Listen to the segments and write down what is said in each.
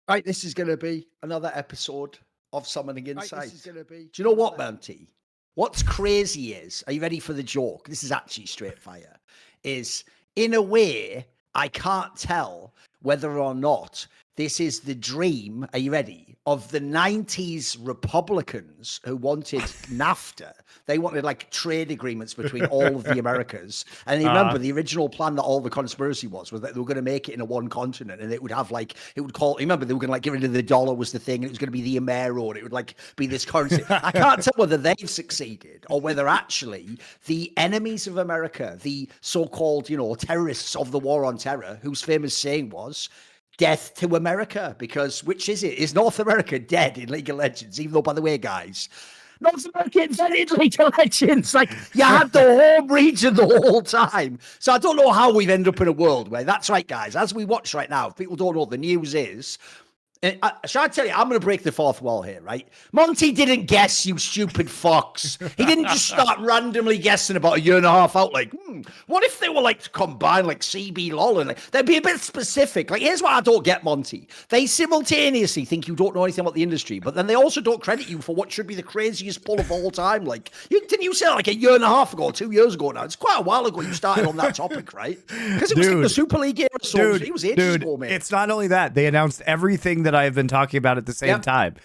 Right, this is going to be another episode of Summoning Insight. Do you know what, Monty? What's crazy is, are you ready for the joke? This is actually straight fire. Is in a way, I can't tell whether or not this is the dream, are you ready, of the 90s Republicans who wanted NAFTA. They wanted like trade agreements between all of the Americas. And you remember the original plan that all the conspiracy was that they were going to make it in a one continent, and it would have like, it would call, remember they were going to like get rid of the dollar was the thing, and it was going to be the Amero, and it would like be this currency. I can't tell whether they've succeeded or whether actually the enemies of America, the so-called, you know, terrorists of the war on terror, whose famous saying was, death to America, because which is it? Is North America dead in League of Legends? Even though, by the way, guys, North America invented League of Legends. Like, you had the home region the whole time. So I don't know how we've ended up in a world where, that's right, guys, as we watch right now, if people don't know, the news is, shall I tell you, I'm going to break the fourth wall here, right? Monty didn't guess, you stupid fox. He didn't just start randomly guessing about a year and a half out, like, what if they were like to combine like CBLOL and like, they'd be a bit specific. Like, here's what I don't get, Monty. They simultaneously think you don't know anything about the industry, but then they also don't credit you for what should be the craziest pull of all time. Like, didn't you say like a year and a half ago, 2 years ago now? It's quite a while ago you started on that topic, right? Because it was like the Super League era, so it was ages ago, man. It's not only that, they announced everything that I've been talking about at the same time.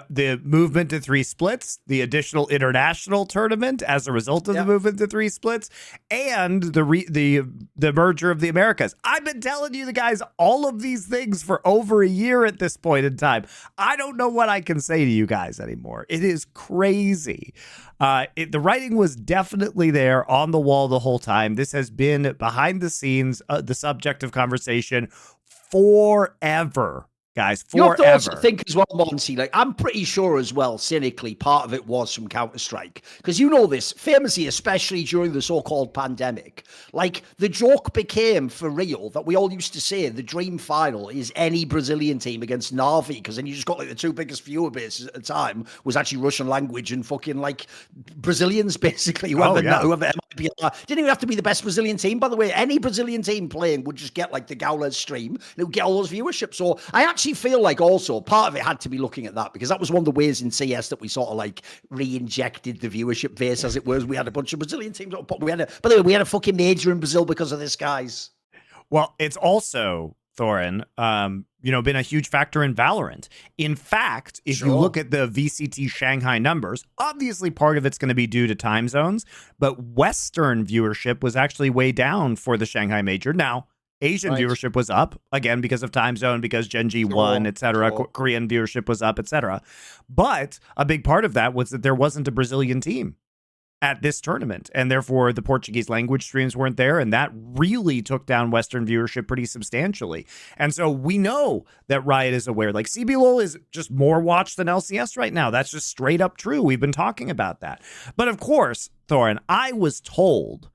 The movement to 3 splits, the additional international tournament as a result of the movement to 3 splits, and the merger of the Americas. I've been telling you guys all of these things for over a year at this point in time. I don't know what I can say to you guys anymore. It is crazy. The writing was definitely there on the wall the whole time. This has been behind the scenes, the subject of conversation forever. Guys, forever. You have to also think as well, Monty, like, I'm pretty sure as well, cynically, part of it was from Counter-Strike. Because you know this, famously, especially during the so-called pandemic, like, the joke became, for real, that we all used to say the dream final is any Brazilian team against Na'Vi, because then you just got, like, the 2 biggest viewer bases at the time was actually Russian language and fucking, like, Brazilians, basically. Whoever it might be. Didn't even have to be the best Brazilian team, by the way. Any Brazilian team playing would just get, like, the Gaules stream, and it would get all those viewership. So I actually feel like also part of it had to be looking at that, because that was one of the ways in CS that we sort of like re-injected the viewership base, as it was. We had a bunch of Brazilian teams. By the way, we had a fucking major in Brazil because of this, guys. Well, it's also, Thorin, been a huge factor in Valorant. In fact, if you look at the VCT Shanghai numbers, obviously part of it's going to be due to time zones, but Western viewership was actually way down for the Shanghai major. Now, Asian viewership was up, again, because of time zone, because Gen G won, etc. Korean viewership was up, etc. But a big part of that was that there wasn't a Brazilian team at this tournament, and therefore the Portuguese language streams weren't there, and that really took down Western viewership pretty substantially. And so we know that Riot is aware. Like, CBLOL is just more watched than LCS right now. That's just straight up true. We've been talking about that. But of course, Thorin, I was told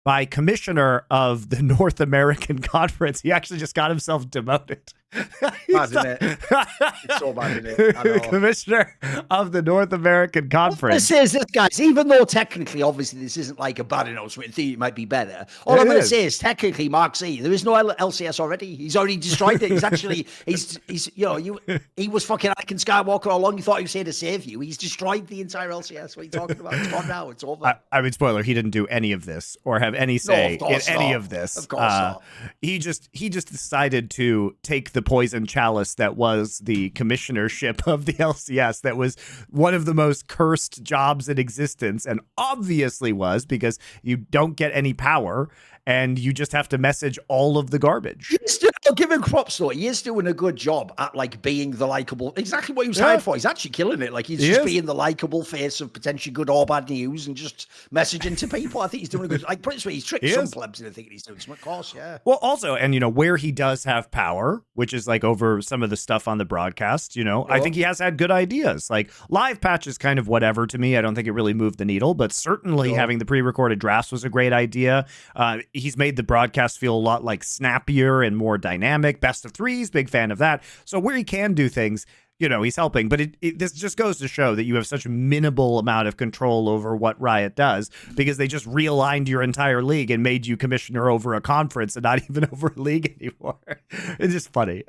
by commissioner of the North American Conference. He actually just got himself demoted. Bad, isn't it? It's so bad, isn't it? I know. Commissioner of the North American Conference. What this is, this, guys, even though technically, obviously, this isn't like a bad announcement, it might be better. All I'm going to say is, technically, Mark Z, there is no LCS already. He's already destroyed it. He's actually, he's he was fucking Anakin Skywalker all along. You thought he was here to save you. He's destroyed the entire LCS. What are you talking about? It's gone now. It's over. I mean, spoiler, he didn't do any of this or have any say in any of this. Of course not. He just decided to take the poison chalice that was the commissionership of the LCS, that was one of the most cursed jobs in existence, and obviously was, because you don't get any power and you just have to message all of the garbage. I'll give him props though. He is doing a good job at like being the likable, exactly what he was hired for. He's actually killing it. Like, he's just being the likable face of potentially good or bad news and just messaging to people. I think he's doing a good, like, pretty sweet. He's tricked some plebs into thinking he's doing some, of course, Well, also, and where he does have power, which is like over some of the stuff on the broadcast, I think he has had good ideas. Like, live patch is kind of whatever to me. I don't think it really moved the needle, but certainly having the pre-recorded drafts was a great idea. He's made the broadcast feel a lot like snappier and more dynamic. Best of threes, big fan of that. So where he can do things, he's helping. But this just goes to show that you have such minimal amount of control over what Riot does, because they just realigned your entire league and made you commissioner over a conference and not even over a league anymore. It's just funny.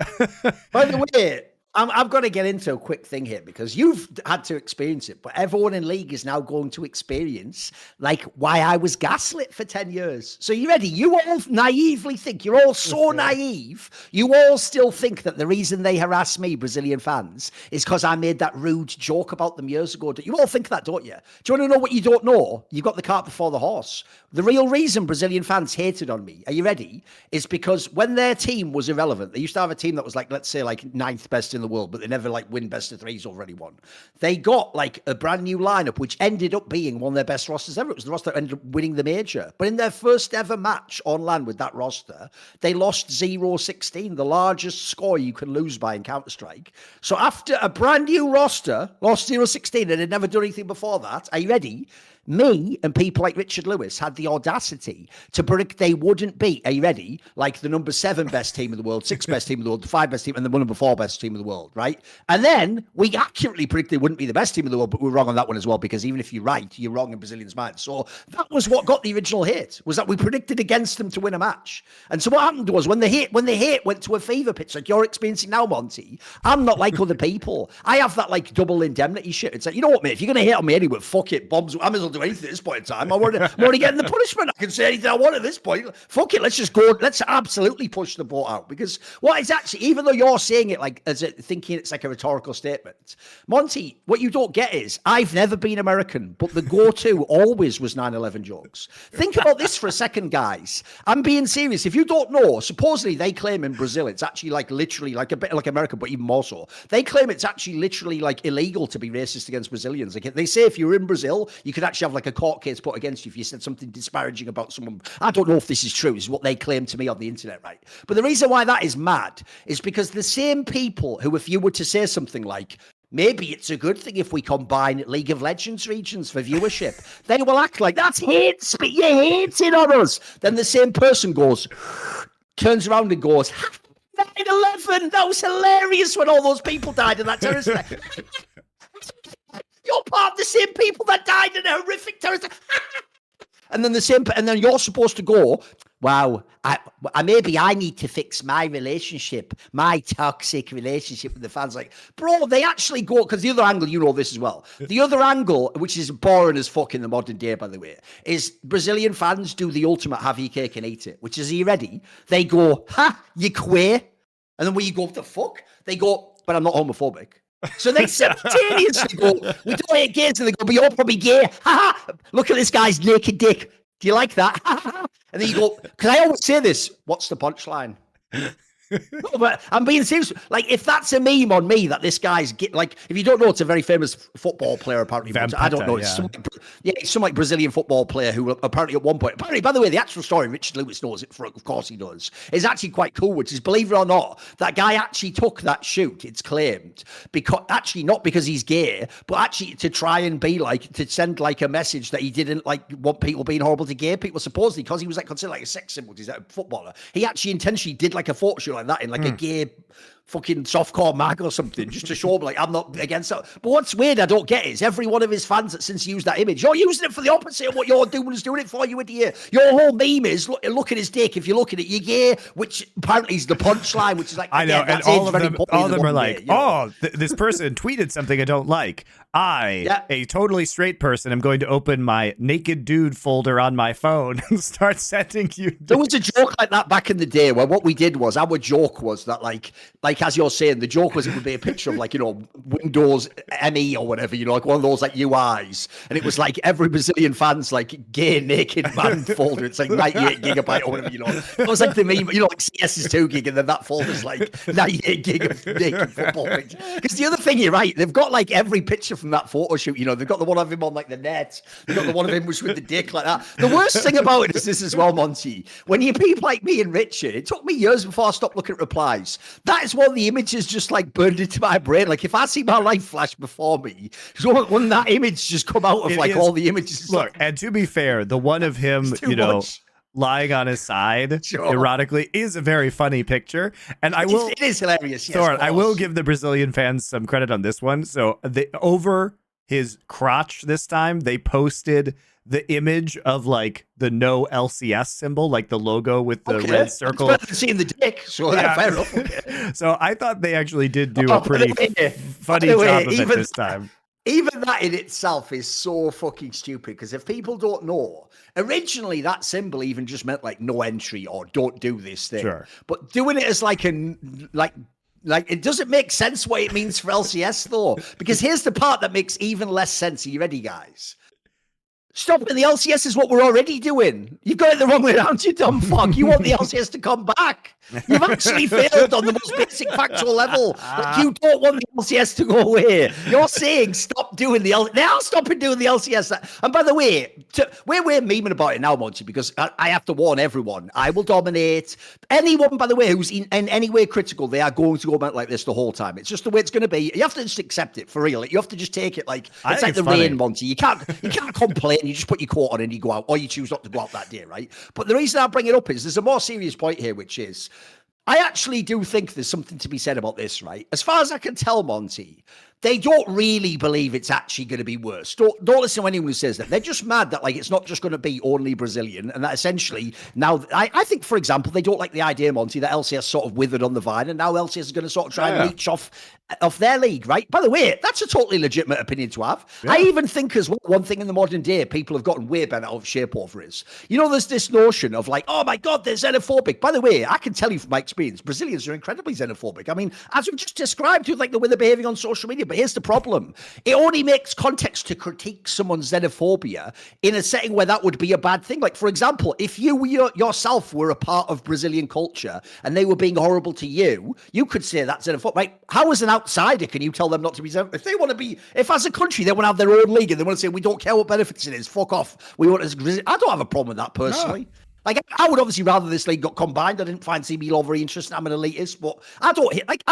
By the way, I've got to get into a quick thing here because you've had to experience it, but everyone in league is now going to experience like why I was gaslit for 10 years. So you ready? You all naively think, you're all so naive. You all still think that the reason they harass me, Brazilian fans, is because I made that rude joke about them years ago. You all think that, don't you? Do you want to know what you don't know? You've got the cart before the horse. The real reason Brazilian fans hated on me, are you ready? Is because when their team was irrelevant, they used to have a team that was like, let's say like 9th best in the world, but they never like win best of threes over anyone. They got like a brand new lineup, which ended up being one of their best rosters ever. It was the roster that ended up winning the major. But in their first ever match on LAN with that roster, they lost 0-16, the largest score you can lose by in Counter-Strike. So after a brand new roster lost 0-16 and had never done anything before that, are you ready? Me and people like Richard Lewis had the audacity to predict they wouldn't beat, are you ready? Like the number 7 best team in the world, 6 best team in the world, the 5 best team, and the number 4 best team in the world, right? And then we accurately predicted they wouldn't be the best team in the world, but we were wrong on that one as well, because even if you're right, you're wrong in Brazilians' minds. So that was what got the original hit, was that we predicted against them to win a match. And so what happened was when the hit went to a fever pitch, like you're experiencing now, Monty, I'm not like other people. I have that like double indemnity shit. It's like, you know what, mate, if you're going to hit on me anyway, fuck it, bombs, I may as well do anything at this point in time. I'm already getting the punishment. I can say anything I want at this point. Fuck it, let's just go. Let's absolutely push the boat out. Because what is actually, even though you're saying it like as thinking it's like a rhetorical statement, Monty, what you don't get is I've never been American, but the go-to always was 9/11 jokes. Think about this for a second, guys. I'm being serious. If you don't know, supposedly they claim in Brazil it's actually like literally like a bit like America, but even more so. They claim it's actually literally like illegal to be racist against Brazilians. Like they say if you're in Brazil, you could actually have like a court case put against you if you said something disparaging about someone. I don't know if this is true. This is what they claim to me on the internet, right? But the reason why that is mad is because the same people who, if you were to say something like, maybe it's a good thing if we combine League of Legends regions for viewership, they will act like that's hate speech. You're hating on us. Then the same person turns around and goes, 9/11, that was hilarious when all those people died in that terrorist attack. You're part of the same people that died in a horrific terrorist attack. And then you're supposed to go, wow, maybe I need to fix my relationship, my toxic relationship with the fans. Like, bro, they actually go, because the other angle, you know this as well. The other angle, which is boring as fuck in the modern day, by the way, is Brazilian fans do the ultimate have your cake and eat it, which is, are you ready? They go, ha, you queer. And then when you go, what the fuck? They go, but I'm not homophobic. So they simultaneously go, we don't hate gays, and they go, but you're probably gay. Ha ha! Look at this guy's naked dick. Do you like that? And then you go, because I always say this, what's the punchline? No, but I'm being serious. Like, if that's a meme on me that this guy's like, if you don't know, it's a very famous football player, apparently. I don't know. It's some like Brazilian football player who apparently at one point, apparently, by the way, the actual story, Richard Lewis knows it, of course he does, is actually quite cool, which is, believe it or not, that guy actually took that shoot, it's claimed, because actually not because he's gay, but actually to try and be like, to send like a message that he didn't like want people being horrible to gay people, supposedly, because he was like considered like a sex symbol, he's like a footballer. He actually intentionally did like a photo shoot like that in like a gay fucking softcore mag or something, just to show him like I'm not against that. But what's weird I don't get is every one of his fans that since used that image, you're using it for the opposite of what you're doing is doing it for, you idiot. Your whole meme is look at his dick. If you look at it, you're gay, which apparently is the punchline, which is like, I know, and all of them are like, this person tweeted something I don't like. A totally straight person, am going to open my naked dude folder on my phone and start sending you. There was a joke like that back in the day where what we did was, our joke was that like as you're saying, the joke was it would be a picture of like, you know, Windows ME or whatever, you know, like one of those like UIs. And it was like every Brazilian fan's like gay naked man folder. It's like 98 gigabyte or whatever, you know. It was like the meme, you know, like CS is 2 gig and then that folder's like 98 gig of naked football picture. Because the other thing, you're right, they've got like every picture from that photo shoot, you know, they've got the one of him on like the net, they've got the one of him with the dick like that. The worst thing about it is this as well, Monty. When you people like me and Richard, it took me years before I stopped looking at replies. That is one of the images just like burned into my brain. Like if I see my life flash before me, so when that image just come out of like all the images. Look, and to be fair, the one of him, you know, lying on his side erotically is a very funny picture, and it is hilarious. Yes, Thorin, I will give the Brazilian fans some credit on this one. So over his crotch this time, they posted the image of like the no LCS symbol, like the logo with the red circle. It's better than seeing the dick. So yeah, fair enough. Okay. So I thought they actually did do a pretty funny job of it this time. Even that in itself is so fucking stupid, because if people don't know, originally that symbol even just meant like no entry or don't do this thing. Sure. But doing it as like it doesn't make sense what it means for LCS though, because here's the part that makes even less sense. Are you ready, guys? Stop it. The LCS is what we're already doing. You've got it the wrong way around, you dumb fuck. You want the LCS to come back. You've actually failed on the most basic factual level. Like, you don't want the LCS to go away. You're saying stop doing the LCS. Now stop doing the LCS. And by the way, we're memeing about it now, Monty, because I have to warn everyone. I will dominate. Anyone, by the way, who's in any way critical, they are going to go about like this the whole time. It's just the way it's going to be. You have to just accept it for real. You have to just take it like it's like the rain, Monty. You can't complain. You just put your coat on and you go out, or you choose not to go out that day, right? But the reason I bring it up is there's a more serious point here, which is I actually do think there's something to be said about this, right? As far as I can tell, Monty, they don't really believe it's actually going to be worse. Don't listen to anyone who says that. They're just mad that like it's not just going to be only Brazilian, and that essentially now I think, for example, they don't like the idea, Monty, that LCS sort of withered on the vine, and now LCS is going to sort of try and reach off their league, right? By the way, that's a totally legitimate opinion to have. Yeah. I even think as well, one thing in the modern day people have gotten way better out of shape over is, you know, there's this notion of like, oh my God, they're xenophobic. By the way, I can tell you from my experience, Brazilians are incredibly xenophobic. I mean, as we just described with like the way they're behaving on social media. But here's the problem. It only makes context to critique someone's xenophobia in a setting where that would be a bad thing. Like, for example, if you yourself were a part of Brazilian culture and they were being horrible to you, you could say that's xenophobic. Right? How is an outsider can you tell them not to be xenophobic? If they want to be, if as a country they want to have their own league and they want to say, we don't care what benefits it is, fuck off. We want to, I don't have a problem with that personally. No. Like, I would obviously rather this league got combined. I didn't find CBLOL very interesting. I'm an elitist, but I don't hate, like,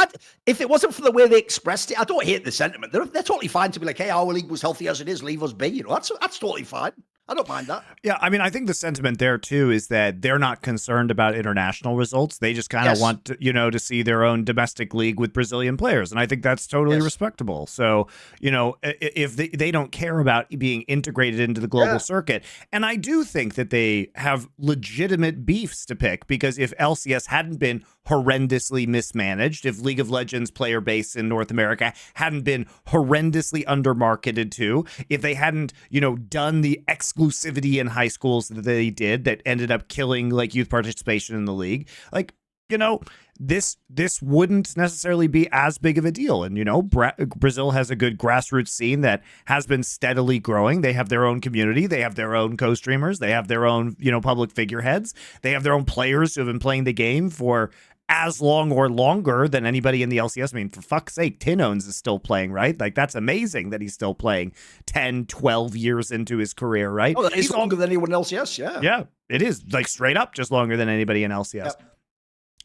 if it wasn't for the way they expressed it, I don't hate the sentiment. They're totally fine to be like, hey, our league was healthy as it is, leave us be. You know, that's totally fine. I don't mind that. Yeah, I mean, I think the sentiment there, too, is that they're not concerned about international results. They just kind of want to, you know, to see their own domestic league with Brazilian players. And I think that's totally respectable. So, you know, if they don't care about being integrated into the global circuit. And I do think that they have legitimate beefs to pick, because if LCS hadn't been horrendously mismanaged, if League of Legends player base in North America hadn't been horrendously undermarketed to, if they hadn't, you know, done the exclusivity in high schools that they did that ended up killing like youth participation in the league, like, you know, this wouldn't necessarily be as big of a deal. And, you know, Brazil has a good grassroots scene that has been steadily growing. They have their own community. They have their own co-streamers. They have their own, you know, public figureheads. They have their own players who have been playing the game for as long or longer than anybody in the LCS. I mean, for fuck's sake, Tinones is still playing, right? Like, that's amazing that he's still playing 10, 12 years into his career, right? Oh, he's longer than anyone in LCS, yeah. Yeah, it is, like, straight up just longer than anybody in LCS. Yep.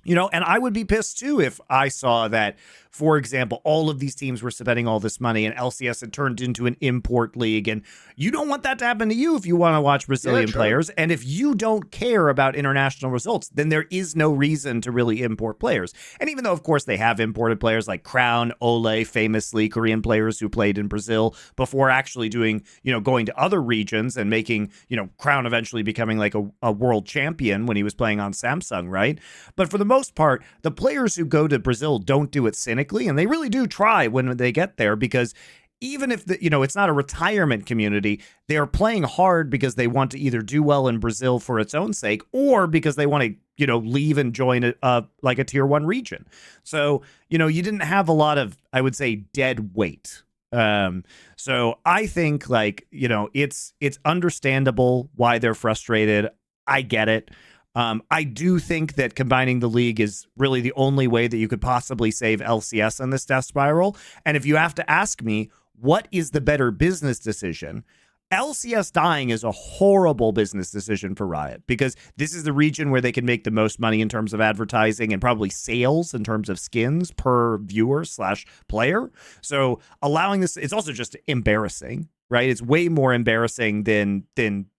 You know, and I would be pissed too if I saw that, for example, all of these teams were spending all this money and LCS had turned into an import league. And you don't want that to happen to you if you want to watch Brazilian players. And if you don't care about international results, then there is no reason to really import players. And even though, of course, they have imported players like Crown, Ole, famously Korean players who played in Brazil before actually doing, you know, going to other regions and making, you know, Crown eventually becoming like a world champion when he was playing on Samsung, right? But for the most part, the players who go to Brazil don't do it cynically, and they really do try when they get there, because even if you know, it's not a retirement community, they are playing hard because they want to either do well in Brazil for its own sake, or because they want to, you know, leave and join like a tier 1 region. So, you know, you didn't have a lot of, I would say, dead weight. So I think, like, you know, it's understandable why they're frustrated. I get it. I do think that combining the league is really the only way that you could possibly save LCS on this death spiral. And if you have to ask me, what is the better business decision? LCS dying is a horrible business decision for Riot, because this is the region where they can make the most money in terms of advertising and probably sales in terms of skins per viewer / player. So allowing this, it's also just embarrassing, right? It's way more embarrassing than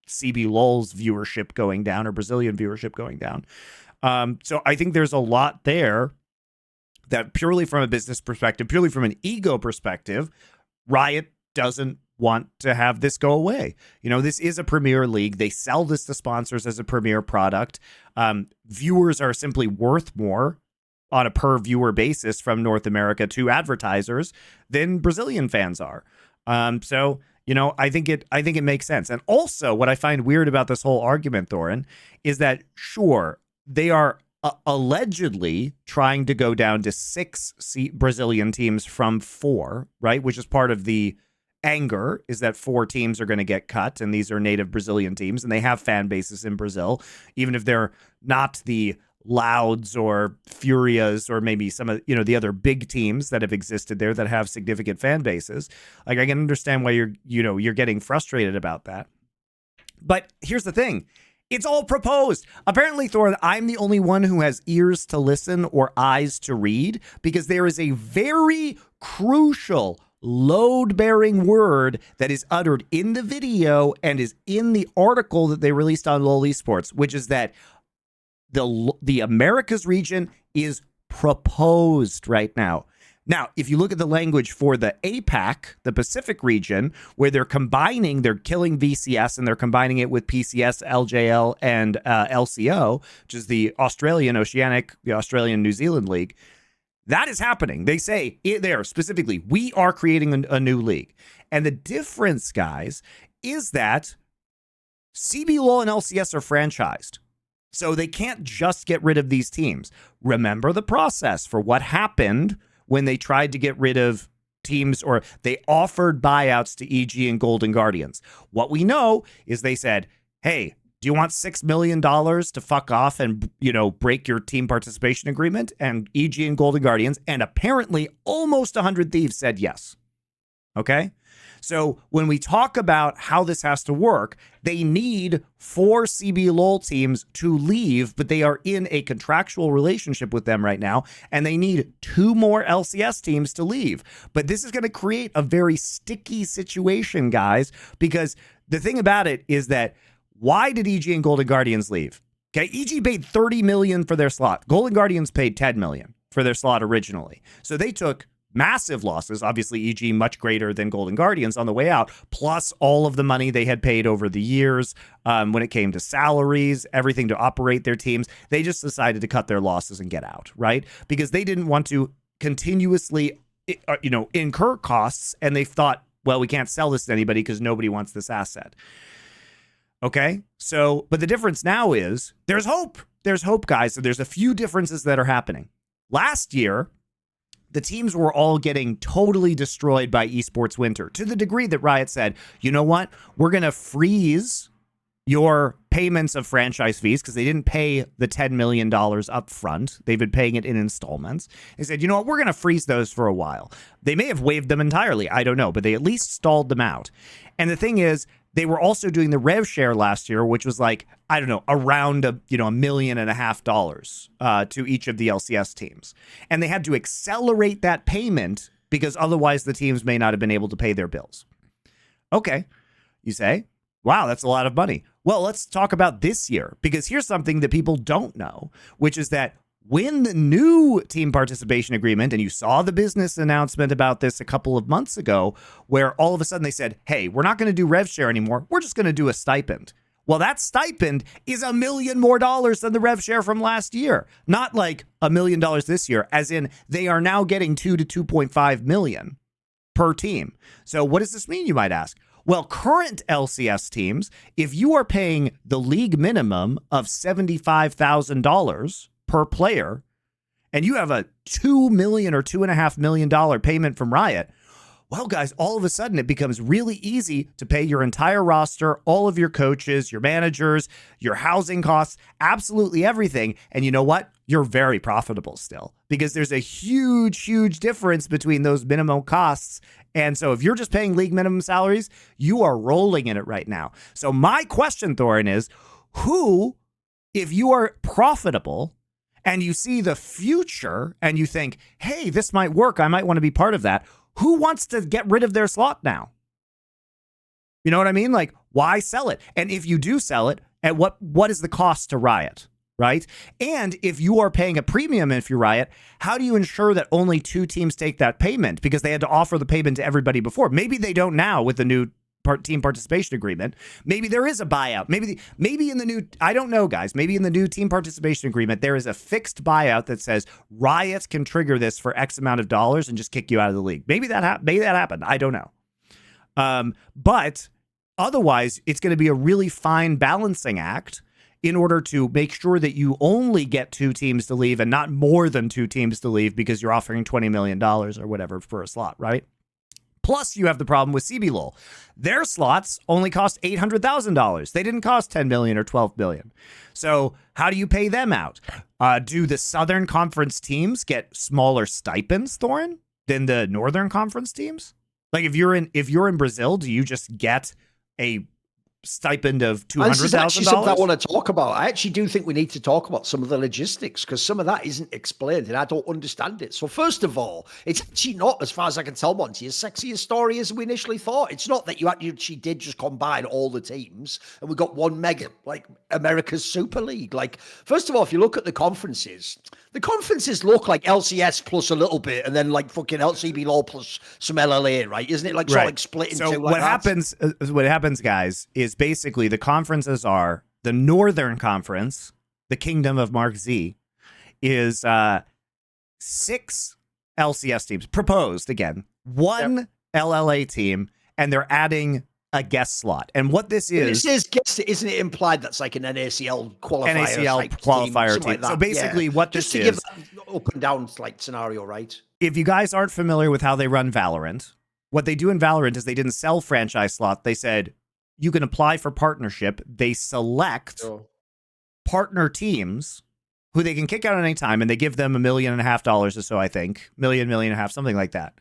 CBLOL's viewership going down or Brazilian viewership going down. So I think there's a lot there that, purely from a business perspective, purely from an ego perspective, Riot doesn't want to have this go away. You know, this is a premier league. They sell this to sponsors as a premier product. Viewers are simply worth more on a per viewer basis from North America to advertisers than Brazilian fans are. So, you know, I think it makes sense. And also what I find weird about this whole argument, Thorin, is that sure, they are allegedly trying to go down to 6 Brazilian teams from 4, right? Which is part of the anger, is that 4 teams are going to get cut, and these are native Brazilian teams, and they have fan bases in Brazil, even if they're not the Louds or Furias or maybe some of, you know, the other big teams that have existed there that have significant fan bases. Like, I can understand why you're getting frustrated about that. But here's the thing. It's all proposed. Apparently, Thor, I'm the only one who has ears to listen or eyes to read, because there is a very crucial load-bearing word that is uttered in the video and is in the article that they released on LOL Esports, which is that the Americas region is proposed right now. Now, if you look at the language for the APAC, the Pacific region, where they're killing VCS and they're combining it with PCS, LJL, and LCO, which is the Australian New Zealand League, that is happening. They say there specifically, we are creating a new league. And the difference, guys, is that CBLOL and LCS are franchised. So they can't just get rid of these teams. Remember the process for what happened when they tried to get rid of teams, or they offered buyouts to EG and Golden Guardians. What we know is they said, hey, do you want $6 million to fuck off and, you know, break your team participation agreement? And EG and Golden Guardians, and apparently almost 100 Thieves said yes. Okay? So when we talk about how this has to work, they need 4 CBLOL teams to leave, but they are in a contractual relationship with them right now, and they need 2 more LCS teams to leave. But this is going to create a very sticky situation, guys, because the thing about it is that why did EG and Golden Guardians leave? Okay, EG paid $30 million for their slot. Golden Guardians paid $10 million for their slot originally. So they took massive losses, obviously EG much greater than Golden Guardians on the way out, plus all of the money they had paid over the years when it came to salaries, everything to operate their teams. They just decided to cut their losses and get out, right? Because they didn't want to continuously, incur costs, and they thought, well, we can't sell this to anybody because nobody wants this asset. Okay, so, but the difference now is there's hope. There's hope, guys. So there's a few differences that are happening. Last year, the teams were all getting totally destroyed by Esports Winter, to the degree that Riot said, you know what, we're going to freeze your payments of franchise fees, because they didn't pay the $10 million up front. They've been paying it in installments. They said, you know what, we're going to freeze those for a while. They may have waived them entirely, I don't know, but they at least stalled them out. And the thing is, they were also doing the rev share last year, which was like, I don't know, around $1.5 million to each of the LCS teams. And they had to accelerate that payment because otherwise the teams may not have been able to pay their bills. Okay, you say, wow, that's a lot of money. Well, let's talk about this year, because here's something that people don't know, which is that when the new team participation agreement, and you saw the business announcement about this a couple of months ago, where all of a sudden they said, hey, we're not going to do rev share anymore. We're just going to do a stipend. Well, that stipend is $1 million more than the rev share from last year. Not like $1 million this year, as in they are now getting $2 to $2.5 million per team. So what does this mean, you might ask? Well, current LCS teams, if you are paying the league minimum of $75,000 per player, and you have a $2 million or $2.5 million payment from Riot, well, guys, all of a sudden it becomes really easy to pay your entire roster, all of your coaches, your managers, your housing costs, absolutely everything. And you know what? You're very profitable still, because there's a huge, huge difference between those minimum costs. And so if you're just paying league minimum salaries, you are rolling in it right now. So my question, Thorin, is who, if you are profitable and you see the future and you think, hey, this might work, I might want to be part of that, who wants to get rid of their slot now? You know what I mean? Like, why sell it? And if you do sell it, at what is the cost to Riot? right? And if you are paying a premium, if you're Riot, how do you ensure that only 2 teams take that payment? Because they had to offer the payment to everybody before. Maybe they don't now with the new team participation agreement. Maybe there is a buyout. Maybe in the new, I don't know, guys. Maybe in the new team participation agreement, there is a fixed buyout that says Riot can trigger this for X amount of dollars and just kick you out of the league. Maybe that happened. I don't know. But otherwise, it's going to be a really fine balancing act in order to make sure that you only get 2 teams to leave and not more than 2 teams to leave because you're offering $20 million or whatever for a slot, right? Plus, you have the problem with CBLOL. Their slots only cost $800,000. They didn't cost $10 million or $12 million. So how do you pay them out? Do the Southern Conference teams get smaller stipends, Thorin, than the Northern Conference teams? Like if you're in Brazil, do you just get a stipend of $200,000? This is actually something I want to talk about. I actually do think we need to talk about some of the logistics because some of that isn't explained and I don't understand it. So first of all, it's actually not, as far as I can tell, Monty, as sexy a story as we initially thought. It's not that you actually did just combine all the teams and we got one mega, like America's Super League. Like, first of all, if you look at the conferences look like LCS plus a little bit and then like fucking CBLOL plus some LLA, right? Isn't it like sort of like split into so like what happens, guys, is basically the conferences are the Northern Conference, the Kingdom of Mark Z, is 6 LCS teams proposed again, 1 LLA team, and they're adding a guest slot. And what this is guest, isn't it implied that's like an NACL qualifier? NACL qualifier team. So basically what this just to give that up and down like scenario, right? If you guys aren't familiar with how they run Valorant, what they do in Valorant is they didn't sell franchise slot. They said, you can apply for partnership. They select partner teams who they can kick out at any time, and they give them $1.5 million or so, I think. $1.5 million, something like that.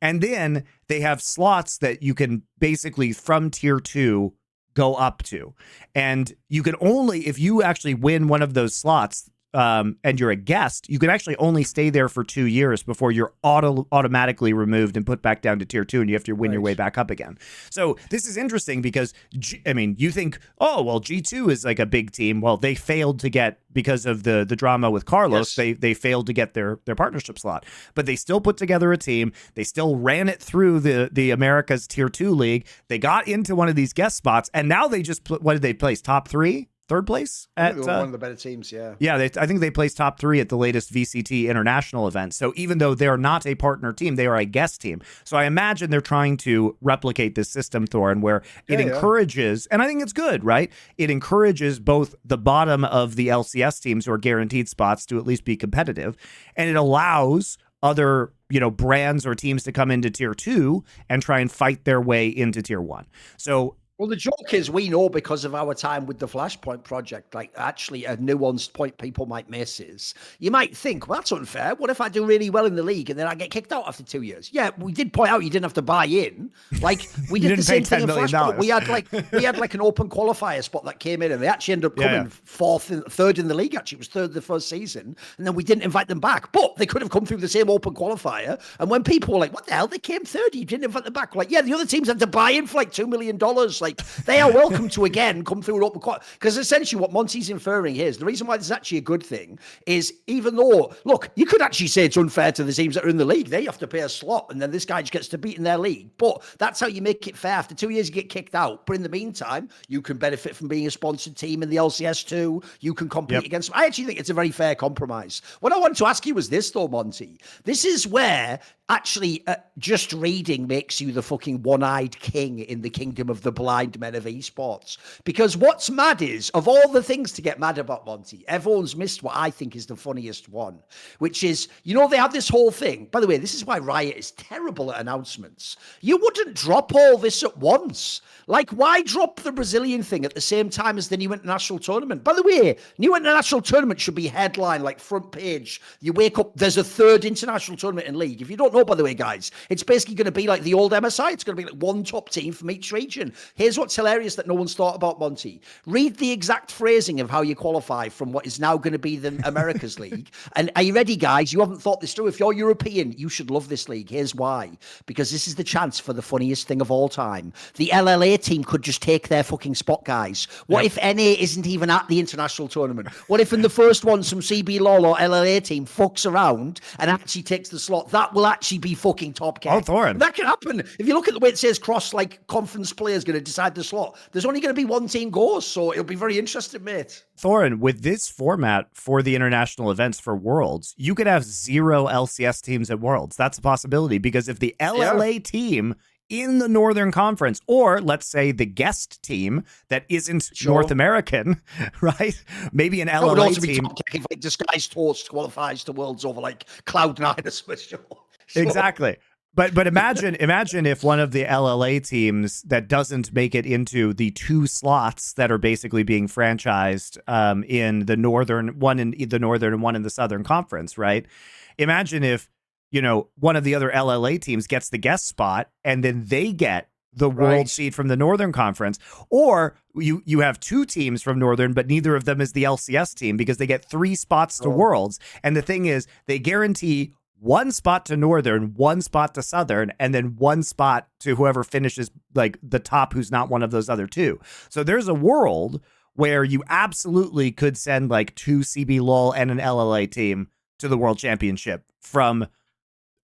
And then they have slots that you can basically, from tier 2, go up to. And you can only, if you actually win one of those slots, and you're a guest, you can actually only stay there for 2 years before you're automatically removed and put back down to tier 2, and you have to win your way back up again. So this is interesting because, you think, oh, well, G2 is like a big team. Well, they failed to get, because of the drama with Carlos, they failed to get their partnership slot. But they still put together a team. They still ran it through the Americas tier 2 league. They got into one of these guest spots, and now they just, what did they place? Top 3? 3rd place at one of the better teams, yeah. Yeah, I think they placed top 3 at the latest VCT international event. So even though they're not a partner team, they are a guest team. So I imagine they're trying to replicate this system, Thorin, where it encourages, and I think it's good, right? It encourages both the bottom of the LCS teams who are guaranteed spots to at least be competitive, and it allows other brands or teams to come into tier 2 and try and fight their way into tier 1. So well, the joke is we know because of our time with the Flashpoint project, like actually a nuanced point people might miss is you might think, well, that's unfair. What if I do really well in the league and then I get kicked out after 2 years? Yeah, we did point out you didn't have to buy in. Like we did the same thing in Flashpoint. We had like an open qualifier spot that came in and they actually ended up coming 3rd in the league. Actually, it was 3rd the first season. And then we didn't invite them back, but they could have come through the same open qualifier. And when people were like, what the hell? They came 3rd. You didn't invite them back. Like, yeah, the other teams had to buy in for like $2 million. Like they are welcome to again come through an open quad, because essentially what Monty's inferring here is the reason why this is actually a good thing is, even though, look, you could actually say it's unfair to the teams that are in the league. They have to pay a slot and then this guy just gets to beat in their league, but that's how you make it fair. After 2 years you get kicked out, but in the meantime you can benefit from being a sponsored team in the LCS too. You can compete against them. I actually think it's a very fair compromise. What I want to ask you was this though, Monty. This is where actually just reading makes you the fucking one-eyed king in the kingdom of the blind men of esports. Because what's mad is, of all the things to get mad about, Monty, everyone's missed what I think is the funniest one, which is, they have this whole thing. By the way, this is why Riot is terrible at announcements. You wouldn't drop all this at once. Like, why drop the Brazilian thing at the same time as the new international tournament? By the way, new international tournament should be headline, like front page. You wake up, there's a 3rd international tournament in league. If you don't know, by the way, guys, it's basically going to be like the old MSI. It's going to be like one top team from each region. Here's here's what's hilarious that no one's thought about, Monty. Read the exact phrasing of how you qualify from what is now going to be the Americas League. And are you ready, guys? You haven't thought this through. If you're European, you should love this league. Here's why. Because this is the chance for the funniest thing of all time. The LLA team could just take their fucking spot, guys. What if NA isn't even at the international tournament? What if in the first one some CBLOL or LLA team fucks around and actually takes the slot? That will actually be fucking top cap. Oh, Thorin. That can happen. If you look at the way it says cross, like conference players going to decide the slot, there's only going to be one team goes, so it'll be very interesting, mate. Thorin, with this format for the international events for Worlds, you could have 0 LCS teams at Worlds. That's a possibility, because if the LLA team in the Northern Conference, or let's say the guest team that isn't North American, right? Maybe an LLA team. If like Disguised Toast qualifies to Worlds over like Cloud9 or something. Exactly. But imagine if one of the LLA teams that doesn't make it into the 2 slots that are basically being franchised in the Northern, one in the Northern and one in the Southern Conference, right? Imagine if, you know, one of the other LLA teams gets the guest spot and then they get the world seed from the Northern Conference, or you have 2 teams from Northern, but neither of them is the LCS team because they get 3 spots to Worlds. And the thing is, they guarantee 1 spot to Northern, 1 spot to Southern, and then 1 spot to whoever finishes like the top who's not one of those other 2. So there's a world where you absolutely could send like 2 CBLOL and an LLA team to the World Championship from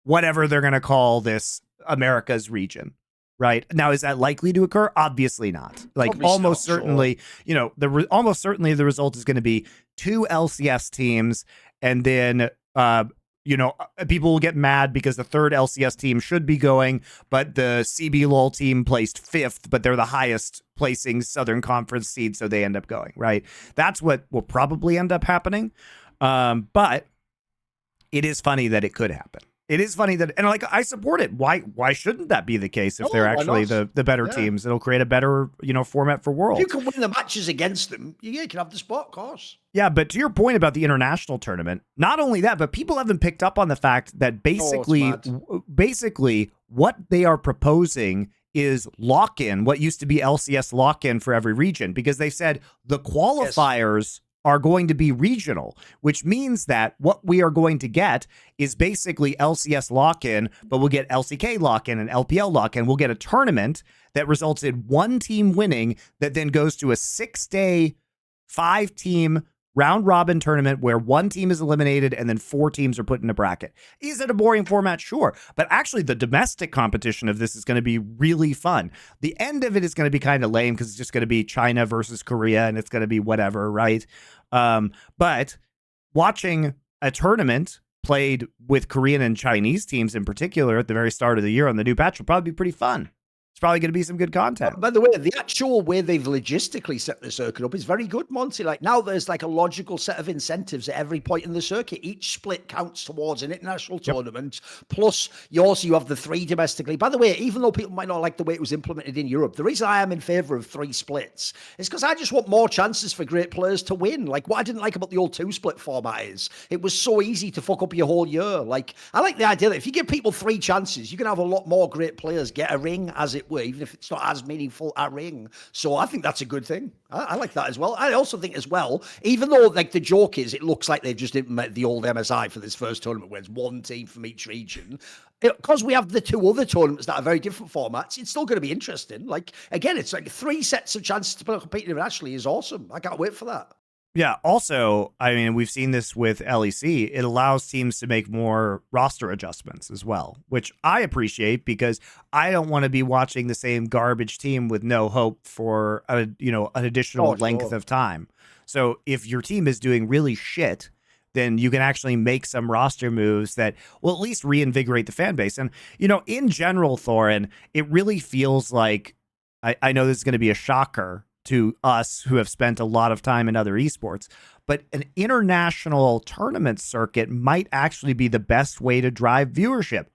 whatever they're going to call this Americas region. Right now, is that likely to occur? Obviously not. Like almost certainly, you know, almost certainly the result is going to be 2 LCS teams, and then you know, people will get mad because the 3rd LCS team should be going, but the CBLOL team placed 5th, but they're the highest placing Southern Conference seed, so they end up going, right? That's what will probably end up happening. But it is funny that it could happen. It is funny that, and like, I support it. Why shouldn't that be the case if they're actually the better teams? It'll create a better, you know, format for Worlds. You can win the matches against them. You can have the spot, of course. Yeah, but to your point about the international tournament, not only that, but people haven't picked up on the fact that basically what they are proposing is lock-in, what used to be LCS lock-in for every region, because they said the qualifiers are going to be regional, which means that what we are going to get is basically LCS lock-in, but we'll get LCK lock-in and LPL lock-in. We'll get a tournament that results in 1 team winning that then goes to a 6-day, 5-team round-robin tournament where 1 team is eliminated and then 4 teams are put in a bracket. Is it a boring format? Sure. But actually, the domestic competition of this is going to be really fun. The end of it is going to be kind of lame because it's just going to be China versus Korea, and it's going to be whatever, right? But watching a tournament played with Korean and Chinese teams in particular at the very start of the year on the new patch will probably be pretty fun. It's probably going to be some good content. By the way, the actual way they've logistically set the circuit up is very good, Monty. Like now there's like a logical set of incentives at every point in the circuit. Each split counts towards an international tournament. Plus, you have the 3 domestically. By the way, even though people might not like the way it was implemented in Europe, the reason I am in favor of 3 splits is because I just want more chances for great players to win. Like what I didn't like about the old 2-split format is it was so easy to fuck up your whole year. Like I like the idea that if you give people 3 chances, you can have a lot more great players get a ring, as it were, even if it's not as meaningful a ring. So I think that's a good thing. I like that as well. I also think as well, even though like the joke is it looks like they've just implemented the old MSI for this first tournament where it's 1 team from each region, because we have the 2 other tournaments that are very different formats, it's still going to be interesting. Like again, it's like 3 sets of chances to compete internationally is awesome. I can't wait for that. Yeah. Also, I mean, we've seen this with LEC. It allows teams to make more roster adjustments as well, which I appreciate because I don't want to be watching the same garbage team with no hope for an additional length of time. So if your team is doing really shit, then you can actually make some roster moves that will at least reinvigorate the fan base. And, you know, in general, Thorin, it really feels like, I know this is going to be a shocker to us who have spent a lot of time in other esports, but an international tournament circuit might actually be the best way to drive viewership.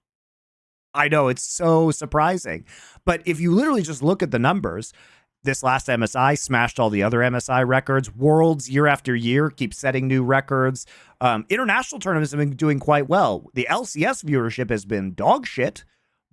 I know it's so surprising, but if you literally just look at the numbers, this last MSI smashed all the other MSI records. Worlds year after year keep setting new records. International tournaments have been doing quite well. The LCS viewership has been dog shit,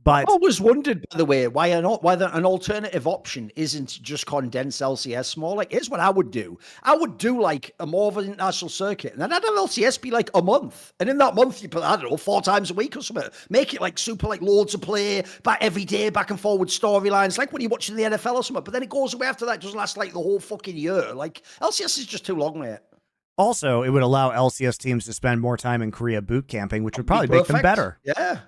But I always wondered, by the way, why an alternative option isn't just condense LCS more. Like, here's what I would do. I would do like a more of an international circuit, and then I'd have LCS be like a month. And in that month, you put, I don't know, 4 times a week or something. Make it like super, like loads of play, back every day, back and forward storylines, like when you're watching the NFL or something. But then it goes away after that, it doesn't last like the whole fucking year. Like, LCS is just too long, mate. also, it would allow LCS teams to spend more time in Korea boot camping, which would probably make them better. Yeah.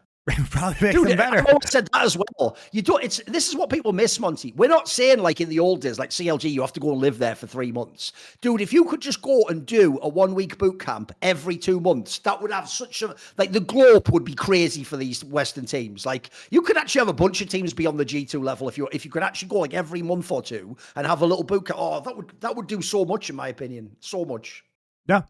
Probably makes them better. I've always said that as well. You don't. This is what people miss, Monty. We're not saying like in the old days, like CLG, you have to go and live there for 3 months, dude. If you could just go and do a 1-week boot camp every 2 months, that would have such a like the globe would be crazy for these Western teams. Like you could actually have a bunch of teams beyond the G2 level if you could actually go like every month or two and have a little boot camp. Oh, that would do so much in my opinion. So much. Yeah.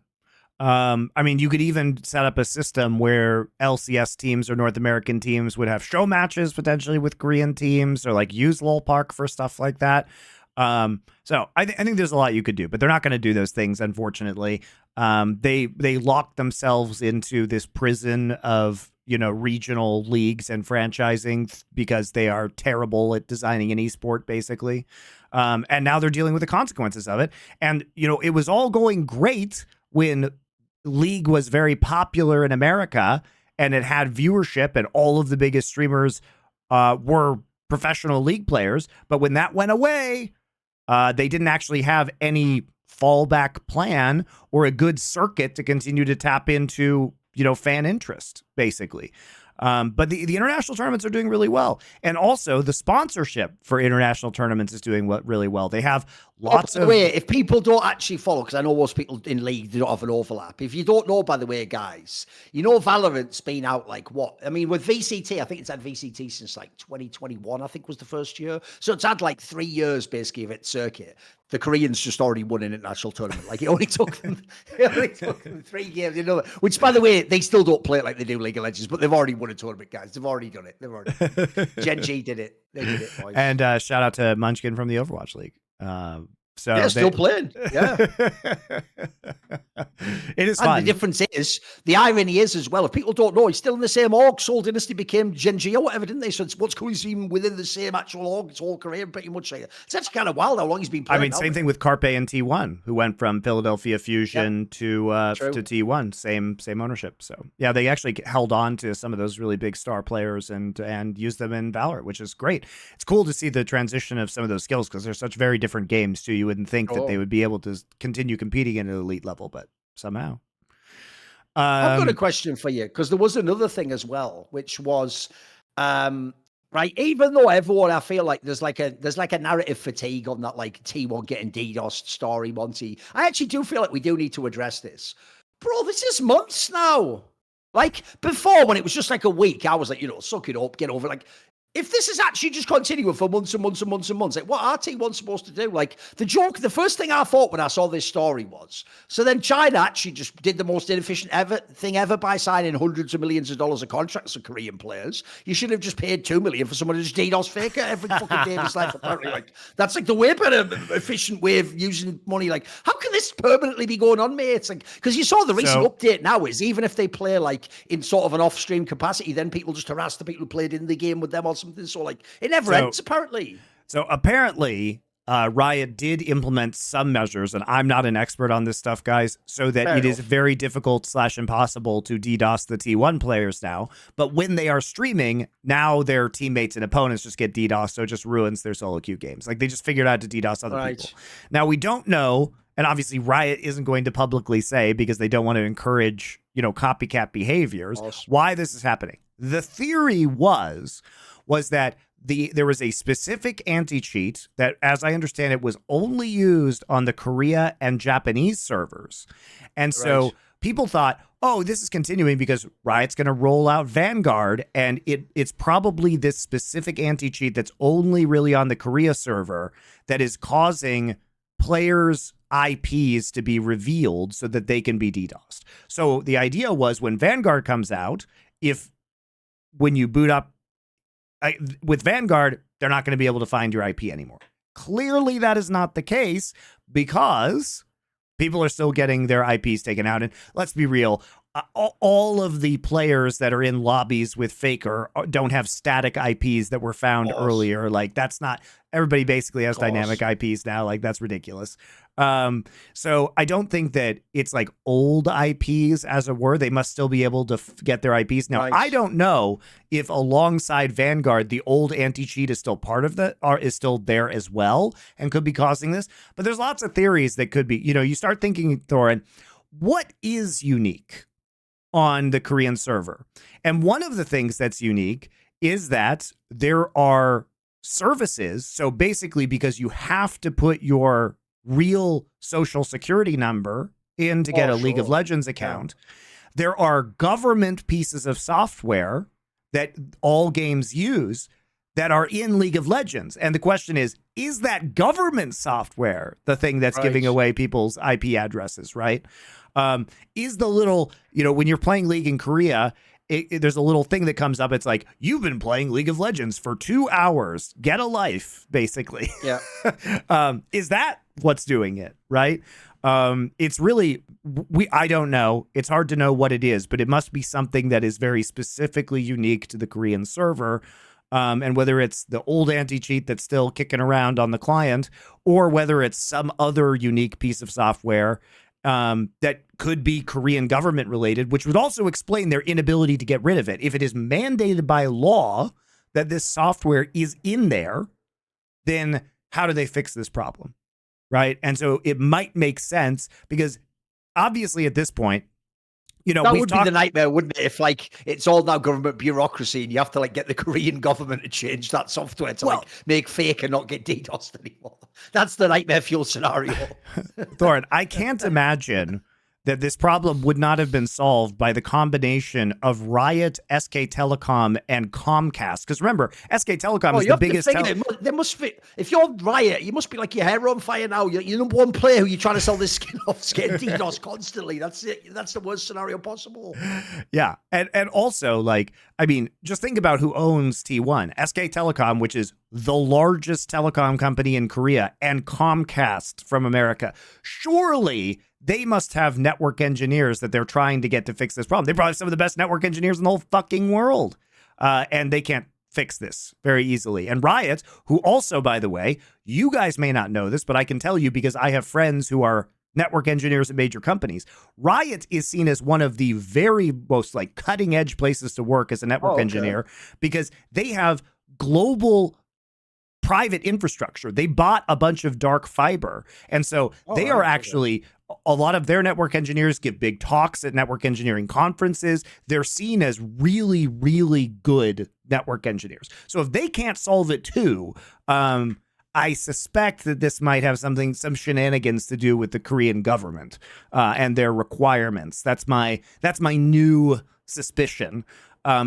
I mean, you could even set up a system where LCS teams or North American teams would have show matches potentially with Korean teams, or like use LOL Park for stuff like that. So I think there's a lot you could do, but they're not going to do those things, unfortunately. They locked themselves into this prison of, regional leagues and franchising because they are terrible at designing an esport, basically. And now they're dealing with the consequences of it. And, it was all going great when League was very popular in America and it had viewership and all of the biggest streamers were professional League players. But when that went away, they didn't actually have any fallback plan or a good circuit to continue to tap into, fan interest, basically. But the international tournaments are doing really well. And also the sponsorship for international tournaments is doing really well. They have lots of... By the way, if people don't actually follow, because I know most people in League don't have an overlap. If you don't know, by the way, guys, Valorant's been out like what? I mean, with VCT, I think it's had VCT since like 2021, I think was the first year. So it's had like 3 years basically of its circuit. The Koreans just already won an international tournament. Like it only took them 3 games, which by the way, they still don't play it like they do League of Legends, but they've already won a tournament, guys. They've already done it. Gen G did it. They did it, boys. And shout out to Munchkin from the Overwatch League. So yeah, still playing. Yeah. It is fun. And the difference is, the irony is as well, if people don't know, he's still in the same org. Soul Dynasty became Gen G or whatever, didn't they? So it's what's cool is even within the same actual org, its whole career pretty much. It's actually kind of wild how long he's been playing. I mean, same thing with Carpe and T1, who went from Philadelphia Fusion to T1, same ownership. So yeah, they actually held on to some of those really big star players and used them in Valor, which is great. It's cool to see the transition of some of those skills because they're such very different games too. You wouldn't think that they would be able to continue competing at an elite level, but somehow. I've got a question for you because there was another thing as well, which was right. Even though everyone, I feel like there's like a narrative fatigue on that like T1 getting DDoS'd story, Monty. I actually do feel like we do need to address this, bro. This is months now. Like before, when it was just like a week, I was like, suck it up, get over it. Like, if this is actually just continuing for months and months and months and months, like what are T1 supposed to do? Like the first thing I thought when I saw this story was, so then China actually just did the most inefficient thing ever by signing hundreds of millions of dollars of contracts for Korean players. You should have just paid $2 million for someone to just DDoS faker every fucking day of his life. Apparently, like that's like the way better efficient way of using money. Like, how can this permanently be going on, mate? It's like, because you saw the recent update now is even if they play like in sort of an off-stream capacity, then people just harass the people who played in the game with them or something. So like it never ends, apparently. So apparently Riot did implement some measures, and I'm not an expert on this stuff, guys, so that it is very difficult / impossible to DDoS the T1 players now. But when they are streaming, now their teammates and opponents just get DDoS, so it just ruins their solo queue games. Like they just figured out to DDoS other people. Now we don't know, and obviously Riot isn't going to publicly say because they don't want to encourage, copycat behaviors, why this is happening. The theory was that there was a specific anti-cheat that, as I understand it, was only used on the Korea and Japanese servers. And so people thought, oh, this is continuing because Riot's going to roll out Vanguard, and it's probably this specific anti-cheat that's only really on the Korea server that is causing players' IPs to be revealed so that they can be DDoSed. So the idea was when Vanguard comes out, when you boot up with Vanguard, they're not going to be able to find your IP anymore. Clearly, that is not the case because people are still getting their IPs taken out. And let's be real, all of the players that are in lobbies with Faker don't have static IPs that were found earlier. Like, that's not, everybody basically has dynamic IPs now. Like, that's ridiculous. So I don't think that it's like old IPs, as it were. They must still be able to get their IPs. Now, I don't know if alongside Vanguard, the old anti-cheat is still part of that, or is still there as well and could be causing this. But there's lots of theories that could be, you know, you start thinking, Thorin, what is unique on the Korean server? And one of the things that's unique is that there are services. So basically, because you have to put your real social security number in to get a League of Legends account, there are government pieces of software that all games use that are in League of Legends. And the question is that government software the thing that's giving away people's IP addresses, right? Is the little, you know, when you're playing League in Korea, there's a little thing that comes up. It's like, you've been playing League of Legends for 2 hours. Get a life, basically. Yeah. Is that what's doing it, right? It's really, I don't know. It's hard to know what it is, but it must be something that is very specifically unique to the Korean server. And whether it's the old anti-cheat that's still kicking around on the client, or whether it's some other unique piece of software that could be Korean government related, which would also explain their inability to get rid of it. If it is mandated by law that this software is in there, then how do they fix this problem? Right. And so it might make sense, because obviously at this point, you know, that would be the nightmare, wouldn't it? If like it's all now government bureaucracy and you have to like get the Korean government to change that software to like make fake and not get DDoS'd anymore. That's the nightmare fuel scenario. Thorin, I can't imagine that this problem would not have been solved by the combination of Riot, SK Telecom, and Comcast. Because remember, SK Telecom is the biggest. They must be, if you're Riot, you must be like your hair on fire now. You're number one player who you're trying to sell this skin off, getting DDoS constantly. That's it. That's the worst scenario possible. Yeah. And also, like, I mean, just think about who owns T1. SK Telecom, which is the largest telecom company in Korea, and Comcast from America. Surely they must have network engineers that they're trying to get to fix this problem. They probably have some of the best network engineers in the whole fucking world. And they can't fix this very easily. And Riot, who also, by the way, you guys may not know this, but I can tell you because I have friends who are network engineers at major companies. Riot is seen as one of the very most like cutting edge places to work as a network engineer, because they have global private infrastructure. They bought a bunch of dark fiber. And so they are actually, a lot of their network engineers give big talks at network engineering conferences. They're seen as really, really good network engineers. So if they can't solve it too, I suspect that this might have some shenanigans to do with the Korean government and their requirements. That's my new suspicion.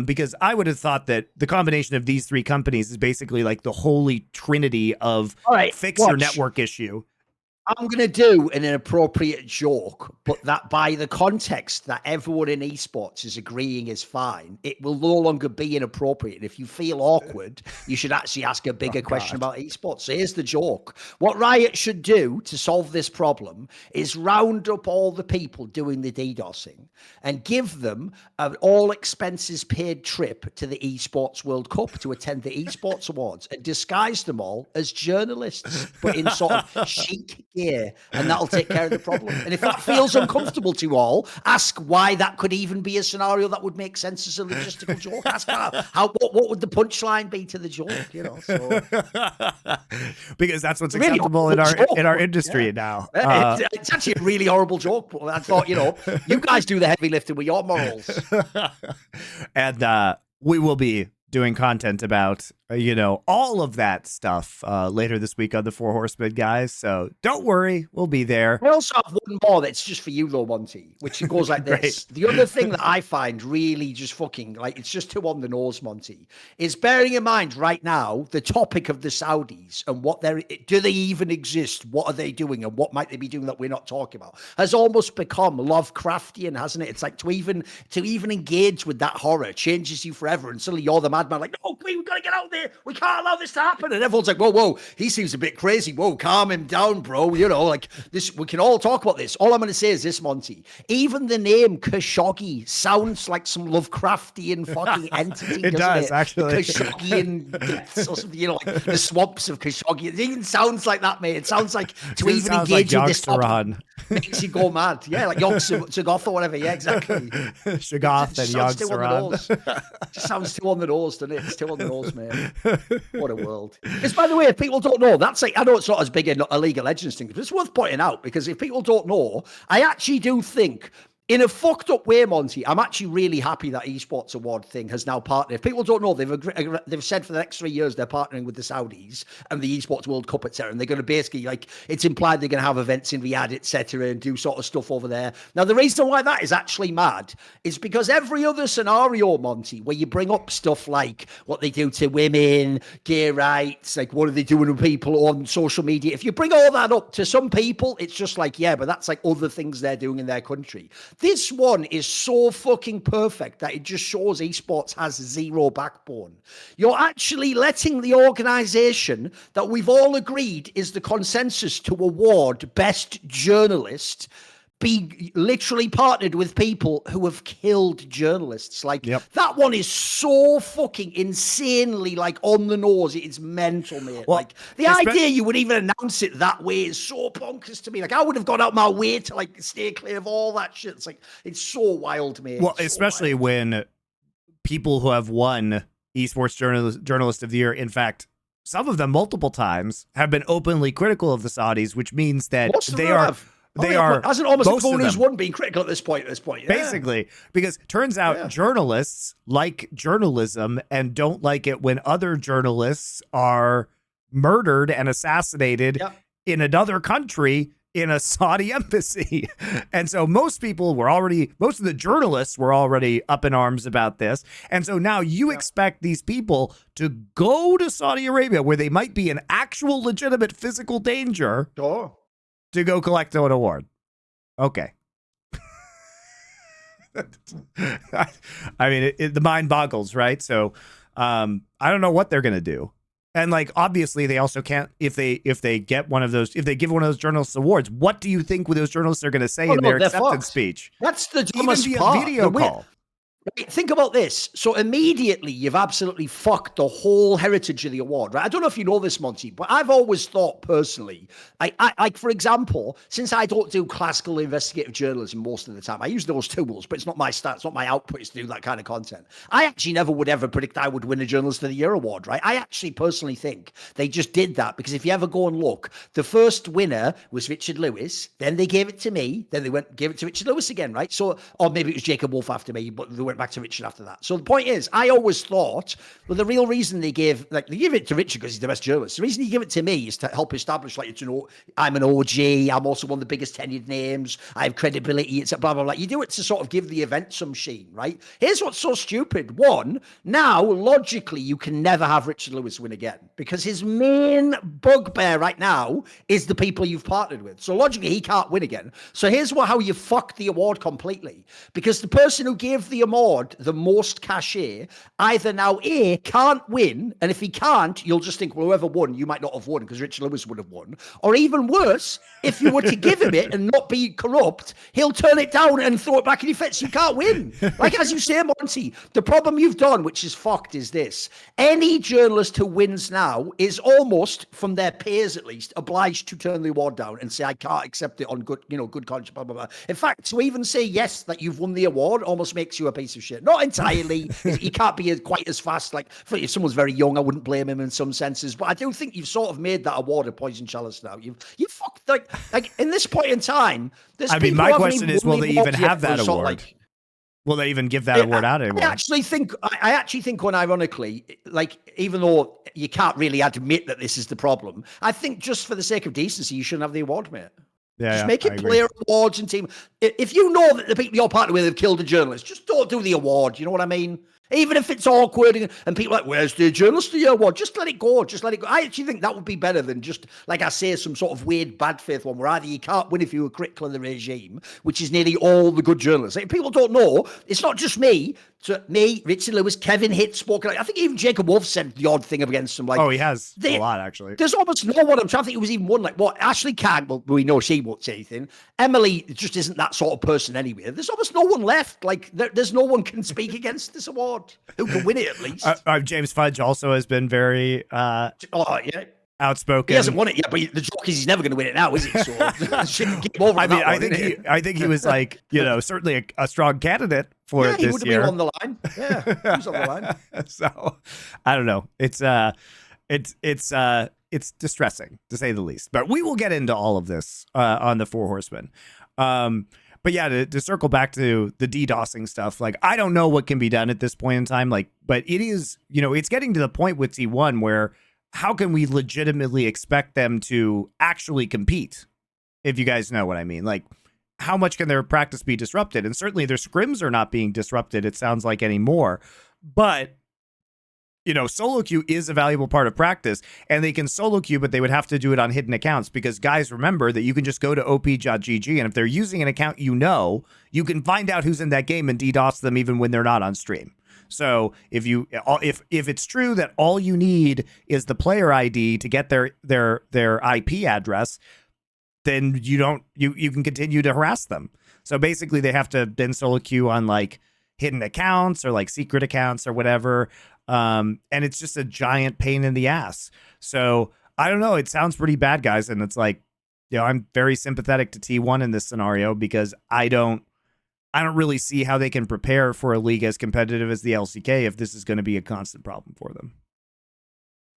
Because I would have thought that the combination of these three companies is basically like the holy trinity of fix your network issue. I'm going to do an inappropriate joke, but that by the context that everyone in esports is agreeing is fine, it will no longer be inappropriate. And if you feel awkward, you should actually ask a bigger question about esports. So here's the joke. What Riot should do to solve this problem is round up all the people doing the DDoSing and give them an all expenses paid trip to the Esports World Cup to attend the Esports Awards and disguise them all as journalists, but in sort of chic gear, and that'll take care of the problem. And if that feels uncomfortable to you all, ask why that could even be a scenario that would make sense as a logistical joke. Ask what would the punchline be to the joke, you know? So because that's what's really acceptable in our industry now. It's actually a really horrible joke, but I thought, you know, you guys do the heavy lifting with your morals. And we will be doing content about, you know, all of that stuff later this week on the Four Horsemen, guys. So don't worry, we'll be there. I also have one more that's just for you, though, Monty, which goes like this. The other thing that I find really just fucking, like, it's just too on the nose, Monty, is bearing in mind right now the topic of the Saudis and what do they even exist? What are they doing? And what might they be doing that we're not talking about? Has almost become Lovecraftian, hasn't it? It's like to even engage with that horror changes you forever, and suddenly you're the man madman, like, no, we've got to get out there. We can't allow this to happen. And everyone's like, whoa, he seems a bit crazy. Whoa, calm him down, bro. You know, like this, we can all talk about this. All I'm going to say is this, Monty. Even the name Khashoggi sounds like some Lovecraftian fucking entity. It does, actually. Khashoggian depths or something, you know, like the swamps of Khashoggi. It even sounds like that, mate. It sounds like to even engage with this topic makes you go mad. Yeah, like Yogg-Sothoth or whatever. Yeah, exactly. Shoggoth and Yogg-Saron. Just sounds too on the nose, doesn't it? It's too on the nose, man. What a world. Because, by the way, if people don't know, that's like, I know it's not as big a League of Legends thing, but it's worth pointing out because if people don't know, I actually do think, in a fucked up way, Monty, I'm actually really happy that Esports Award thing has now partnered. If people don't know, they've said for the next 3 years they're partnering with the Saudis and the Esports World Cup, etc. And they're going to basically, like, it's implied they're going to have events in Riyadh, etc., and do sort of stuff over there. Now, the reason why that is actually mad is because every other scenario, Monty, where you bring up stuff like what they do to women, gay rights, like what are they doing with people on social media, if you bring all that up to some people, it's just like, yeah, but that's like other things they're doing in their country. This one is so fucking perfect that it just shows esports has zero backbone. You're actually letting the organization that we've all agreed is the consensus to award best journalist be literally partnered with people who have killed journalists. Like, that one is so fucking insanely, like, on the nose. It's mental, mate. Well, like, the idea you would even announce it that way is so bonkers to me. Like, I would have gone out my way to, like, stay clear of all that shit. It's like, it's so wild, mate. Well, especially when people who have won Esports Journalist of the Year, in fact, some of them multiple times, have been openly critical of the Saudis, which means that they are hasn't almost everyone who's won been critical at this point. Yeah. Basically, because turns out journalists like journalism and don't like it when other journalists are murdered and assassinated in another country in a Saudi embassy. And so most of the journalists were already up in arms about this. And so now you expect these people to go to Saudi Arabia where they might be in actual legitimate physical danger. Sure. To go collect an award. Okay. I mean, the mind boggles, right? So I don't know what they're going to do. And like, obviously they also can't, if they give one of those journalists awards, what do you think those journalists are going to say in their acceptance speech? That's the dumbest part. Video call. Right, think about this. So immediately you've absolutely fucked the whole heritage of the award, right? I don't know if you know this, Monty, but I've always thought personally, I like, for example, since I don't do classical investigative journalism most of the time, I use those tools, but it's not my stats, it's not my output is to do that kind of content. I actually never would ever predict I would win a Journalist of the Year award, right? I actually personally think they just did that because if you ever go and look, the first winner was Richard Lewis, then they gave it to me, then they gave it to Richard Lewis again, right? So, or maybe it was Jacob Wolf after me, but they went back to Richard after that. So the point is, I always thought, well, the real reason they give it to Richard because he's the best journalist. The reason you give it to me is to help establish, like, you know, I'm an OG, I'm also one of the biggest tenured names, I have credibility, it's blah, blah, blah. You do it to sort of give the event some sheen, right? Here's what's so stupid. One, now, logically, you can never have Richard Lewis win again because his main bugbear right now is the people you've partnered with. So logically, he can't win again. So here's how you fuck the award completely. Because the person who gave the award the most cachet either now A, can't win, and if he can't, you'll just think, well, whoever won, you might not have won because Richard Lewis would have won. Or even worse, if you were to give him it and not be corrupt, he'll turn it down and throw it back in your face. You can't win. Like, as you say, Monty, the problem you've done, which is fucked, is this. Any journalist who wins now is almost, from their peers at least, obliged to turn the award down and say, I can't accept it on good conscience, blah, blah, blah. In fact, to even say yes, that you've won the award almost makes you a piece of shit. Not entirely. You can't be quite as fast. Like, if someone's very young, I wouldn't blame him in some senses. But I do think you've sort of made that award a poison chalice now. You fucked, like in this point in time. I mean, my question is, will they even have that award? Will they even give that award out anymore? I actually think, unironically, like, even though you can't really admit that this is the problem, I think just for the sake of decency, you shouldn't have the award, mate. Just make it player awards and team. If you know that the people you're partnered with have killed a journalist, just don't do the award. You know what I mean? Even if it's awkward and people are like, where's the journalist of the year award? Just let it go. Just let it go. I actually think that would be better than just, like I say, some sort of weird bad faith one where either you can't win if you were critical of the regime, which is nearly all the good journalists. Like, people don't know, it's not just me. So me, Richard Lewis, Kevin Hitt spoke. I think even Jacob Wolf said the odd thing against him. Like, oh, he has a lot, actually. There's almost no one. I'm trying to think it was even one. Like, what? Ashley Can't, well, we know she won't say anything. Emily just isn't that sort of person anyway. There's almost no one left. Like, there's no one can speak against this award who can win it at least. James Fudge also has been very outspoken. He hasn't won it yet, but the joke is he's never going to win it now, is he? So, I think he was like, certainly a strong candidate for it this year. He would have been on the line. Yeah, he was on the line. So, I don't know. It's distressing, to say the least. But we will get into all of this on the Four Horsemen. But yeah, to circle back to the DDoSing stuff, like, I don't know what can be done at this point in time. Like, but it is, it's getting to the point with T1 where how can we legitimately expect them to actually compete? If you guys know what I mean, like, how much can their practice be disrupted? And certainly their scrims are not being disrupted, it sounds like, anymore. But solo queue is a valuable part of practice, and they can solo queue, but they would have to do it on hidden accounts because, guys, remember that you can just go to op.gg, and if they're using an account, you can find out who's in that game and DDoS them even when they're not on stream. So if it's true that all you need is the player ID to get their IP address, then you can continue to harass them. So basically, they have to then solo queue on like hidden accounts or like secret accounts or whatever. And it's just a giant pain in the ass. So I don't know. It sounds pretty bad, guys. And it's like, I'm very sympathetic to T1 in this scenario because I don't really see how they can prepare for a league as competitive as the LCK if this is going to be a constant problem for them.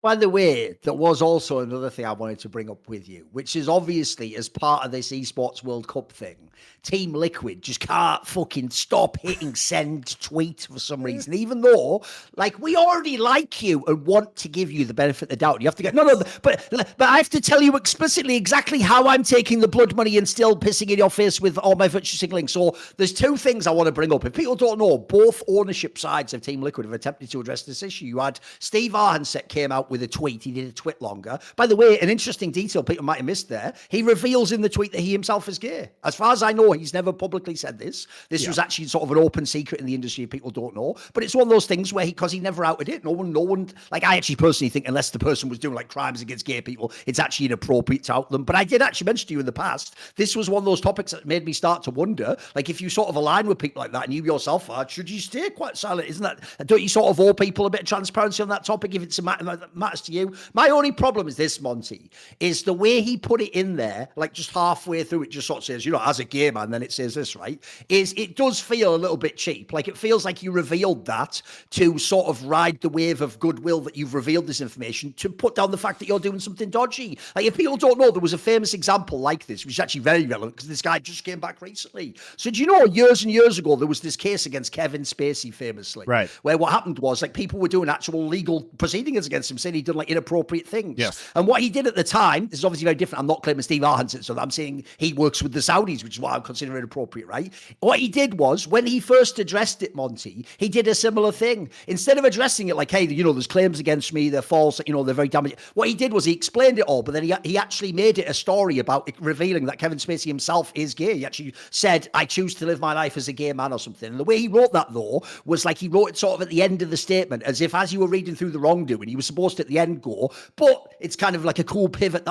By the way, there was also another thing I wanted to bring up with you, which is obviously as part of this Esports World Cup thing, Team Liquid just can't fucking stop hitting send tweet for some reason, even though, like, we already like you and want to give you the benefit of the doubt. You have to get, but I have to tell you explicitly exactly how I'm taking the blood money and still pissing in your face with all my virtue signaling. So there's two things I want to bring up. If people don't know, both ownership sides of Team Liquid have attempted to address this issue. You had Steve Arhansett came out with a tweet. He did a tweet longer. By the way, an interesting detail people might have missed there. He reveals in the tweet that he himself is gay. As far as I know, he's never publicly said this. This was actually sort of an open secret in the industry. People don't know. But it's one of those things where because he never outed it, no one, like, I actually personally think unless the person was doing like crimes against gay people, it's actually inappropriate to out them. But I did actually mention to you in the past, this was one of those topics that made me start to wonder, like, if you sort of align with people like that and you yourself are, should you stay quite silent? Isn't that, don't you sort of owe people a bit of transparency on that topic if it's a matter that matters to you? My only problem is this, Monty, is the way he put it in there, like just halfway through, it just sort of says, as a gay man, then it says this, right? Is it does feel a little bit cheap. Like, it feels like you revealed that to sort of ride the wave of goodwill that you've revealed this information to put down the fact that you're doing something dodgy. Like, if people don't know, there was a famous example like this, which is actually very relevant because this guy just came back recently. So do you know, years and years ago, there was this case against Kevin Spacey, famously, right, where what happened was, like, people were doing actual legal proceedings against him, saying he'd done like inappropriate things. Yes. And what he did at the time, this is obviously very different. I'm not claiming Steve Arhansett, so I'm saying he works with the Saudis, which is what I'm considering inappropriate, right? What he did was, when he first addressed it, Monty, he did a similar thing. Instead of addressing it like, hey, there's claims against me, they're false, they're very damaging. What he did was he explained it all, but then he actually made it a story about it, revealing that Kevin Spacey himself is gay. He actually said, I choose to live my life as a gay man or something. And the way he wrote that, though, was like he wrote it sort of at the end of the statement, as if as you were reading through the wrongdoing, he was supposed to at the end go, but it's kind of like a cool pivot.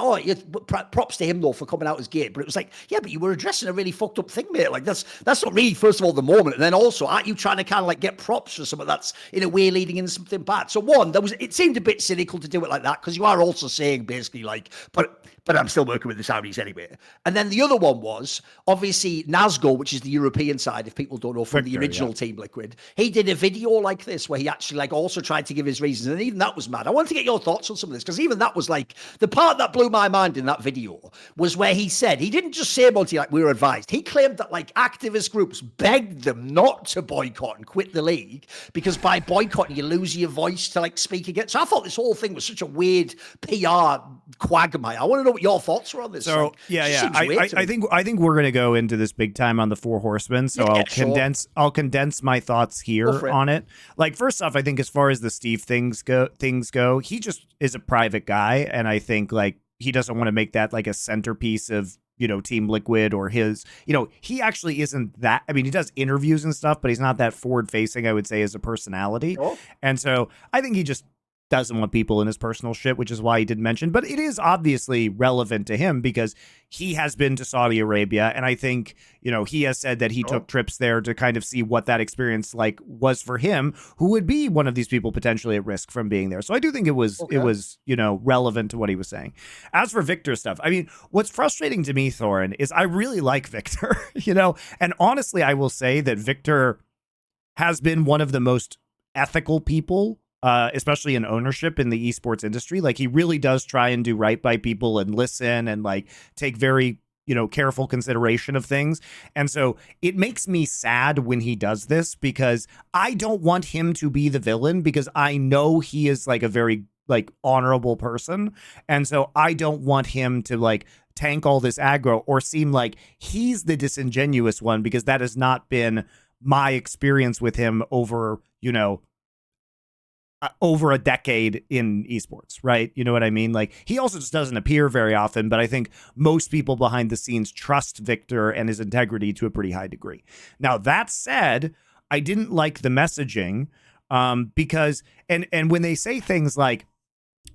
Props to him, though, for coming out as gay. But it was like, yeah, but you were addressing a really fucked up thing, mate. Like, that's not really, first of all, the moment. And then also, aren't you trying to kind of like get props for something that's in a way leading into something bad? So one, it seemed a bit cynical to do it like that, because you are also saying basically like, but I'm still working with the Saudis anyway. And then the other one was, obviously, Nazgo, which is the European side, if people don't know, from the original Team Liquid. He did a video like this where he actually like also tried to give his reasons. And even that was mad. I wanted to get your thoughts on some of this, because even that was like, the part that blew my mind in that video was where he said, he didn't just say, Monty, like, we were advised. He claimed that like activist groups begged them not to boycott and quit the league, because by boycotting, you lose your voice to like speak against. So I thought this whole thing was such a weird PR quagmire. I want to know what your thoughts were on this. So I think we're gonna go into this big time on the Four Horsemen. So I'll condense my thoughts here on it. Like, first off, I think as far as the Steve things go, he just is a private guy, and I think like he doesn't want to make that like a centerpiece of, you know, Team Liquid or his, you know, he actually isn't that. I mean, he does interviews and stuff, but he's not that forward facing, I would say, as a personality. And so I think he just doesn't want people in his personal shit, which is why he didn't mention. But it is obviously relevant to him because he has been to Saudi Arabia, and I think, you know, he has said that he took trips there to kind of see what that experience like was for him, who would be one of these people potentially at risk from being there. So I do think it was you know, relevant to what he was saying. As for Victor stuff, I mean, what's frustrating to me, Thorin, is I really like Victor, you know, and honestly, I will say that Victor has been one of the most ethical people, especially in ownership in the esports industry. Like, he really does try and do right by people and listen and like take very, you know, careful consideration of things. And so it makes me sad when he does this, because I don't want him to be the villain, because I know he is like a very like honorable person. And so I don't want him to like tank all this aggro or seem like he's the disingenuous one, because that has not been my experience with him over, you know, over a decade in esports, right? You know what I mean? Like, he also just doesn't appear very often, but I think most people behind the scenes trust Victor and his integrity to a pretty high degree. Now, that said, I didn't like the messaging because, and when they say things like,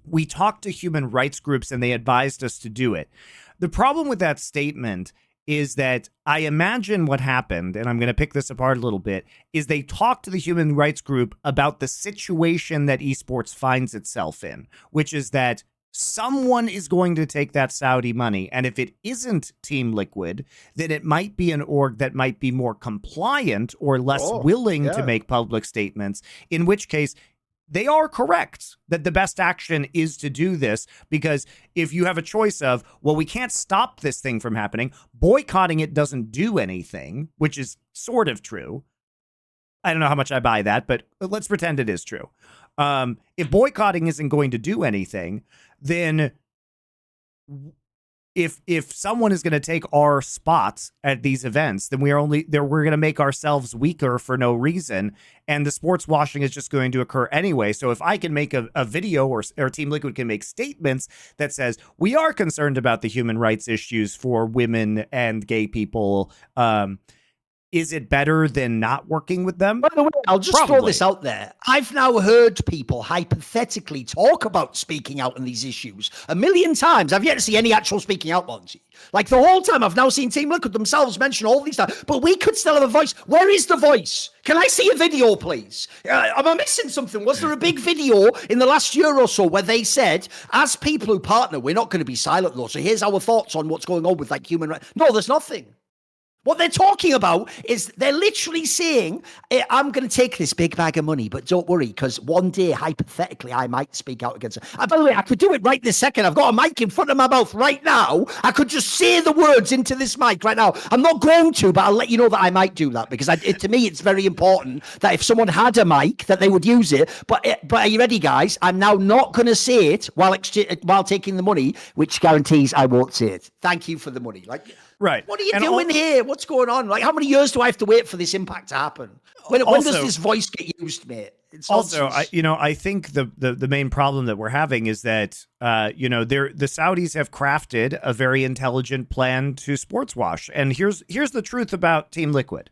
we talked to human rights groups and they advised us to do it. The problem with that statement is that I imagine what happened, and I'm going to pick this apart a little bit, is they talked to the human rights group about the situation that esports finds itself in, which is that someone is going to take that Saudi money. And if it isn't Team Liquid, then it might be an org that might be more compliant or less willing to make public statements, in which case they are correct that the best action is to do this, because if you have a choice of, well, we can't stop this thing from happening, boycotting it doesn't do anything, which is sort of true. I don't know how much I buy that, but let's pretend it is true. If boycotting isn't going to do anything, then if someone is going to take our spots at these events, then we're going to make ourselves weaker for no reason, and the sports washing is just going to occur anyway. So if I can make a video or Team Liquid can make statements that says we are concerned about the human rights issues for women and gay people, is it better than not working with them? By the way, I'll just throw this out there. I've now heard people hypothetically talk about speaking out on these issues a million times. I've yet to see any actual speaking out, Monty. Like, the whole time I've now seen Team Liquid themselves mention all these times, but we could still have a voice. Where is the voice? Can I see a video, please? Am I missing something? Was there a big video in the last year or so where they said, as people who partner, we're not going to be silent though, so here's our thoughts on what's going on with like human rights? No, there's nothing. What they're talking about is they're literally saying, I'm going to take this big bag of money, but don't worry, because one day, hypothetically, I might speak out against it. By the way, I could do it right this second. I've got a mic in front of my mouth right now. I could just say the words into this mic right now. I'm not going to, but I'll let you know that I might do that, because to me, it's very important that if someone had a mic, that they would use it. But are you ready, guys? I'm now not going to say it while taking the money, which guarantees I won't say it. Thank you for the money. Like, right. What are you doing here? What's going on? Like, how many years do I have to wait for this impact to happen? When does this voice get used, mate? It's also, I think the main problem that we're having is that, the Saudis have crafted a very intelligent plan to sports wash. And here's the truth about Team Liquid.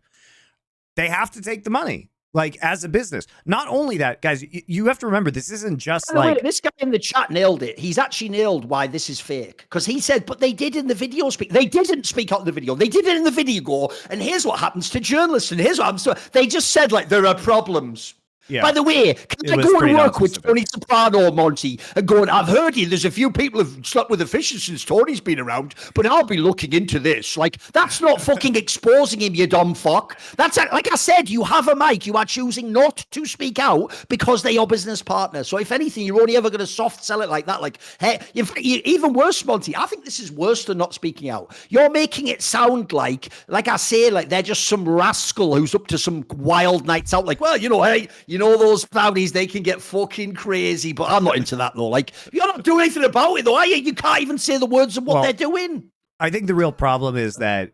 They have to take the money. Like, as a business. Not only that, guys, you have to remember, this isn't just like... this guy in the chat nailed it. He's actually nailed why this is fake. Because he said, but they did in the video speak. They didn't speak out in the video. They did it in the video. And here's what happens to journalists. And here's what happens to... They just said, like, there are problems. Yeah. By the way, can I go and work with Tony Soprano, Monty, and going, I've heard you, there's a few people who've slept with officials since Tony's been around, but I'll be looking into this. Like, that's not fucking exposing him, you dumb fuck. That's, like I said, you have a mic. You are choosing not to speak out because they're your business partner. So if anything, you're only ever going to soft sell it like that. Like, hey, even worse, Monty, I think this is worse than not speaking out. You're making it sound like I say, like they're just some rascal who's up to some wild nights out. Like, well, hey, You know those Saudis, they can get fucking crazy, but I'm not into that though. Like, you're not doing anything about it though, are you? You can't even say the words of what they're doing. I think the real problem is that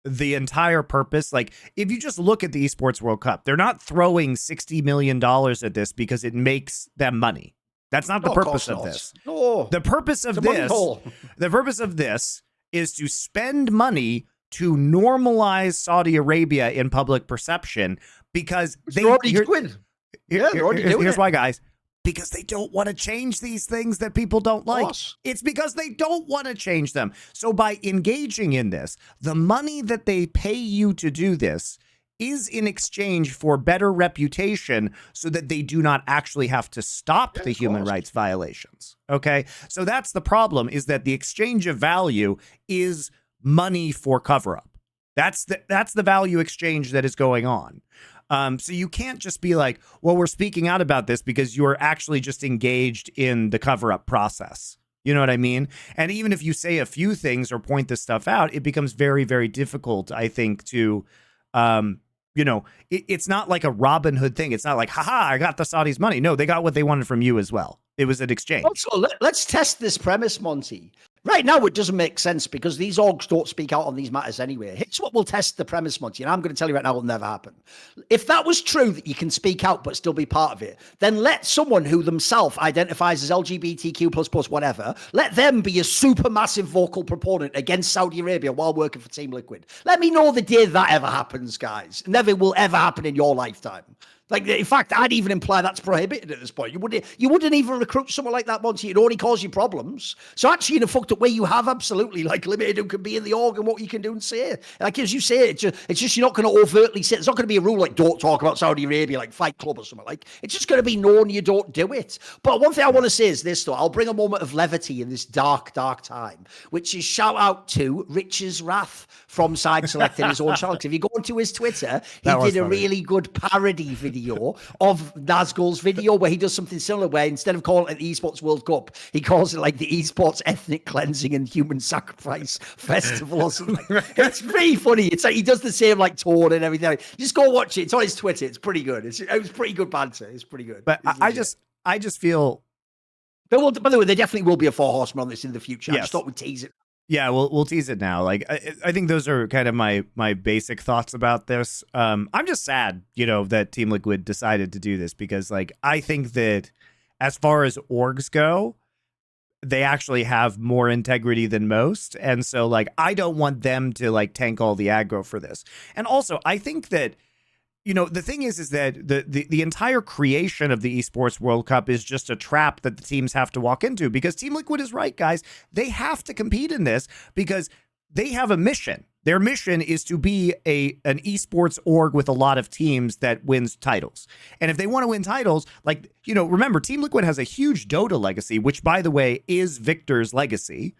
the entire purpose, like if you just look at the Esports World Cup, they're not throwing $60 million at this because it makes them money. That's not the purpose of this. No. The purpose of this is to spend money to normalize Saudi Arabia in public perception because they're already doing. Here's why, guys. Because they don't want to change these things that people don't like. It's because they don't want to change them. So by engaging in this, the money that they pay you to do this is in exchange for better reputation so that they do not actually have to stop the human rights violations. Okay? So that's the problem, is that the exchange of value is money for cover-up. That's the value exchange that is going on. So you can't just be like, well, we're speaking out about this because you're actually just engaged in the cover-up process. You know what I mean? And even if you say a few things or point this stuff out, it becomes very, very difficult, I think, to, it's not like a Robin Hood thing. It's not like, haha, I got the Saudis' money. No, they got what they wanted from you as well. It was an exchange. Also, let's test this premise, Monty. Right now, it doesn't make sense because these orgs don't speak out on these matters anyway. Here's what we'll test the premise, Monty, and I'm going to tell you right now, it will never happen. If that was true, that you can speak out but still be part of it, then let someone who themselves identifies as LGBTQ++, whatever, let them be a supermassive vocal proponent against Saudi Arabia while working for Team Liquid. Let me know the day that ever happens, guys. Never will ever happen in your lifetime. Like, in fact, I'd even imply that's prohibited at this point. You wouldn't even recruit someone like that, Monty. It'd only cause you problems. So actually, in a fucked up way, you have absolutely, like, limited who can be in the org and what you can do and say. Like, as you say, it's just you're not going to overtly say, it's not going to be a rule like, don't talk about Saudi Arabia, like Fight Club or something. Like, it's just going to be known you don't do it. But one thing I want to say is this, though. I'll bring a moment of levity in this dark, dark time, which is shout out to Rich's Wrath from Side Select in his own channel. If you go onto his Twitter, he did a really good parody video of Nazgul's video where he does something similar, where instead of calling it the Esports World Cup, he calls it like the Esports Ethnic Cleansing and Human Sacrifice Festival or something. It's pretty funny. It's like he does the same like Thorin and everything. Just go watch it. It's on his Twitter. It's pretty good. It was pretty good banter. It's pretty good. But I just feel. By the way, there definitely will be a Four Horsemen on this in the future. Yes. I just thought we'd tease it. Yeah, we'll tease it now. Like, I think those are kind of my basic thoughts about this. I'm just sad, that Team Liquid decided to do this because, like, I think that as far as orgs go, they actually have more integrity than most. And so, like, I don't want them to, like, tank all the aggro for this. And also, I think that, the thing is that the entire creation of the Esports World Cup is just a trap that the teams have to walk into, because Team Liquid is right, guys. They have to compete in this because they have a mission. Their mission is to be an esports org with a lot of teams that wins titles. And if they want to win titles, like, remember, Team Liquid has a huge Dota legacy, which, by the way, is Victor's legacy.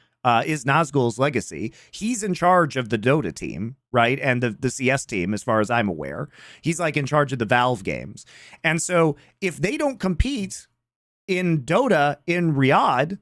Is Nazgul's legacy. He's in charge of the Dota team, right? And the CS team, as far as I'm aware. He's like in charge of the Valve games. And so if they don't compete in Dota in Riyadh,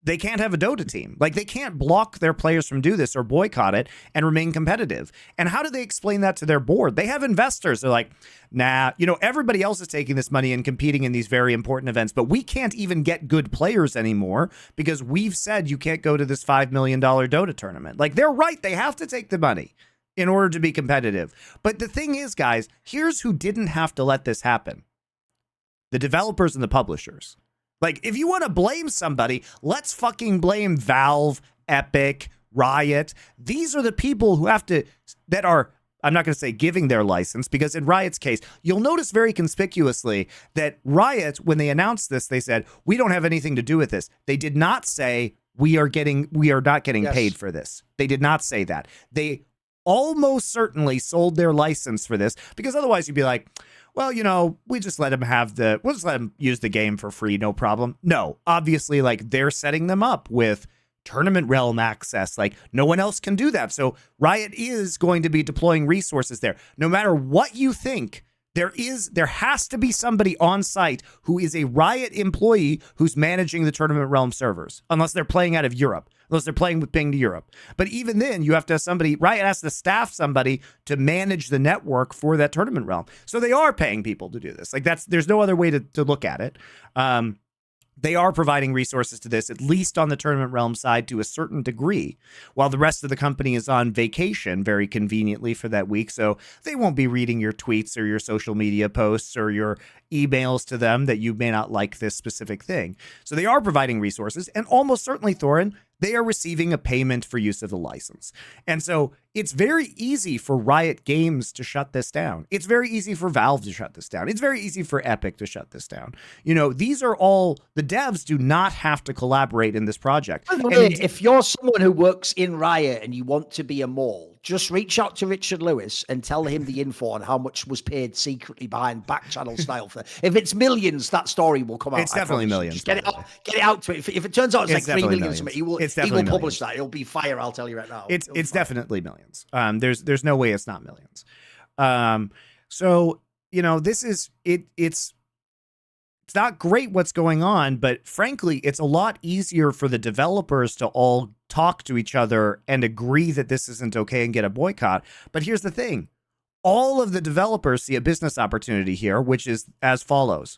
they can't have a Dota team. Like, they can't block their players from do this or boycott it and remain competitive. And how do they explain that to their board? They have investors. They're like, nah, everybody else is taking this money and competing in these very important events, but we can't even get good players anymore because we've said you can't go to this $5 million Dota tournament. Like, they're right. They have to take the money in order to be competitive. But the thing is, guys, here's who didn't have to let this happen. The developers and the publishers. Like, if you want to blame somebody, let's fucking blame Valve, Epic, Riot. These are the people who that are, I'm not going to say giving their license, because in Riot's case, you'll notice very conspicuously that Riot, when they announced this, they said, we don't have anything to do with this. They did not say, we are not getting paid for this. They did not say that. They almost certainly sold their license for this, because otherwise you'd be like, well, we'll just let them use the game for free, no problem. No, obviously, like, they're setting them up with tournament realm access. Like, no one else can do that. So Riot is going to be deploying resources there. No matter what you think, there has to be somebody on site who is a Riot employee who's managing the tournament realm servers, unless they're playing out of Europe. unless they're playing with ping to Europe. But even then, you have to have somebody, Riot has to staff somebody to manage the network for that tournament realm. So they are paying people to do this. Like there's no other way to look at it. They are providing resources to this, at least on the tournament realm side, to a certain degree, while the rest of the company is on vacation very conveniently for that week. So they won't be reading your tweets or your social media posts or your emails to them that you may not like this specific thing. So they are providing resources, and almost certainly, Thorin, they are receiving a payment for use of the license. And so it's very easy for Riot Games to shut this down. It's very easy for Valve to shut this down. It's very easy for Epic to shut this down. You know, these are all, the devs do not have to collaborate in this project. If you're someone who works in Riot and you want to be a mole, just reach out to Richard Lewis and tell him the info on how much was paid secretly behind back channel style. If it's millions, that story will come out. It's definitely millions. Just get it out to it. If it turns out it's like 3 million, he will publish that. It'll be fire. I'll tell you right now. It's definitely millions. There's no way it's not millions. So you know, this is it's not great what's going on, but frankly, it's a lot easier for the developers to all talk to each other and agree that this isn't okay and get a boycott. But here's the thing. All of the developers see a business opportunity here, which is as follows.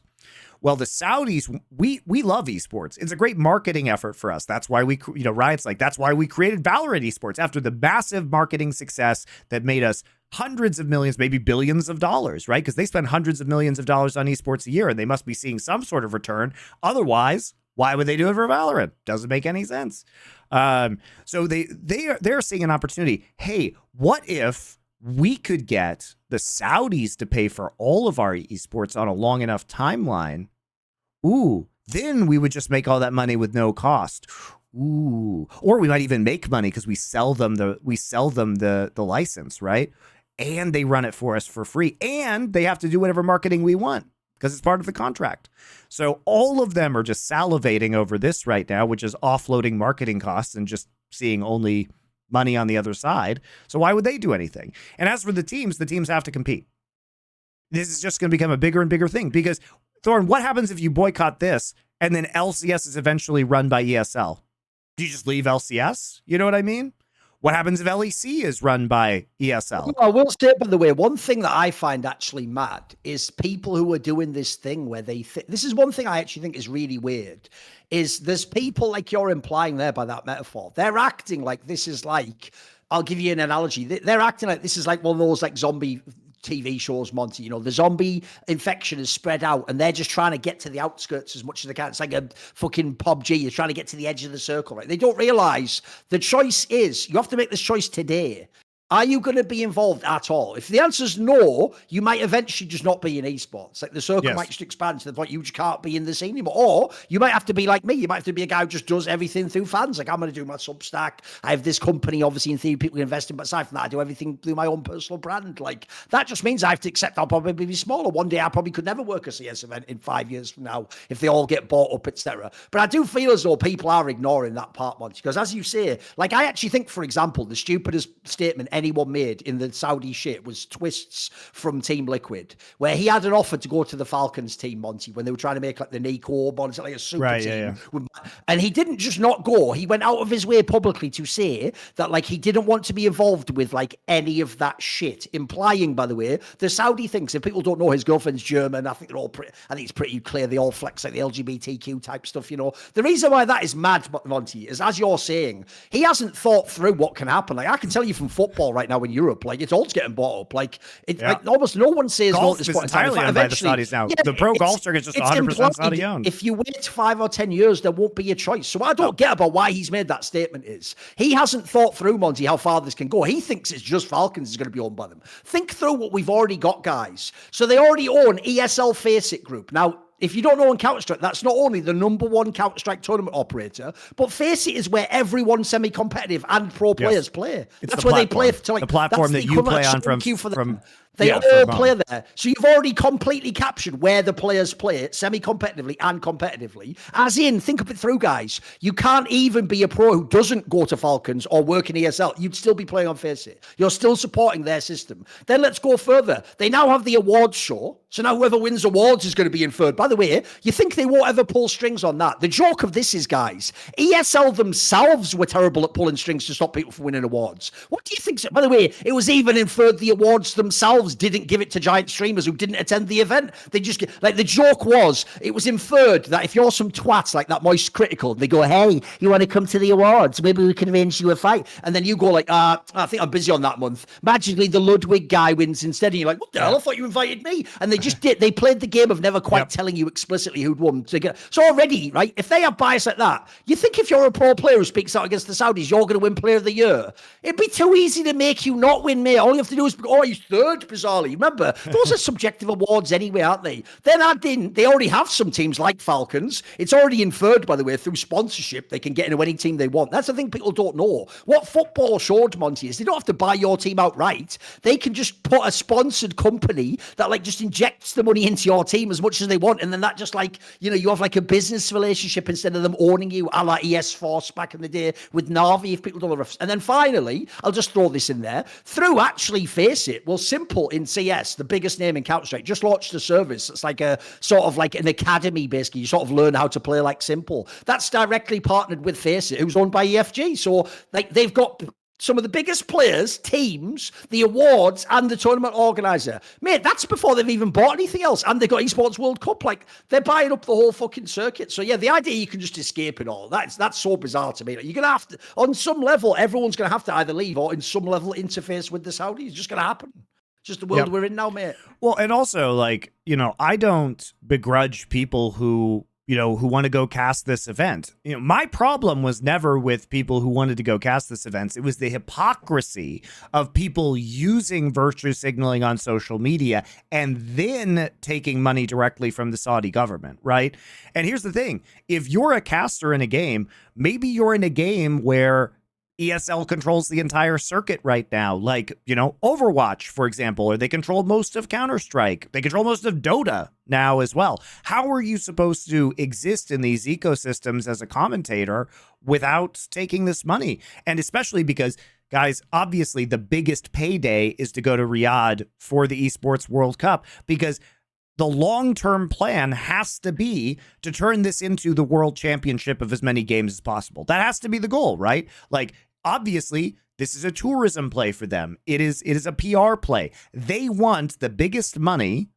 Well, the Saudis, we love esports. It's a great marketing effort for us. That's why Riot's like, that's why we created Valorant esports after the massive marketing success that made us hundreds of millions, maybe billions of dollars, right? Because they spend hundreds of millions of dollars on esports a year, and they must be seeing some sort of return. Otherwise, why would they do it for Valorant? Doesn't make any sense. So they're seeing an opportunity. Hey, what if we could get the Saudis to pay for all of our esports on a long enough timeline? Ooh, then we would just make all that money with no cost. Ooh, or we might even make money because we sell them the license, right? And they run it for us for free, and they have to do whatever marketing we want because it's part of the contract. So all of them are just salivating over this right now, which is offloading marketing costs and just seeing only money on the other side. So why would they do anything? And as for the teams have to compete. This is just going to become a bigger and bigger thing because, Thorin, what happens if you boycott this and then LCS is eventually run by ESL? Do you just leave LCS? You know what I mean? What happens if LEC is run by ESL? I will say, by the way, one thing that I find actually mad is people who are doing this thing where they this is one thing I actually think is really weird, is there's people like you're implying there by that metaphor. They're acting like this is like, I'll give you an analogy. They're acting like this is like one of those like zombie TV shows, Monty. You know, the zombie infection is spread out and they're just trying to get to the outskirts as much as they can. It's like a fucking PUBG. You're trying to get to the edge of the circle, right? They don't realize the choice is you have to make this choice today. Are you going to be involved at all? If the answer is no, you might eventually just not be in esports. Like the circle might just expand to the point you just can't be in the scene anymore. Or you might have to be like me. You might have to be a guy who just does everything through fans. Like I'm going to do my Substack. I have this company, obviously, in theory, people invest in. But aside from that, I do everything through my own personal brand. Like that just means I have to accept I'll probably be smaller. One day I probably could never work a CS event in 5 years from now if they all get bought up, etc. But I do feel as though people are ignoring that part, Monty. Because as you say, like I actually think, for example, the stupidest statement anyone made in the Saudi shit was Twists from Team Liquid, where he had an offer to go to the Falcons team, Monty, when they were trying to make like the Nico bonds, like a super team. And he didn't just not go. He went out of his way publicly to say that like he didn't want to be involved with like any of that shit, implying, by the way, the Saudi thinks, if people don't know, his girlfriend's German. I think it's pretty clear they all flex like the LGBTQ type stuff, you know. The reason why that is mad, Monty, is as you're saying, he hasn't thought through what can happen. Like I can tell you from football right now in Europe, like it's all getting bought up. Like like almost no one says golf is entirely owned by the Saudis now. The pro golf circuit is just 100% Saudi owned. If you wait 5 or 10 years, there won't be a choice. So what I don't get about why he's made that statement is he hasn't thought through, Monty, how far this can go. He thinks it's just Falcons is going to be owned by them. Think through what we've already got, guys. So they already own ESL Faceit Group. Now, if you don't know on Counter-Strike, that's not only the #1 Counter-Strike tournament operator, but Faceit is where everyone semi-competitive and pro players play. That's where they play. The platform that you play on from They all play there. So you've already completely captured where the players play semi-competitively and competitively. As in, think of it through, guys. You can't even be a pro who doesn't go to Falcons or work in ESL. You'd still be playing on Faceit. You're still supporting their system. Then let's go further. They now have the awards show. So now whoever wins awards is going to be inferred. By the way, you think they won't ever pull strings on that? The joke of this is, guys, ESL themselves were terrible at pulling strings to stop people from winning awards. What do you think? By the way, it was even inferred the awards themselves didn't give it to giant streamers who didn't attend the event. They just, like, the joke was, it was inferred that if you're some twats like that Moist Critical, they go, hey, you want to come to the awards? Maybe we can arrange you a fight. And then you go like, I think I'm busy on that month. Magically, the Ludwig guy wins instead. And you're like, what the hell? I thought you invited me. And they just did. They played the game of never quite telling you explicitly who'd won. So already, right, if they have bias like that, you think if you're a pro player who speaks out against the Saudis, you're going to win Player of the Year? It'd be too easy to make you not win, mate. All you have to do is, he's third, bizarrely. Remember, those are subjective awards anyway, aren't they? Then add in, they already have some teams like Falcons. It's already inferred, by the way, through sponsorship, they can get into any team they want. That's the thing people don't know. What football showed, Monty, is they don't have to buy your team outright. They can just put a sponsored company that, like, just injects the money into your team as much as they want, and then that just, like, you know, you have like a business relationship instead of them owning you, a la ES Force back in the day with Navi, if people don't know. And then finally, I'll just throw this in there, through actually Faceit, well, Simple in CS, the biggest name in Counter-Strike, just launched a service. It's like a sort of like an academy, basically. You sort of learn how to play like Simple. That's directly partnered with Faceit, who's owned by EFG. So, like, they've got some of the biggest players, teams, the awards, and the tournament organizer. Mate, that's before they've even bought anything else. And they've got Esports World Cup. Like, they're buying up the whole fucking circuit. So, yeah, the idea you can just escape it all, that's so bizarre to me. Like, you're going to have to, on some level, everyone's going to have to either leave or in some level interface with the Saudis. It's just going to happen. Just the world we're in now, mate. Well, and also, like, you know, I don't begrudge people who, you know, who want to go cast this event. You know, my problem was never with people who wanted to go cast this event. It was the hypocrisy of people using virtue signaling on social media and then taking money directly from the Saudi government, right? And here's the thing. If you're a caster in a game, maybe you're in a game where ESL controls the entire circuit right now, like, you know, Overwatch, for example, or they control most of Counter-Strike. They control most of Dota now as well. How are you supposed to exist in these ecosystems as a commentator without taking this money? And especially because, guys, obviously the biggest payday is to go to Riyadh for the Esports World Cup, because the long-term plan has to be to turn this into the world championship of as many games as possible. That has to be the goal, right? Like, obviously, this is a tourism play for them. It is a PR play. They want the biggest money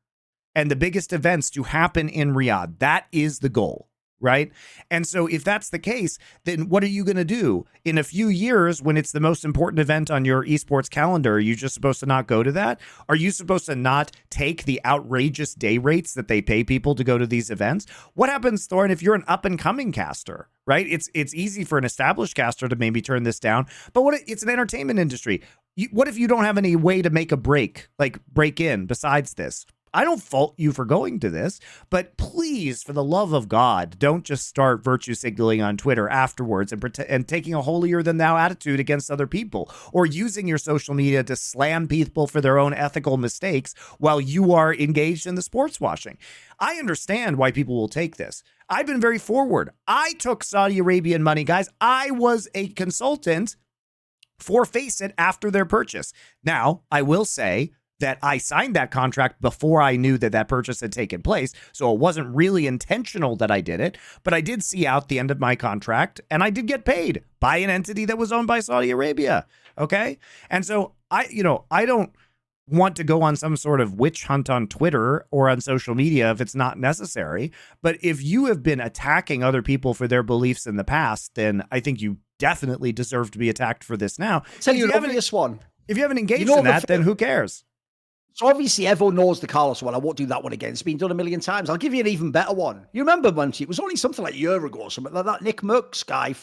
and the biggest events to happen in Riyadh. That is the goal, right? And so if that's the case, then what are you going to do? In a few years, when it's the most important event on your esports calendar, are you just supposed to not go to that? Are you supposed to not take the outrageous day rates that they pay people to go to these events? What happens, Thorin, if you're an up-and-coming caster, right? It's easy for an established caster to maybe turn this down, but it's an entertainment industry. What if you don't have any way to make a break in besides this? I don't fault you for going to this, but please, for the love of God, don't just start virtue signaling on Twitter afterwards and taking a holier-than-thou attitude against other people, or using your social media to slam people for their own ethical mistakes while you are engaged in the sports washing. I understand why people will take this. I've been very forward. I took Saudi Arabian money, guys. I was a consultant for Faceit after their purchase. Now, I will say that I signed that contract before I knew that that purchase had taken place. So it wasn't really intentional that I did it, but I did see out the end of my contract and I did get paid by an entity that was owned by Saudi Arabia. Okay. And so I don't want to go on some sort of witch hunt on Twitter or on social media if it's not necessary. But if you have been attacking other people for their beliefs in the past, then I think you definitely deserve to be attacked for this now. Tell you an obvious one. If you haven't engaged in that, then who cares? So obviously everyone knows the Carlos one. I won't do that one again. It's been done a million times. I'll give you an even better one. You remember, Monty? It was only something like a year ago or something like that. Nick Merckx guy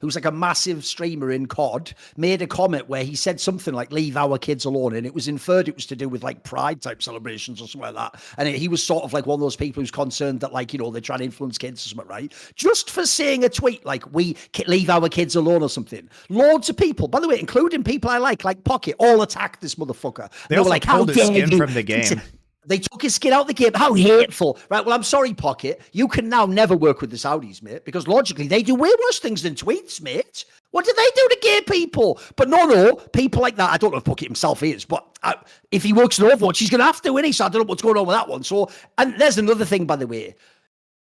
who's like a massive streamer in COD made a comment where he said something like, leave our kids alone. And it was inferred it was to do with like pride type celebrations or something like that. And he was sort of like one of those people who's concerned that, like, you know, they're trying to influence kids or something, right? Just for saying a tweet like, we leave our kids alone or something. Loads of people, by the way, including people I like Pocket, all attacked this motherfucker. They were like, how dare skin from the game. They took his skin out of the game. How hateful. Right, well, I'm sorry, Pocket. You can now never work with the Saudis, mate, because logically they do way worse things than tweets, mate. What do they do to gay people? But no, people like that, I don't know if Pocket himself is, but if he works in Overwatch, he's going to have to, isn't he? So I don't know what's going on with that one. So, and there's another thing, by the way.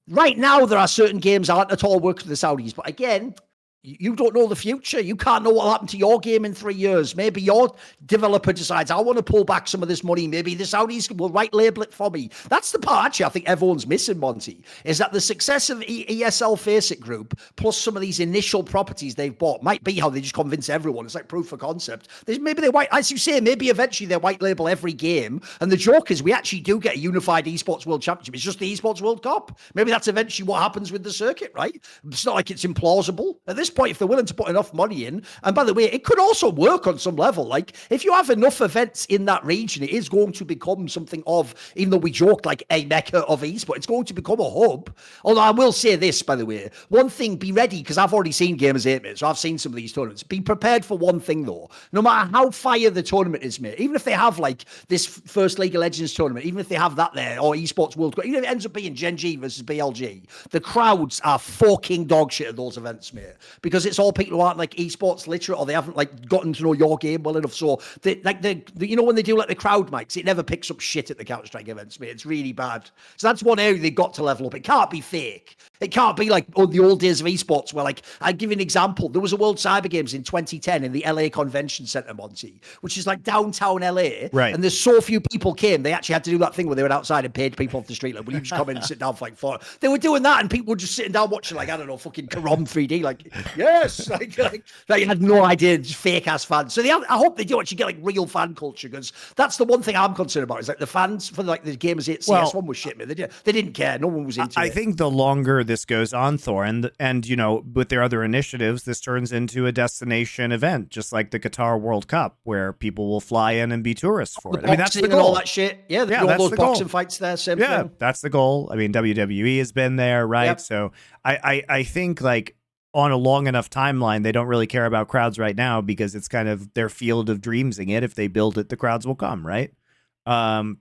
Right now, there are certain games that aren't at all working for the Saudis, but again, you don't know the future. You can't know what will happen to your game in 3 years. Maybe your developer decides, I want to pull back some of this money. Maybe the Saudis will white label it for me. That's the part, actually, I think everyone's missing, Monty, is that the success of ESL Face It Group, plus some of these initial properties they've bought, might be how they just convince everyone. It's like proof of concept. Maybe they white, as you say, maybe eventually they white label every game. And the joke is we actually do get a unified Esports World Championship. It's just the Esports World Cup. Maybe that's eventually what happens with the circuit, right? It's not like it's implausible. At this point, if they're willing to put enough money in, and by the way, it could also work on some level. Like, if you have enough events in that region, it is going to become something of, even though we joked like a mecca of esports, it's going to become a hub. Although I will say this, by the way, one thing, be ready, because I've already seen Gamers 8 Minutes, so I've seen some of these tournaments. Be prepared for one thing, though. No matter how fire the tournament is, mate, even if they have like this first League of Legends tournament, even if they have that there, or Esports World Cup, even if it ends up being Gen G versus BLG, the crowds are fucking dog shit at those events, mate, because it's all people who aren't like esports literate, or they haven't like gotten to know your game well enough. So they like you know, when they do like the crowd mics, it never picks up shit at the Counter-Strike events, mate. It's really bad. So that's one area they've got to level up. It can't be fake. It can't be like the old days of esports where, like, I'll give you an example. There was a World Cyber Games in 2010 in the LA Convention Center, Monty, which is like downtown LA. Right. And there's so few people came, they actually had to do that thing where they went outside and paid people off the street. Like, will you just come in and sit down for like 4? They were doing that, and people were just sitting down watching, like, I don't know, fucking Karom 3D. Like, yes, like you had no idea, just fake ass fans. So I hope they do actually get like real fan culture, because that's the one thing I'm concerned about, is like the fans for like the Gamers 8 CS one was shit, man. They didn't care. No one was into it. I think the longer this goes on, Thorin, and you know, with their other initiatives, this turns into a destination event, just like the Qatar World Cup, where people will fly in and be tourists for it. I mean, that's the goal. And all that shit. Yeah, all those boxing fights there. Same thing. That's the goal. I mean, WWE has been there, right? Yep. So I think like on a long enough timeline, they don't really care about crowds right now, because it's kind of their field of dreamsing it. If they build it, the crowds will come, right?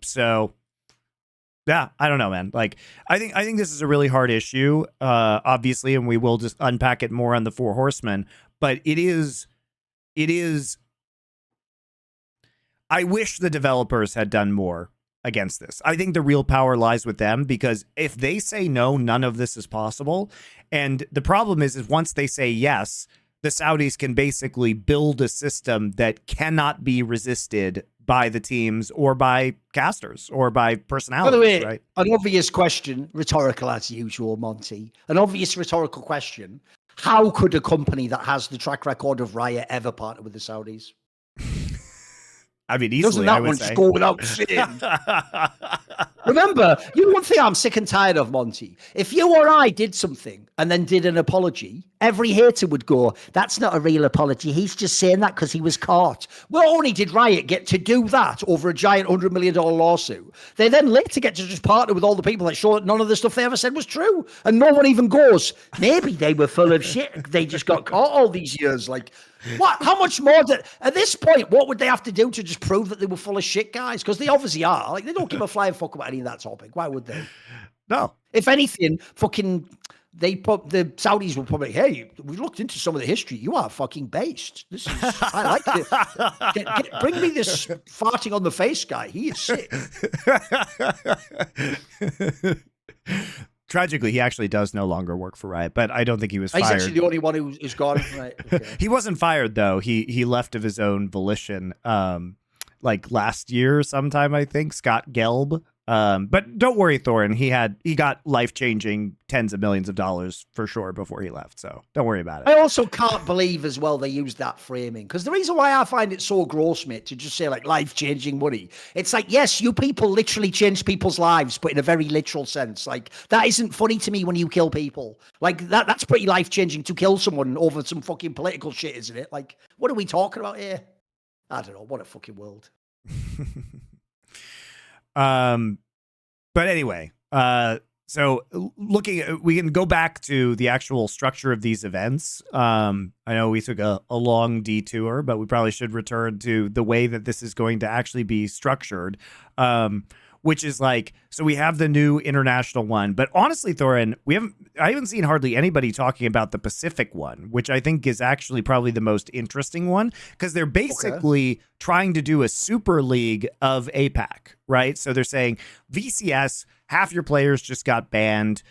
So yeah, I don't know, man. Like, I think this is a really hard issue, obviously, and we will just unpack it more on the Four Horsemen. But it is. I wish the developers had done more against this. I think the real power lies with them, because if they say no, none of this is possible. And the problem is once they say yes, the Saudis can basically build a system that cannot be resisted by the teams or by casters or by personalities. By the way, right? An obvious question, rhetorical as usual, Monty. An obvious rhetorical question. How could a company that has the track record of Riot ever partner with the Saudis? I mean, easily, doesn't that I would one say. Just go without saying? Remember, you know one thing I'm sick and tired of, Monty? If you or I did something and then did an apology, every hater would go, that's not a real apology. He's just saying that because he was caught. Well, only did Riot get to do that over a giant $100 million lawsuit. They then later get to just partner with all the people that show that none of the stuff they ever said was true. And no one even goes, maybe they were full of shit. They just got caught all these years. Like, what? How much more? At this point, what would they have to do to just prove that they were full of shit, guys? Because they obviously are. Like, they don't give a flying fuck about any of that topic. Why would they? No. If anything, fucking, the Saudis will probably, hey, we looked into some of the history. You are fucking based. This is, I like it. Bring me this farting on the face guy. He is sick. Tragically, he actually does no longer work for Riot, but I don't think he was fired. He's actually the only one who's gone. Right. Okay. He wasn't fired, though. He left of his own volition, like last year sometime, I think, Scott Gelb. But don't worry, Thorin. He got life-changing tens of millions of dollars for sure before he left. So don't worry about it. I also can't believe as well they used that framing, because the reason why I find it so gross, mate, to just say like life-changing money, it's like, yes, you people literally change people's lives, but in a very literal sense. Like, that isn't funny to me when you kill people. Like, that's pretty life-changing to kill someone over some fucking political shit, isn't it? Like, what are we talking about here? I don't know. What a fucking world. But anyway, So we can go back to the actual structure of these events. I know we took a long detour, but we probably should return to the way that this is going to actually be structured, which is like, so we have the new international one, but honestly, Thorin, I haven't seen hardly anybody talking about the Pacific one, which I think is actually probably the most interesting one, because they're basically trying to do a super league of APAC, right? So they're saying VCS, half your players just got banned,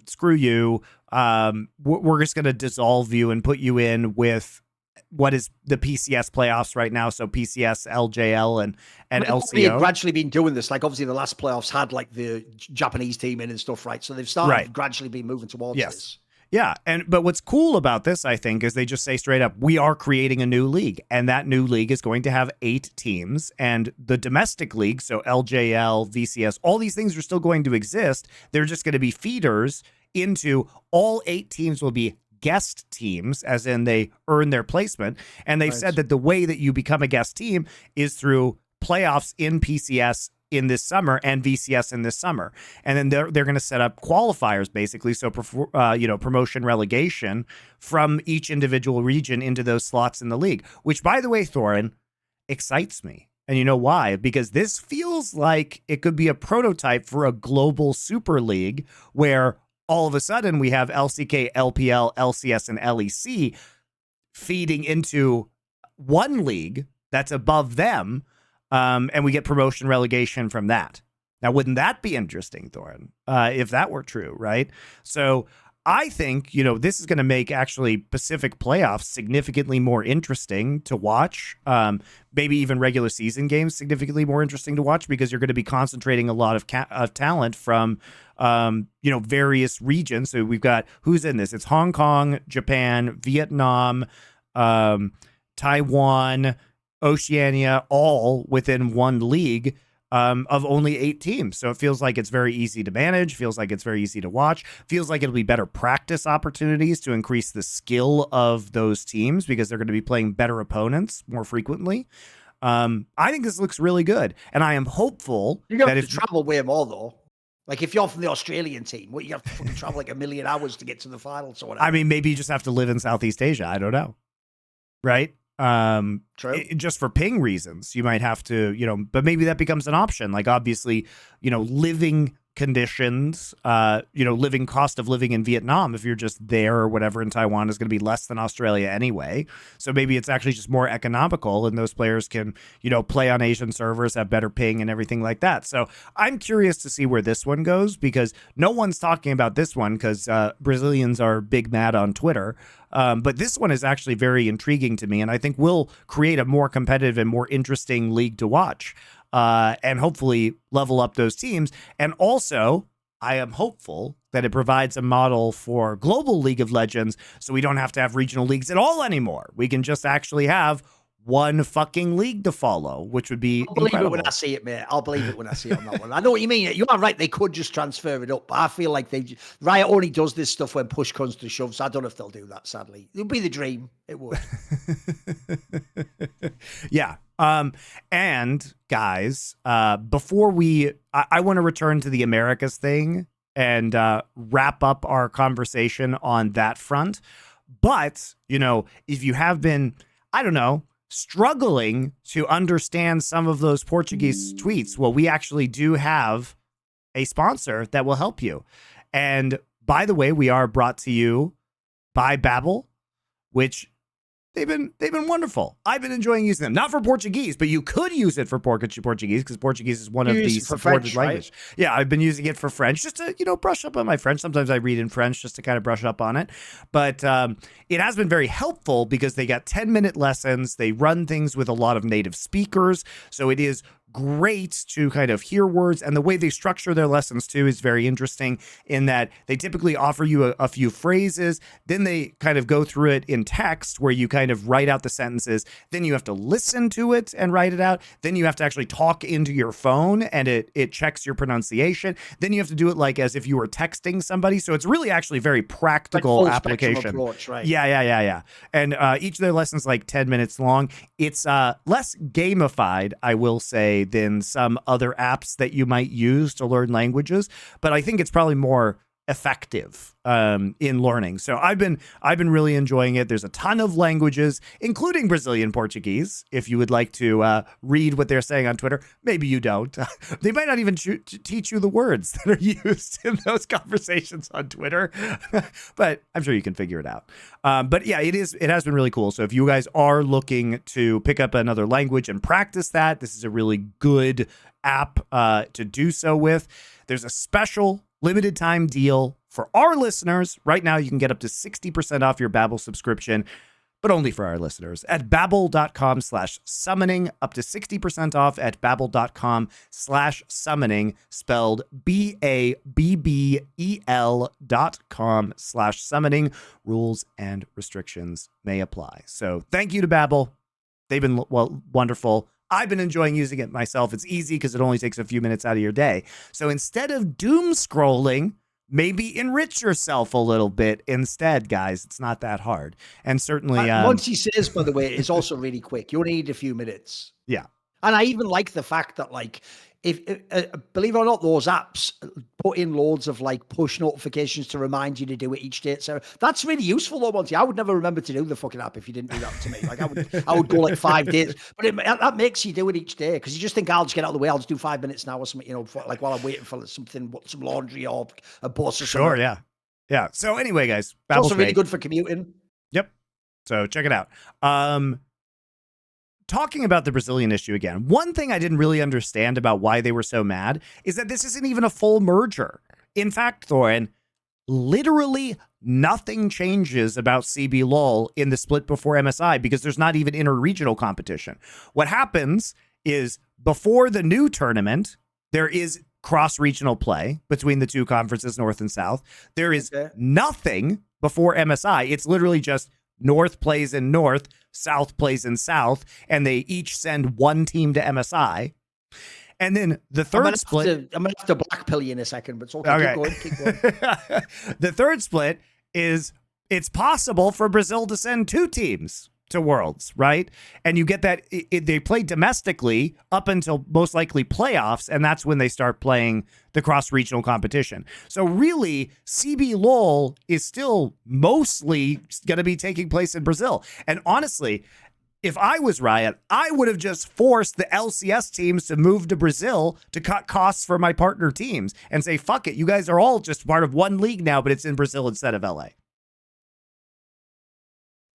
screw you. We're just going to dissolve you and put you in with what is the PCS playoffs right now. So PCS, LJL, and LCO. They've gradually been doing this. Like, obviously the last playoffs had like the Japanese team in and stuff, right? So they've started gradually been moving towards this. Yeah, but what's cool about this, I think, is they just say straight up, we are creating a new league, and that new league is going to have 8 teams, and the domestic league, so LJL, VCS, all these things are still going to exist. They're just going to be feeders into all 8 teams will be guest teams, as in they earn their placement, and they've said that the way that you become a guest team is through playoffs in PCS in this summer and VCS in this summer. And then they're going to set up qualifiers, basically. So, promotion relegation from each individual region into those slots in the league, which, by the way, Thorin, excites me. And you know why? Because this feels like it could be a prototype for a global super league where all of a sudden we have LCK, LPL, LCS, and LEC feeding into one league that's above them. And we get promotion relegation from that. Now, wouldn't that be interesting, Thorin, if that were true, right? So I think, this is going to make actually Pacific playoffs significantly more interesting to watch. Maybe even regular season games significantly more interesting to watch, because you're going to be concentrating a lot of talent from, various regions. So we've got, who's in this? It's Hong Kong, Japan, Vietnam, Taiwan, Oceania, all within one league of only 8 teams. So it feels like it's very easy to manage, feels like it's very easy to watch, feels like it'll be better practice opportunities to increase the skill of those teams, because they're going to be playing better opponents more frequently. I think this looks really good, and I am hopeful you have to travel way more, though. Like, if you're from the Australian team, you have to fucking travel like 1,000,000 hours to get to the finals or whatever. I mean, maybe you just have to live in Southeast Asia. I don't know. Right? True. Just for ping reasons, you might have to, but maybe that becomes an option. Like, obviously, living conditions, living cost of living in Vietnam, if you're just there or whatever in Taiwan, is going to be less than Australia anyway. So maybe it's actually just more economical, and those players can, play on Asian servers, have better ping and everything like that. So I'm curious to see where this one goes, because no one's talking about this one, because Brazilians are big mad on Twitter. But this one is actually very intriguing to me, and I think will create a more competitive and more interesting league to watch, and hopefully level up those teams. And also, I am hopeful that it provides a model for global League of Legends, so we don't have to have regional leagues at all anymore. We can just actually have one fucking league to follow, which would be incredible. Believe it when I see it, mate. I'll believe it when I see it on that one. I know what you mean. You are right. They could just transfer it up, but I feel like Riot only does this stuff when push comes to shove. So I don't know if they'll do that. Sadly, it would be the dream. It would. Yeah. And guys, before I want to return to the Americas thing and wrap up our conversation on that front. But if you have been, I don't know, struggling to understand some of those Portuguese tweets, well, we actually do have a sponsor that will help you. And by the way, we are brought to you by Babbel, which they've been wonderful. I've been enjoying using them. Not for Portuguese, but you could use it for Portuguese, because Portuguese is one of the supported languages. Right? Yeah, I've been using it for French, just to brush up on my French. Sometimes I read in French just to kind of brush up on it. But it has been very helpful, because they got 10-minute lessons. They run things with a lot of native speakers, so it is great to kind of hear words. And the way they structure their lessons too is very interesting, in that they typically offer you a few phrases, then they kind of go through it in text where you kind of write out the sentences, then you have to listen to it and write it out, then you have to actually talk into your phone and it checks your pronunciation, then you have to do it like as if you were texting somebody. So it's really actually very practical like application approach, right? Yeah. And each of their lessons like 10 minutes long. It's less gamified, I will say, than some other apps that you might use to learn languages, but I think it's probably more effective in learning. So I've been really enjoying it. There's a ton of languages, including Brazilian Portuguese. If you would like to read what they're saying on Twitter, maybe you don't. They might not even teach you the words that are used in those conversations on Twitter, but I'm sure you can figure it out. But yeah, it has been really cool. So if you guys are looking to pick up another language and practice that, this is a really good app to do so with. There's a special limited time deal for our listeners. Right now, you can get up to 60% off your Babbel subscription, but only for our listeners at babbel.com/summoning, up to 60% off at babbel.com/summoning, spelled BABBEL.com/summoning. Rules and restrictions may apply. So thank you to Babbel. They've been wonderful. I've been enjoying using it myself. It's easy because it only takes a few minutes out of your day. So instead of doom scrolling, maybe enrich yourself a little bit instead, guys. It's not that hard. And certainly... Monty says, by the way, it's also really quick. You only need a few minutes. Yeah. And I even like the fact that, like, if believe it or not, those apps put in loads of like push notifications to remind you to do it each day. So that's really useful, though, Monty. I would never remember to do the fucking app if you didn't do that to me. Like I would go like 5 days, but that makes you do it each day because you just think I'll just get out of the way. I'll just do 5 minutes now or something, you know, like while I'm waiting for something, some laundry or a bus or something. Sure, yeah, yeah. So anyway, guys, it's also really good for commuting. Yep. So check it out. Talking about the Brazilian issue again, one thing I didn't really understand about why they were so mad is that this isn't even a full merger. In fact, Thorin, literally nothing changes about CBLOL in the split before MSI because there's not even inter-regional competition. What happens is before the new tournament, there is cross-regional play between the two conferences, North and South. There is nothing before MSI. It's literally just North plays in North, South plays in South, and they each send one team to MSI. And then the third split... I'm going to have to blackpill you in a second, but it's okay. Keep going. The third split is it's possible for Brazil to send 2 teams to Worlds, right? And you get that they play domestically up until most likely playoffs, and that's when they start playing the cross-regional competition. So really, CBLOL is still mostly going to be taking place in Brazil. And honestly, if I was Riot, I would have just forced the LCS teams to move to Brazil to cut costs for my partner teams and say, fuck it, you guys are all just part of one league now, but it's in Brazil instead of LA.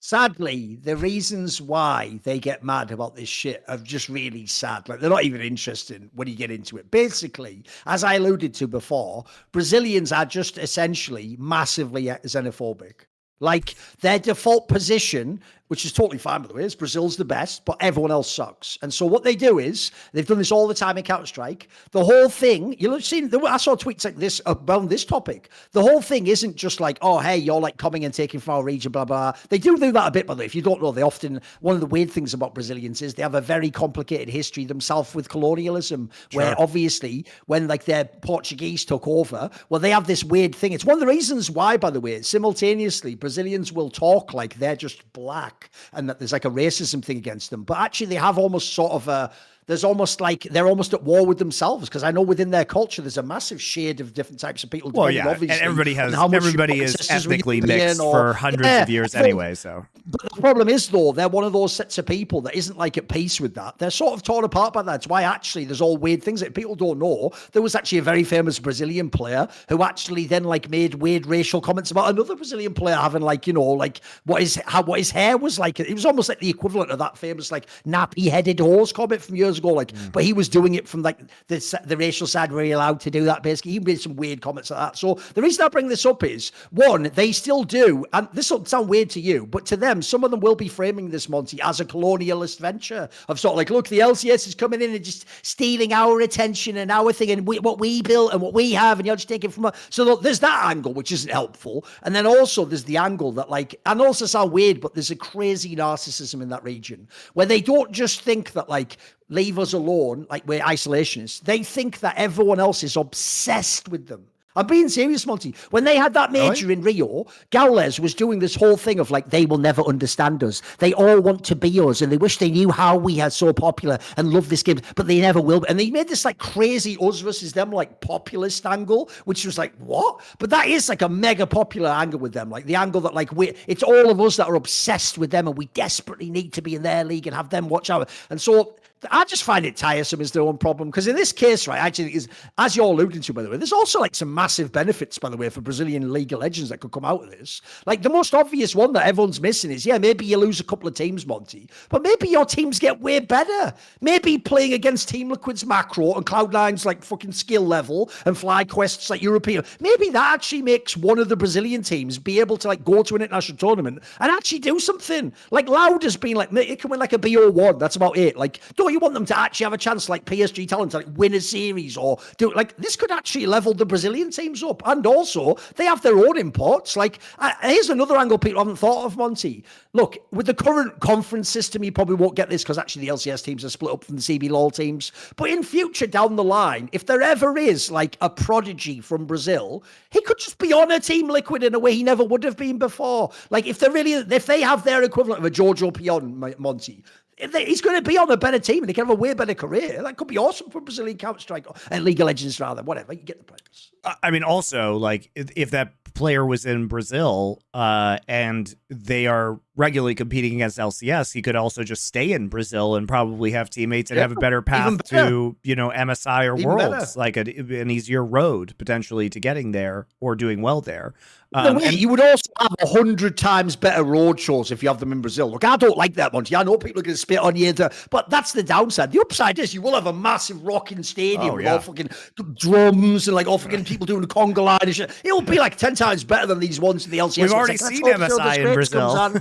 Sadly, the reasons why they get mad about this shit are just really sad. Like, they're not even interested when you get into it. Basically, as I alluded to before, Brazilians are just essentially massively xenophobic. Like, their default position, which is totally fine, by the way, is Brazil's the best, but everyone else sucks. And so what they do is, they've done this all the time in Counter-Strike. The whole thing, you'll have seen, I saw tweets like this about this topic. The whole thing isn't just like, oh, hey, you're like coming and taking from our region, blah, blah. They do that a bit, by the way. If you don't know, they often, one of the weird things about Brazilians is they have a very complicated history themselves with colonialism, where obviously when like their Portuguese took over, well, they have this weird thing. It's one of the reasons why, by the way, simultaneously, Brazilians will talk like they're just black and that there's like a racism thing against them. But actually they have almost sort of there's almost like they're almost at war with themselves, because I know within their culture there's a massive shade of different types of people. Well, yeah, and everybody is ethnically mixed for hundreds of years anyway. So, but the problem is though, they're one of those sets of people that isn't like at peace with that. They're sort of torn apart by that. That's why actually there's all weird things that people don't know. There was actually a very famous Brazilian player who actually then like made weird racial comments about another Brazilian player having like, you know, like what his hair was like. It was almost like the equivalent of that famous like nappy-headed horse comment from years ago. Like, but he was doing it from like the racial side where you're allowed to do that. Basically, he made some weird comments like that. So the reason I bring this up is, one, they still do, and this will sound weird to you, but to them, some of them will be framing this, Monty, as a colonialist venture of sort of like, look, the LCS is coming in and just stealing our attention and our thing and what we built and what we have, and you're just taking from us. So look, there's that angle, which isn't helpful. And then also there's the angle that like, and also sound weird, but there's a crazy narcissism in that region where they don't just think that like, leave us alone, like we're isolationists. They think that everyone else is obsessed with them. I'm being serious, Monty. When they had that major in Rio, Gaules was doing this whole thing of like, they will never understand us. They all want to be us, and they wish they knew how we are so popular and love this game, but they never will. And they made this like crazy us versus them like populist angle, which was like, what? But that is like a mega popular angle with them. Like the angle that like it's all of us that are obsessed with them and we desperately need to be in their league and have them watch out. And so I just find it tiresome as their own problem. Because in this case, right, actually, is as you're alluding to, by the way, there's also like some massive benefits, by the way, for Brazilian League of Legends that could come out of this. Like the most obvious one that everyone's missing is, yeah, maybe you lose a couple of teams, Monty, but maybe your teams get way better. Maybe playing against Team Liquid's macro and Cloud9's like fucking skill level and FlyQuest's like European, maybe that actually makes one of the Brazilian teams be able to like go to an international tournament and actually do something. Like Loud has been like, it can win like a BO1. That's about it. Like, don't you want them to actually have a chance like PSG talent to like win a series or do like this could actually level the Brazilian teams up. And also they have their own imports. Like here's another angle people haven't thought of, Monty. Look, with the current conference system, you probably won't get this because actually the LCS teams are split up from the CBLOL teams. But in future down the line, if there ever is like a prodigy from Brazil, he could just be on a Team Liquid in a way he never would have been before. Like if they have their equivalent of a Giorgio Pion, Monty, he's going to be on a better team and he can have a way better career. That could be awesome for Brazilian Counter-Strike and League of Legends, rather. Whatever, you get the players. I mean, also, like, if that player was in Brazil and they are regularly competing against LCS, he could also just stay in Brazil and probably have teammates and have a better path to, you know, MSI or even Worlds, like an easier road potentially to getting there or doing well there. And you would also have 100 times better road shows if you have them in Brazil. Look, I don't like that, Monty. I know people are going to spit on you, but that's the downside. The upside is you will have a massive rocking stadium with all fucking drums and like all fucking people doing the conga line and shit. It'll be like 10 times better than these ones in the LCS. We've already seen MSI in Brazil.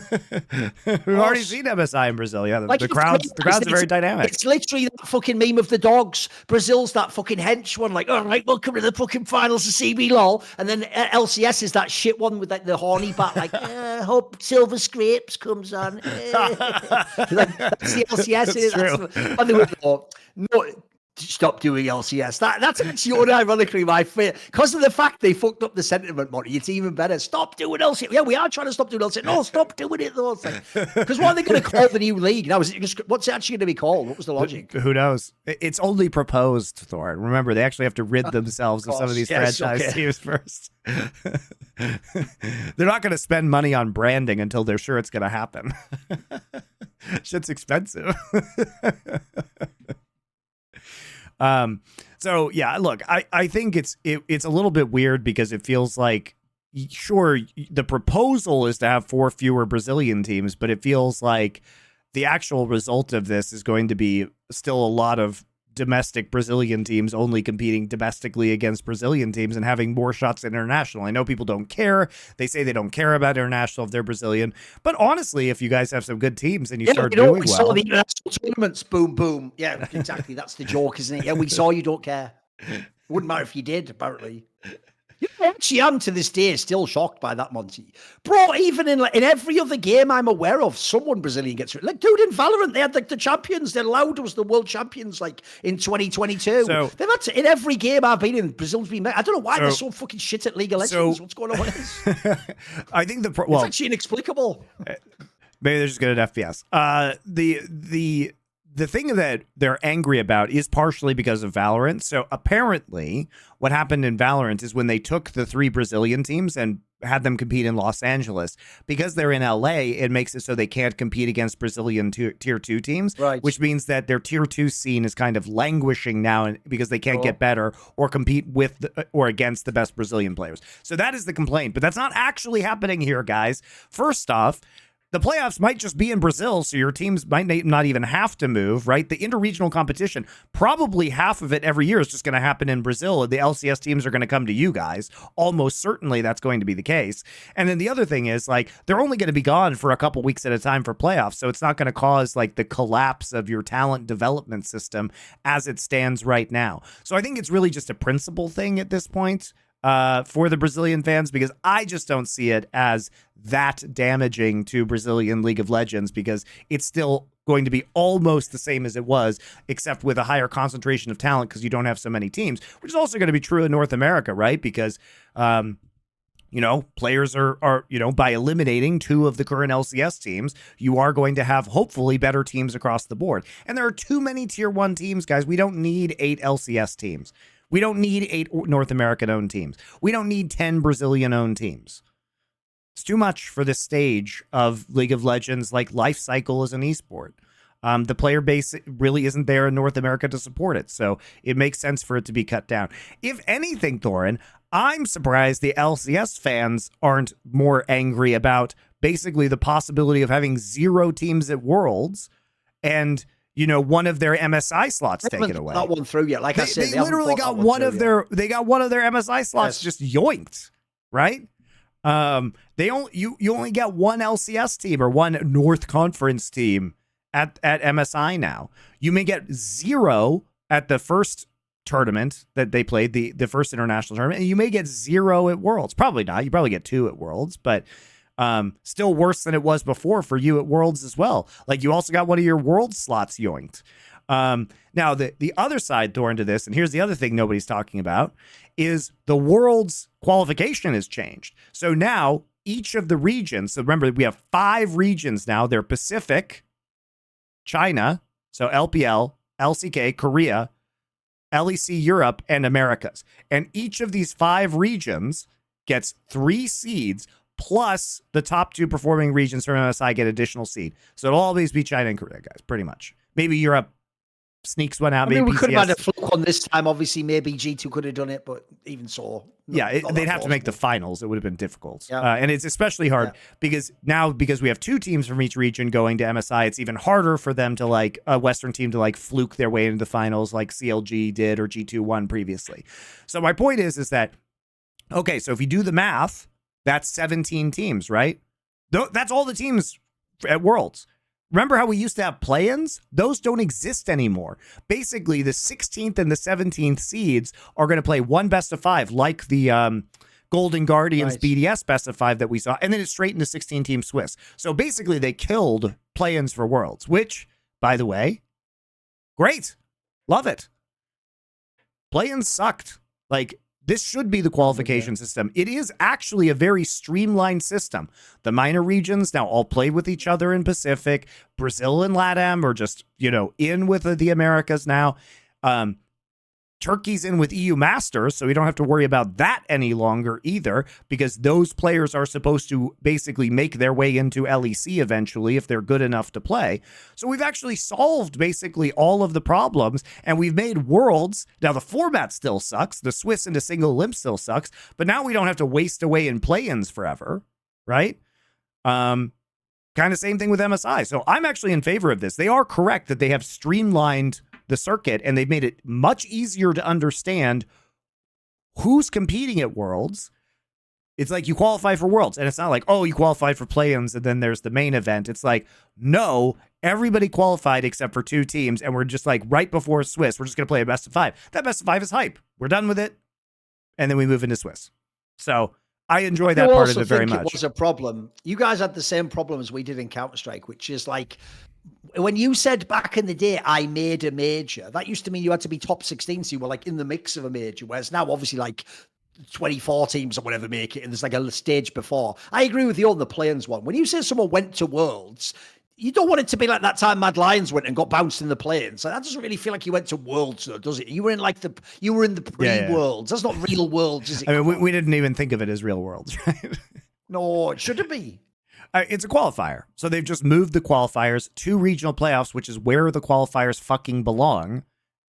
We've already seen MSI in Brazil. Yeah, the crowds are very dynamic. It's literally that fucking meme of the dogs. Brazil's that fucking hench one, like, all right, welcome to the fucking finals of CBLOL. And then LCS is that shit one with like the horny bat, like, hope Silver Scrapes comes on. Like, that's the LCS. It's true. By the way, no, stop doing LCS. That's actually unironically my favorite. Because of the fact they fucked up the sentiment, Monty, it's even better. Stop doing LCS. Yeah, we are trying to stop doing LCS. No, stop doing it though. Because what are they going to call the new league? Now, what's it actually going to be called? What was the logic? Who knows? It's only proposed, Thorin. Remember, they actually have to rid themselves of some of these franchise teams first. They're not going to spend money on branding until they're sure it's going to happen. Shit's expensive. So yeah, look, I think it's a little bit weird because it feels like, sure, the proposal is to have 4 fewer Brazilian teams, but it feels like the actual result of this is going to be still a lot of domestic Brazilian teams only competing domestically against Brazilian teams and having more shots international. I know people don't care. They say they don't care about international if they're Brazilian. But honestly, if you guys have some good teams and you start doing well. Saw the international tournaments, boom, boom. Yeah, exactly. That's the joke, isn't it? Yeah, we saw you don't care. It wouldn't matter if you did, apparently. I actually am to this day still shocked by that, Monty. Bro, even in every other game I'm aware of, someone Brazilian gets it. Like, dude, in Valorant, they had like the champions. Their Loud was the world champions like in 2022. So, they've had to, in every game I've been in, Brazil's been met. I don't know why they're so fucking shit at League of Legends. What's going on with this? I think it's actually inexplicable. Maybe they're just good at FPS. The thing that they're angry about is partially because of Valorant. So apparently what happened in Valorant is when they took the 3 Brazilian teams and had them compete in Los Angeles, because they're in LA, it makes it so they can't compete against Brazilian tier 2 teams, right? Which means that their tier 2 scene is kind of languishing now because they can't get better or compete with or against the best Brazilian players. So that is the complaint, but that's not actually happening here, guys. First off, the playoffs might just be in Brazil, so your teams might not even have to move, right? The interregional competition, probably half of it every year is just going to happen in Brazil. The LCS teams are going to come to you guys. Almost certainly that's going to be the case. And then the other thing is, like, they're only going to be gone for a couple weeks at a time for playoffs, so it's not going to cause, like, the collapse of your talent development system as it stands right now. So I think it's really just a principle thing at this point. for the Brazilian fans, because I just don't see it as that damaging to Brazilian League of Legends, because it's still going to be almost the same as it was, except with a higher concentration of talent because you don't have so many teams, which is also going to be true in North America, right? Because, players are, by eliminating 2 of the current LCS teams, you are going to have hopefully better teams across the board. And there are too many tier 1 teams, guys. We don't need 8 LCS teams. We don't need 8 North American-owned teams. We don't need 10 Brazilian-owned teams. It's too much for this stage of League of Legends, like life cycle as an esport. The player base really isn't there in North America to support it, so it makes sense for it to be cut down. If anything, Thorin, I'm surprised the LCS fans aren't more angry about basically the possibility of having 0 teams at Worlds and one of their MSI slots taken away. Not one through yet. Like I said, they literally got one of their MSI slots just yoinked, right? You only get one LCS team or one North Conference team at MSI now. You may get 0 at the first tournament that they played, the first international tournament, and you may get 0 at Worlds. Probably not. You probably get 2 at Worlds, but still worse than it was before for you at Worlds as well. Like, you also got one of your World slots yoinked. Now, the other side, Thorin, to this, and here's the other thing nobody's talking about, is the World's qualification has changed. So now each of the regions, so remember, we have 5 regions now. They're Pacific, China, so LPL, LCK, Korea, LEC Europe, and Americas. And each of these 5 regions gets 3 seeds, plus the top 2 performing regions from MSI get additional seed. So it'll always be China and Korea, guys, pretty much. Maybe Europe sneaks one out. Maybe we could have PCS. had a fluke on this time. Obviously, maybe G2 could have done it, but even so. They'd have to make the finals. It would have been difficult. Yeah. And it's especially hard because we have 2 teams from each region going to MSI, it's even harder for them to, like, a Western team to, like, fluke their way into the finals like CLG did or G2 won previously. So my point is that, okay, so if you do the math, that's 17 teams, right? That's all the teams at Worlds. Remember how we used to have play-ins? Those don't exist anymore. Basically, the 16th and the 17th seeds are going to play one best of 5, like the Golden Guardians BDS best of 5 that we saw, and then it's straight into 16-team Swiss. So basically, they killed play-ins for Worlds, which, by the way, great. Love it. Play-ins sucked. Like, this should be the qualification system. It is actually a very streamlined system. The minor regions now all play with each other in Pacific. Brazil and LATAM are just, in with the Americas now. Turkey's in with EU Masters, so we don't have to worry about that any longer either, because those players are supposed to basically make their way into LEC eventually if they're good enough to play. So we've actually solved basically all of the problems, and we've made Worlds. Now, the format still sucks. The Swiss into single limb still sucks, but now we don't have to waste away in play-ins forever, right? Kind of same thing with MSI. So I'm actually in favor of this. They are correct that they have streamlined the circuit, and they've made it much easier to understand who's competing at Worlds. It's like you qualify for Worlds, and it's not like, oh, you qualified for play-ins and then there's the main event. It's like, no, everybody qualified except for 2 teams, and we're just like right before Swiss, we're just going to play a best of 5. That best of 5 is hype. We're done with it, and then we move into Swiss. So I enjoy that part of it very much. It was a problem. You guys had the same problem as we did in Counter-Strike, which is like, when you said back in the day, I made a major, that used to mean you had to be top 16, so you were like in the mix of a major, whereas now obviously like 24 teams or whatever make it, and there's like a stage before. I agree with you on the play-ins one. When you say someone went to Worlds, you don't want it to be like that time Mad Lions went and got bounced in the play-ins. So that doesn't really feel like you went to Worlds, though, does it? You were in the pre-Worlds. That's not real Worlds, is it? I mean, we didn't even think of it as real Worlds, right? No, it shouldn't be. It's a qualifier. So they've just moved the qualifiers to regional playoffs, which is where the qualifiers fucking belong.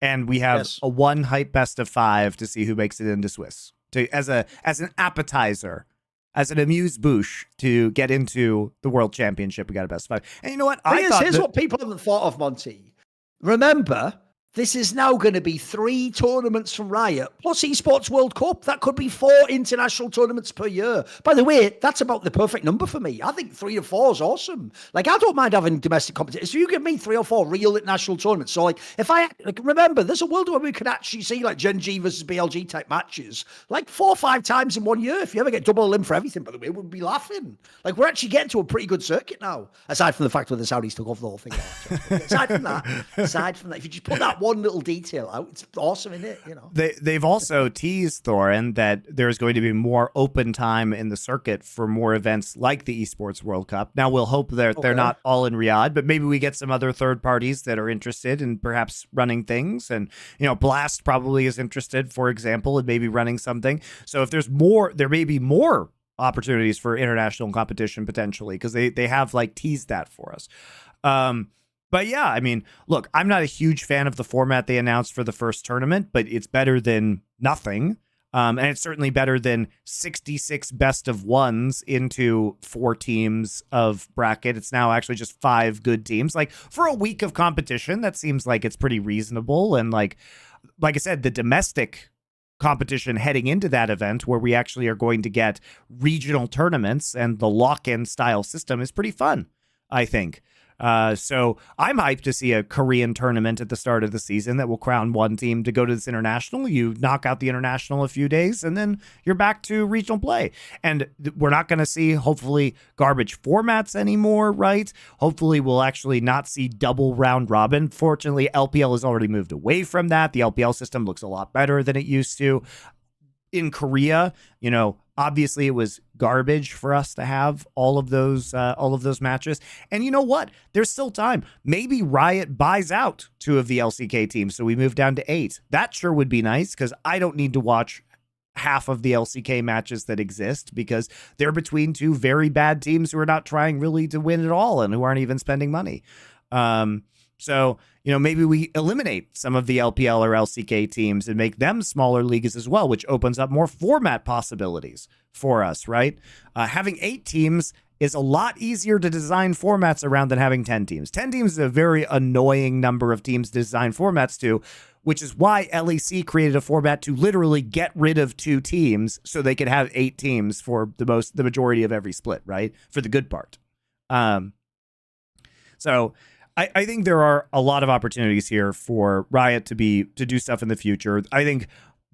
And we have a 1 hype best of 5 to see who makes it into Swiss. As an appetizer, as an amuse-bouche to get into the World Championship. We got a best of 5. And you know what? Here's what people haven't thought of, Monty. Remember, This is now going to be 3 tournaments from Riot, plus Esports World Cup. That could be 4 international tournaments per year. By the way, that's about the perfect number for me. I think 3 or 4 is awesome. Like, I don't mind having domestic competition. So you give me 3 or 4 real international tournaments. So, like, if I, like, remember, there's a world where we could actually see, like, Gen G versus BLG type matches, like, 4 or 5 times in 1 year. If you ever get double limb for everything, by the way, we'd be laughing. Like, we're actually getting to a pretty good circuit now, aside from the fact that the Saudis took off the whole thing. Aside from that, if you just put that one little detail out, it's awesome, isn't it? You know, they've also teased, Thorin, that there's going to be more open time in the circuit for more events like the Esports World Cup. Now we'll hope that they're not all in Riyadh, but maybe we get some other third parties that are interested in perhaps running things. And Blast probably is interested, for example, in maybe running something. So if there's more, there may be more opportunities for international competition potentially, because they have like teased that for us. But yeah, I mean, look, I'm not a huge fan of the format they announced for the first tournament, but it's better than nothing. And it's certainly better than 66 best of ones into 4 teams of bracket. It's now actually just 5 good teams. Like, for a week of competition, that seems like it's pretty reasonable. And like I said, the domestic competition heading into that event, where we actually are going to get regional tournaments and the lock-in style system, is pretty fun, I think. So I'm hyped to see a Korean tournament at the start of the season that will crown one team to go to this international. You knock out the international a few days, and then you're back to regional play. And we're not going to see, hopefully, garbage formats anymore, right? Hopefully we'll actually not see double round robin. Fortunately, LPL has already moved away from that. The LPL system looks a lot better than it used to. In Korea, obviously it was garbage for us to have all of those matches. And you know what? There's still time. Maybe Riot buys out 2 of the LCK teams, so we move down to 8. That sure would be nice, because I don't need to watch half of the LCK matches that exist, because they're between 2 very bad teams who are not trying really to win at all and who aren't even spending money. So, maybe we eliminate some of the LPL or LCK teams and make them smaller leagues as well, which opens up more format possibilities for us, right? Having 8 teams is a lot easier to design formats around than having 10 teams. 10 teams is a very annoying number of teams to design formats to, which is why LEC created a format to literally get rid of 2 teams so they could have 8 teams for the majority of every split, right? For the good part. So I think there are a lot of opportunities here for Riot to do stuff in the future. I think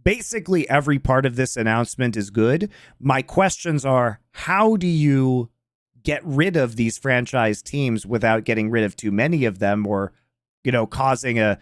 basically every part of this announcement is good. My questions are, how do you get rid of these franchise teams without getting rid of too many of them, or causing a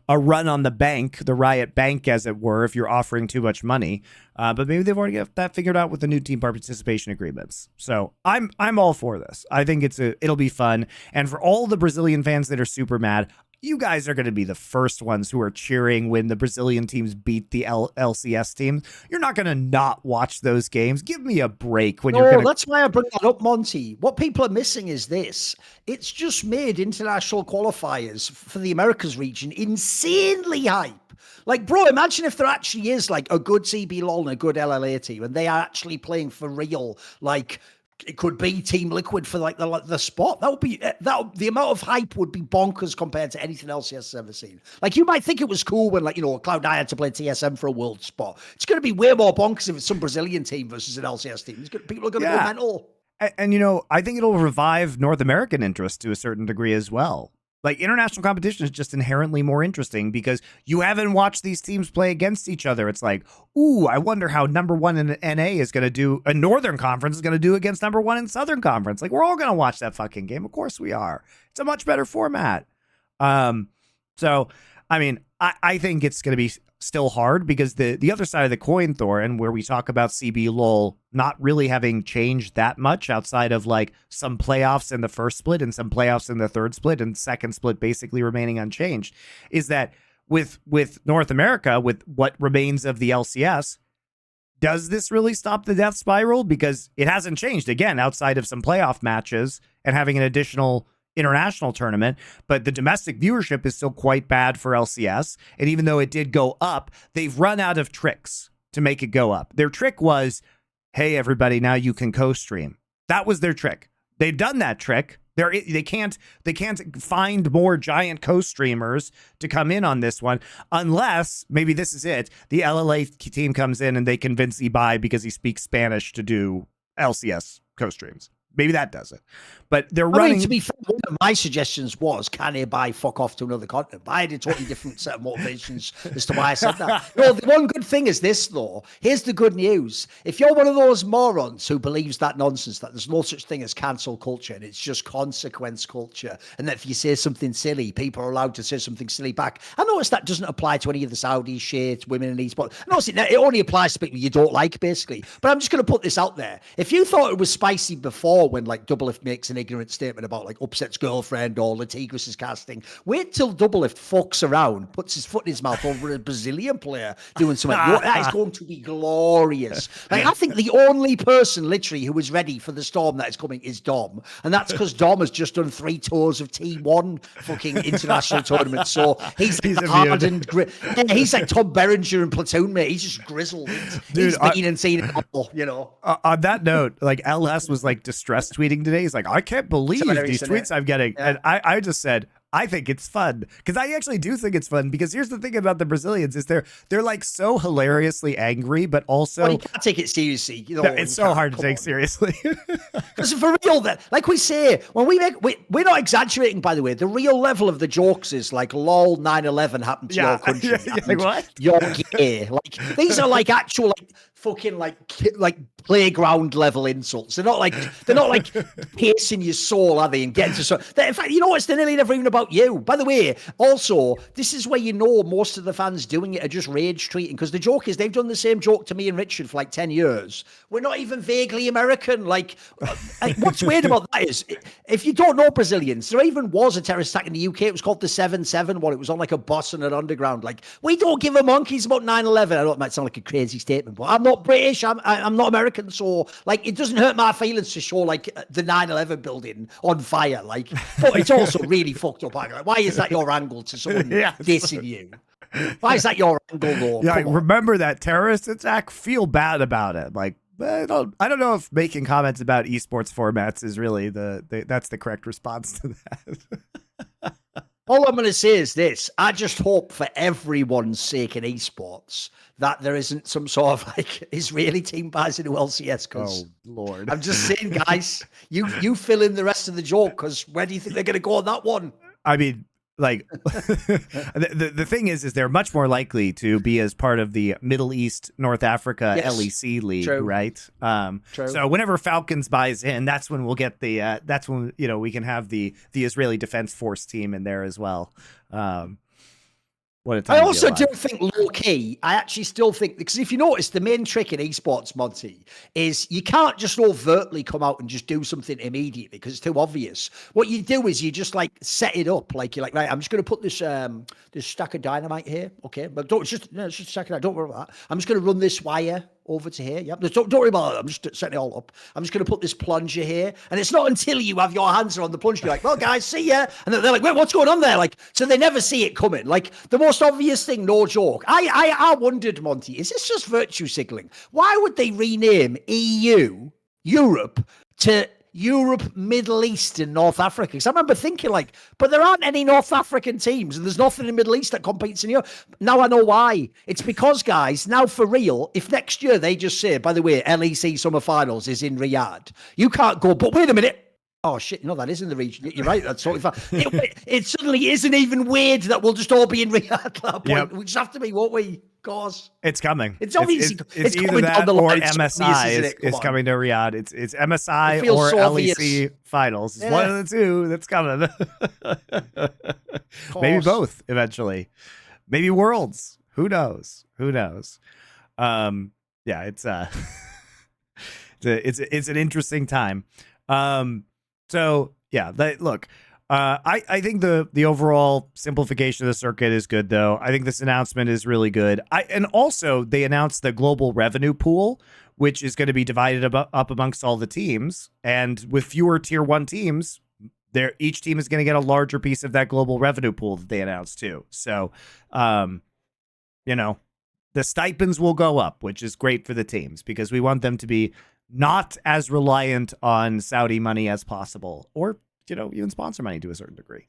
run on the bank, the Riot bank, as it were, if you're offering too much money. But maybe they've already got that figured out with the new team participation agreements. So I'm all for this. I think it'll be fun. And for all the Brazilian fans that are super mad, you guys are going to be the first ones who are cheering when the Brazilian teams beat the LCS team. You're not going to not watch those games. Give me a break when you're going to... That's why I bring that up, Monty. What people are missing is this. It's just made international qualifiers for the Americas region insanely hype. Like, bro, imagine if there actually is like a good CBLOL and a good LLA team, and they are actually playing for real, like... It could be Team Liquid for like the spot. The amount of hype would be bonkers compared to anything else has ever seen. Like, you might think it was cool when, like, Cloud9 had to play TSM for a world spot. It's going to be way more bonkers if it's some Brazilian team versus an LCS team. People are going to go mental. And I think it'll revive North American interest to a certain degree as well. Like, international competition is just inherently more interesting because you haven't watched these teams play against each other. It's like, ooh, I wonder how number 1 in NA is going to do, a Northern Conference is going to do against number 1 in Southern Conference. Like, we're all going to watch that fucking game. Of course we are. It's a much better format. So, I mean, I think it's going to be still hard because the other side of the coin, Thorin, where we talk about CBLOL not really having changed that much outside of like some playoffs in the first split and some playoffs in the third split and second split basically remaining unchanged, is that with North America, with what remains of the LCS, does this really stop the death spiral? Because it hasn't changed, again, outside of some playoff matches and having an additional international tournament, but the domestic viewership is still quite bad for LCS. And even though it did go up, they've run out of tricks to make it go up. Their trick was, hey, everybody, now you can co-stream. That was their trick. They've done that trick. They can't find more giant co-streamers to come in on this one, unless maybe this is it. The LLA team comes in and they convince Ibai because he speaks Spanish to do LCS co-streams. Maybe that does it. But they're running. I mean, to be fair, one of my suggestions was, can Ibai fuck off to another continent? But I had a totally different set of motivations as to why I said that. No, the one good thing is this, though. Here's the good news. If you're one of those morons who believes that nonsense, that there's no such thing as cancel culture, and it's just consequence culture, and that if you say something silly, people are allowed to say something silly back. I notice that doesn't apply to any of the Saudi shit, women in esports. I notice it only applies to people you don't like, basically. But I'm just going to put this out there. If you thought it was spicy before when, like, Doublelift makes an ignorant statement about, like, Upset's girlfriend or Latigris' casting, wait till Doublelift fucks around, puts his foot in his mouth over a Brazilian player doing something. That is going to be glorious. Like, I think the only person literally who was ready for the storm that is coming is Dom, and that's because Dom has just done 3 tours of T1 fucking international tournaments, so he's hardened. Yeah, he's like Tom Berenger and Platoon, mate. He's just grizzled. Dude, he's been and seen it all, you know. On that note, like, LS was like distress tweeting today. He's like, I can't believe these tweets I'm getting. Yeah. And I just said, I think it's fun, because I actually do think it's fun, because here's the thing about the Brazilians is they're like so hilariously angry, but also you can't take it seriously. You know, it's so hard to take seriously. Because for real, that, like we say, when we're not exaggerating, by the way. The real level of the jokes is like, lol, 9/11 happened to your country. Like, what? You're gay. Like, these are like actual, like, fucking like playground level insults. They're not like piercing your soul, are they? And getting to in fact, you know what? They're nearly never even about you. By the way, also, this is where you know most of the fans doing it are just rage tweeting, because the joke is they've done the same joke to me and Richard for like 10 years. We're not even vaguely American. Like what's weird about that is, if you don't know Brazilians, there even was a terrorist attack in the UK. It was called the 7/7 one. It was on like a bus and an underground. Like, we don't give a monkeys about 9/11. I know it might sound like a crazy statement, but I'm not British. I'm not American. So, like, it doesn't hurt my feelings to show, like, the 9/11 building on fire. Like, but it's also really fucked up. Like, why is that your angle to someone dissing you? Why is that your angle, though? Yeah, remember that terrorist attack? Feel bad about it. Like, I don't know if making comments about esports formats is really that's the correct response to that. All I'm going to say is this. I just hope for everyone's sake in esports that there isn't some sort of like Israeli team buys into LCS. Oh, Lord. I'm just saying, guys, you fill in the rest of the joke, because where do you think they're going to go on that one? I mean, like, the thing is they're much more likely to be as part of the Middle East, North Africa, LEC league, right? True. So whenever Falcons buys in, that's when we'll get that's when, you know, we can have the Israeli Defense Force team in there as well. I also do think low key, I actually still think, because if you notice, the main trick in esports, Monty, is you can't just overtly come out and just do something immediately because it's too obvious. What you do is you just like set it up. Like, you're like, right, I'm just going to put this stack of dynamite here. Okay. But it's just a second. Don't worry about that. I'm just going to run this wire over to here. Yep. Don't worry about it. I'm just setting it all up. I'm just going to put this plunger here. And it's not until you have your hands on the plunger, you're like, well, guys, see ya. And they're like, wait, what's going on there? Like, so they never see it coming. Like, the most obvious thing, no joke. I wondered, Monty, is this just virtue signaling? Why would they rename Europe to Europe, Middle East, and North Africa? Because I remember thinking, like, but there aren't any North African teams, and there's nothing in the Middle East that competes in Europe. Now I know why. It's because, guys, now for real, if next year they just say, by the way, LEC Summer Finals is in Riyadh, you can't go, but wait a minute. Oh, shit, no, that is in the region. You're right, that's totally fine. It suddenly isn't even weird that we'll just all be in Riyadh at that point. Yep. We just have to be, won't we? Cause it's coming. It's obviously it's either that or MSI is coming to Riyadh. It's MSI or so LEC finals. It's one of the two that's coming. Maybe both eventually. Maybe Worlds. Who knows? Yeah, it's it's an interesting time. So yeah, look. I think the overall simplification of the circuit is good, though. I think this announcement is really good. And also they announced the global revenue pool, which is going to be divided up amongst all the teams. And with fewer tier 1 teams, each team is going to get a larger piece of that global revenue pool that they announced too. So, you know, the stipends will go up, which is great for the teams because we want them to be not as reliant on Saudi money as possible, or even sponsor money to a certain degree.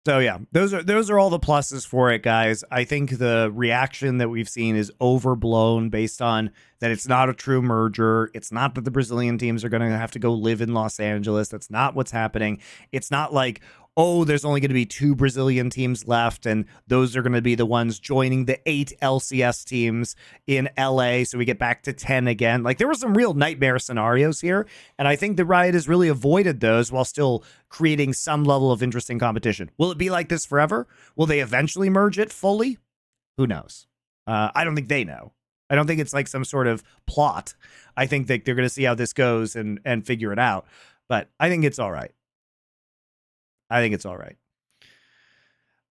So yeah, those are all the pluses for it, guys. I think the reaction that we've seen is overblown based on that it's not a true merger. It's not that the Brazilian teams are going to have to go live in Los Angeles. That's not what's happening. It's not like, oh, there's only going to be 2 Brazilian teams left, and those are going to be the ones joining the 8 LCS teams in LA, so we get back to 10 again. Like, there were some real nightmare scenarios here, and I think the Riot has really avoided those while still creating some level of interesting competition. Will it be like this forever? Will they eventually merge it fully? Who knows? I don't think they know. I don't think it's like some sort of plot. I think that they're going to see how this goes and figure it out, but I think it's all right. I think it's all right.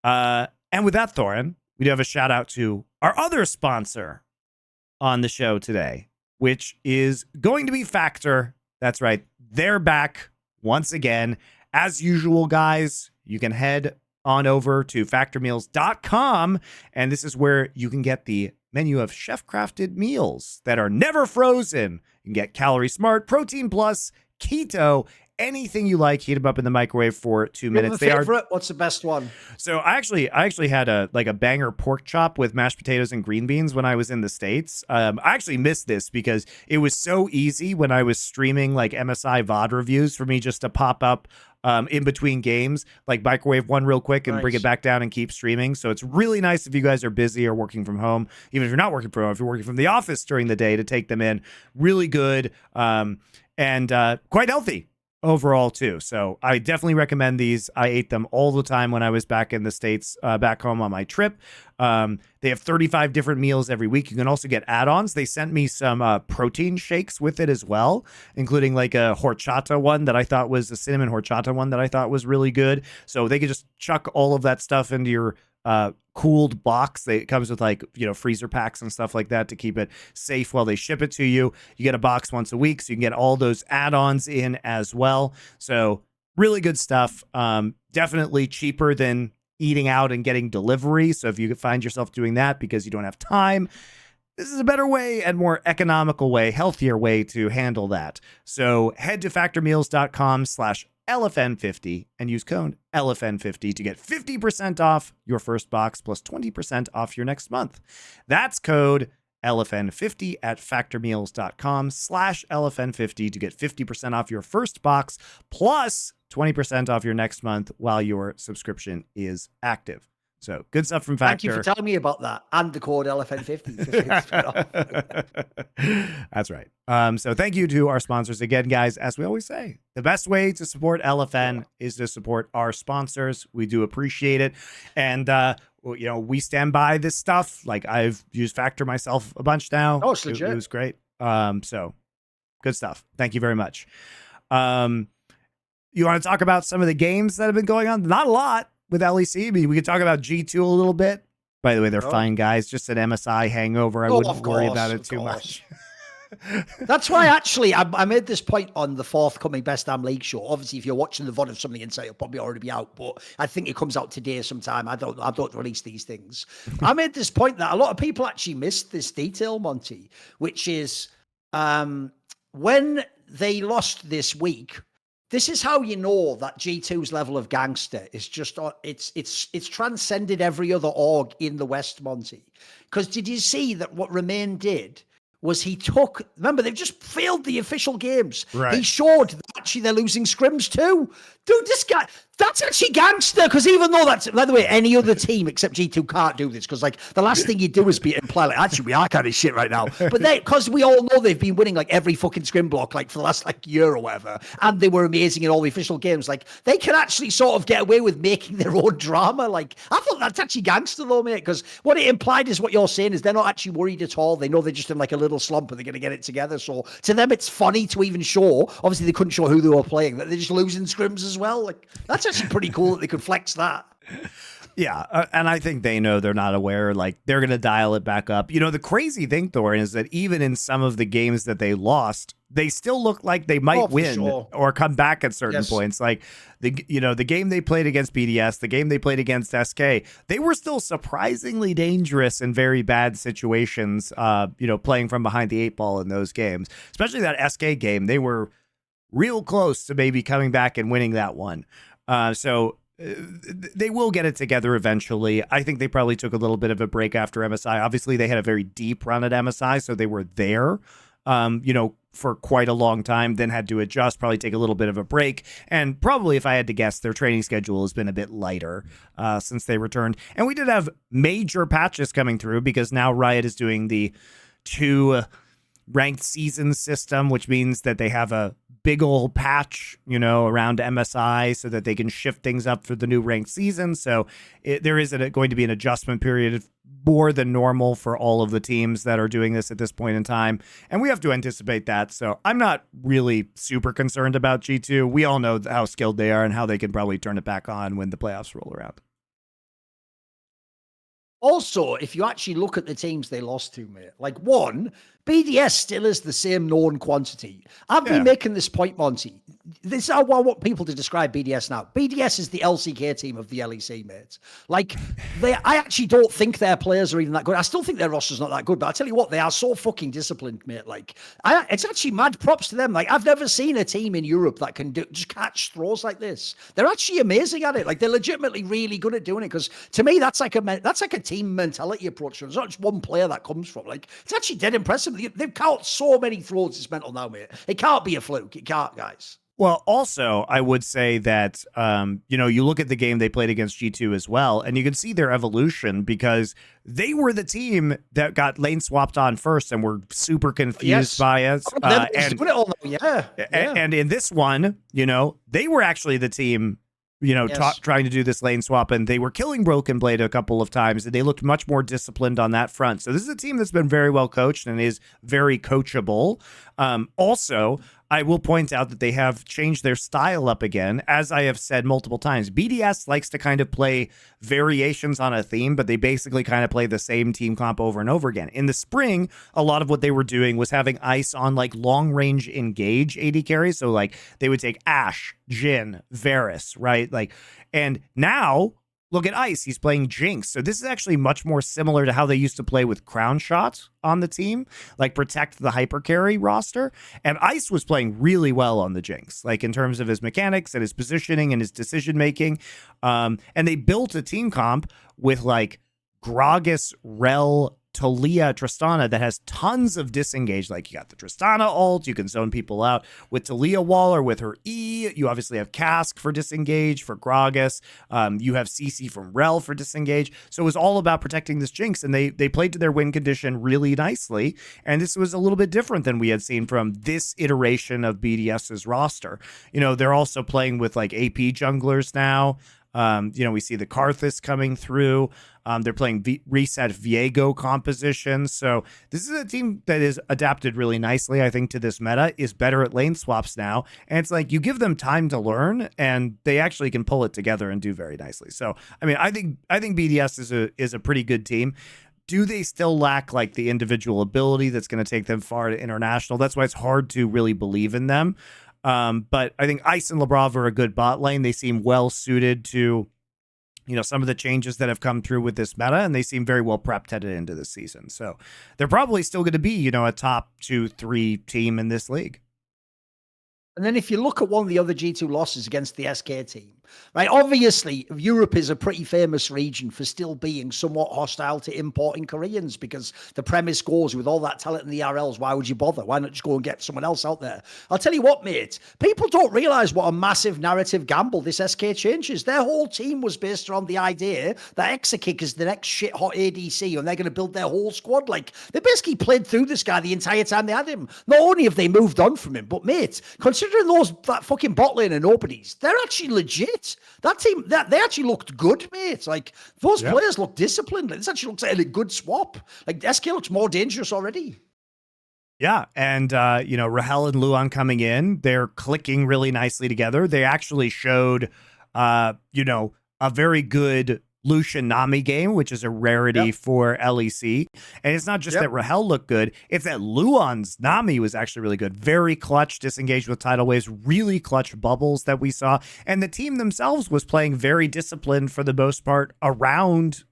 And with that, Thorin, we do have a shout out to our other sponsor on the show today, which is going to be Factor. That's right. They're back once again. As usual, guys, you can head on over to factormeals.com, and this is where you can get the menu of chef-crafted meals that are never frozen. You can get Calorie Smart, Protein Plus, Keto, anything you like. Heat them up in the microwave for 2 minutes. They favorite? What's the best one? So I actually had a banger pork chop with mashed potatoes and green beans when I was in the States. I actually missed this because it was so easy when I was streaming like MSI VOD reviews for me just to pop up in between games, like microwave one real quick and bring it back down and keep streaming. So it's really nice if you guys are busy or working from home, even if you're not working from home, if you're working from the office during the day, to take them in. Really good and quite healthy overall too. So I definitely recommend these. I ate them all the time when I was back in the States, back home on my trip. They have 35 different meals every week. You can also get add-ons. They sent me some protein shakes with it as well, including like a horchata one that I thought was a cinnamon horchata one that I thought was really good. So they could just chuck all of that stuff into your cooled box. It comes with like, freezer packs and stuff like that to keep it safe while they ship it to you. You get a box once a week, so you can get all those add-ons in as well. So really good stuff. Definitely cheaper than eating out and getting delivery. So if you find yourself doing that because you don't have time, this is a better way and more economical way, healthier way to handle that. So head to factormeals.com/LFN50 and use code LFN50 to get 50% off your first box plus 20% off your next month. That's code LFN50 at factormeals.com/LFN50 to get 50% off your first box plus 20% off your next month while your subscription is active. So good stuff from Factor. Thank you for telling me about that. And the code LFN50. That's right. So thank you to our sponsors again, guys. As we always say, the best way to support LFN is to support our sponsors. We do appreciate it. And, we stand by this stuff. Like, I've used Factor myself a bunch now. Oh, it's legit. It was great. So good stuff. Thank you very much. You want to talk about some of the games that have been going on? Not a lot with LEC. I mean, we could talk about G2 a little bit. By the way, they're fine guys. Just an MSI hangover. I wouldn't worry about it too much. That's why actually I made this point on the forthcoming Best Damn League show. Obviously, if you're watching the VOD of something Insight, it'll probably already be out, but I think it comes out today sometime. I don't release these things. I made this point that a lot of people actually missed this detail, Monty, which is when they lost this week. This is how you know that G2's level of gangster is just, it's transcended every other org in the West, Monty. Because did you see that what Remain did was remember, they've just failed the official games. Right. He showed that actually they're losing scrims too. Dude, this guy, that's actually gangster. Because even though by the way, any other team except G2 can't do this. Because like the last thing you do is imply like, actually we are kind of shit right now. But because we all know they've been winning like every fucking scrim block like for the last like year or whatever. And they were amazing in all the official games. Like they can actually sort of get away with making their own drama. Like I thought that's actually gangster though, mate. Because what it implied is what you're saying is they're not actually worried at all. They know they're just in like a little slump and they're going to get it together. So to them, it's funny to even show. Obviously, they couldn't show who they were playing. That they're just losing scrims as well. Like that's actually pretty cool that they could flex that. Yeah, and I think they know they're not aware. Like they're going to dial it back up. The crazy thing, Thorin, is that even in some of the games that they lost, they still look like they might win or come back at certain points. Like the game they played against BDS, the game they played against SK, they were still surprisingly dangerous in very bad situations. Playing from behind the 8 ball in those games, especially that SK game, they were real close to maybe coming back and winning that one. So they will get it together eventually. I think they probably took a little bit of a break after MSI. Obviously, they had a very deep run at MSI, so they were there, for quite a long time, then had to adjust, probably take a little bit of a break. And probably, if I had to guess, their training schedule has been a bit lighter since they returned. And we did have major patches coming through because now Riot is doing the 2 ranked season system, which means that they have a big old patch, around MSI so that they can shift things up for the new ranked season. So there is going to be an adjustment period more than normal for all of the teams that are doing this at this point in time. And we have to anticipate that. So I'm not really super concerned about G2. We all know how skilled they are and how they can probably turn it back on when the playoffs roll around. Also, if you actually look at the teams they lost to, mate, like one, BDS still is the same known quantity. I've been making this point, Monty. This is how I want people to describe BDS now. BDS is the LCK team of the LEC, mate. Like, I actually don't think their players are even that good. I still think their roster's not that good, but I tell you what, they are so fucking disciplined, mate. Like, it's actually mad props to them. Like, I've never seen a team in Europe that can just catch throws like this. They're actually amazing at it. Like, they're legitimately really good at doing it, because to me, that's like a team mentality approach. There's not just one player that comes from. Like, it's actually dead impressive. They've caught so many throws. It's mental now, mate. It can't be a fluke. It can't, guys. Well, also, I would say that, you look at the game they played against G2 as well, and you can see their evolution because they were the team that got lane swapped on first and were super confused by it. And in this one, they were actually the team, trying to do this lane swap, and they were killing Broken Blade a couple of times, and they looked much more disciplined on that front. So this is a team that's been very well coached and is very coachable. Also, I will point out that they have changed their style up again. As I have said multiple times, BDS likes to kind of play variations on a theme, but they basically kind of play the same team comp over and over again. In the spring, a lot of what they were doing was having Ice on like long range engage AD carries. So like they would take Ashe, Jhin, Varus, right? Like, and now look at Ice. He's playing Jinx. So this is actually much more similar to how they used to play with Crown Shot on the team, like protect the hyper carry roster. And Ice was playing really well on the Jinx, like in terms of his mechanics and his positioning and his decision making. And they built a team comp with like Gragas, Rel, Taliyah, Tristana that has tons of disengage. Like you got the Tristana ult, you can zone people out with Taliyah Waller with her E. You obviously have Cask for disengage for Gragas. You have CC from Rel for disengage. So it was all about protecting this Jinx, and they played to their win condition really nicely. And this was a little bit different than we had seen from this iteration of BDS's roster. They're also playing with like AP junglers now. We see the Karthus coming through. They're playing reset Viego compositions. So this is a team that is adapted really nicely, I think, to this meta, is better at lane swaps now. And it's like you give them time to learn and they actually can pull it together and do very nicely. So, I mean, I think BDS is a pretty good team. Do they still lack like the individual ability that's going to take them far to international? That's why it's hard to really believe in them. But I think Ice and Labrov are a good bot lane. They seem well suited to, some of the changes that have come through with this meta, and they seem very well prepped headed into this season. So they're probably still going to be, a top 2-3 team in this league. And then if you look at one of the other G2 losses against the SK team, right? Obviously, Europe is a pretty famous region for still being somewhat hostile to importing Koreans, because the premise goes with all that talent in the RLs, why would you bother? Why not just go and get someone else out there? I'll tell you what, mate, people don't realize what a massive narrative gamble this SK change is. Their whole team was based around the idea that Exakick is the next shit hot ADC and they're going to build their whole squad. Like, they basically played through this guy the entire time they had him. Not only have they moved on from him, but mate, considering that fucking bot lane and nobodies, they're actually legit. That team, they actually looked good, mate. Like, those players look disciplined. This actually looks like a good swap. Like, SK looks more dangerous already. Yeah, and Rahel and Luan coming in, they're clicking really nicely together. They actually showed a very good Lucian Nami game, which is a rarity for LEC. And it's not just that Rahel looked good, it's that Luan's Nami was actually really good. Very clutch, disengaged with tidal waves, really clutch bubbles that we saw. And the team themselves was playing very disciplined for the most part around,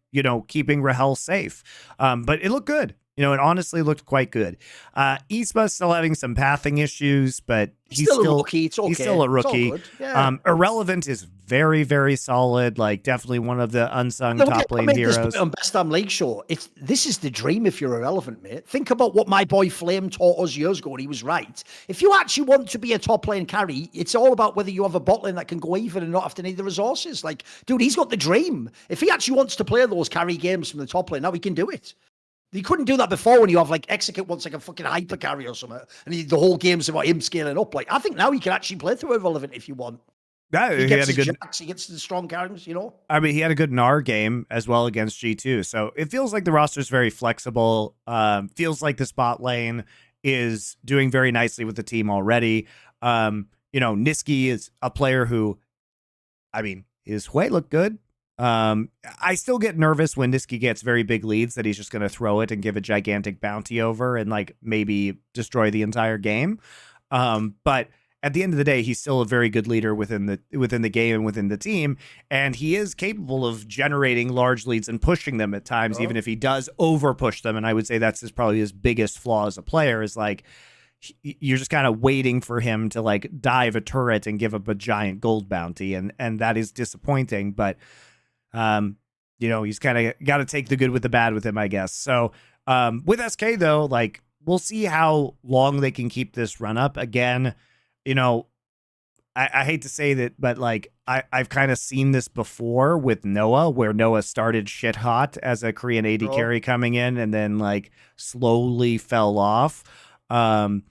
keeping Rahel safe. But it looked good. You know, it honestly looked quite good. Isma's still having some pathing issues, but he's still a rookie. It's okay. He's still a rookie. Yeah. Irrelevant is very, very solid. Like, definitely one of the unsung top lane heroes. On Best Damn League Show, this is the dream if you're irrelevant, mate. Think about what my boy Flame taught us years ago, and he was right. If you actually want to be a top lane carry, it's all about whether you have a bot lane that can go even and not have to need the resources. Like, dude, he's got the dream. If he actually wants to play those carry games from the top lane, now he can do it. You couldn't do that before when you have like Execute wants like a fucking hyper carry or something, and the whole game's about him scaling up. Like, I think now he can actually play through Irrelevant if you want. Yeah, he gets his jacks, he gets the strong carries, you know? I mean, he had a good NAR game as well against G2. So it feels like the roster is very flexible. Feels like the spot lane is doing very nicely with the team already. You know, Niski is a player who, I mean, his Hwei looked good. I still get nervous when Niski gets very big leads that he's just going to throw it and give a gigantic bounty over and like maybe destroy the entire game. But at the end of the day, he's still a very good leader within the game and within the team, and he is capable of generating large leads and pushing them at times, even if he does over push them. And I would say that's probably his biggest flaw as a player is like you're just kind of waiting for him to like dive a turret and give up a giant gold bounty, and that is disappointing. But you know, he's kind of got to take the good with the bad with him, I guess. So with SK though, like we'll see how long they can keep this run up. Again, you know, I hate to say that, but like I've kind of seen this before with Noah, where Noah started shit hot as a Korean AD carry coming in and then like slowly fell off. Jun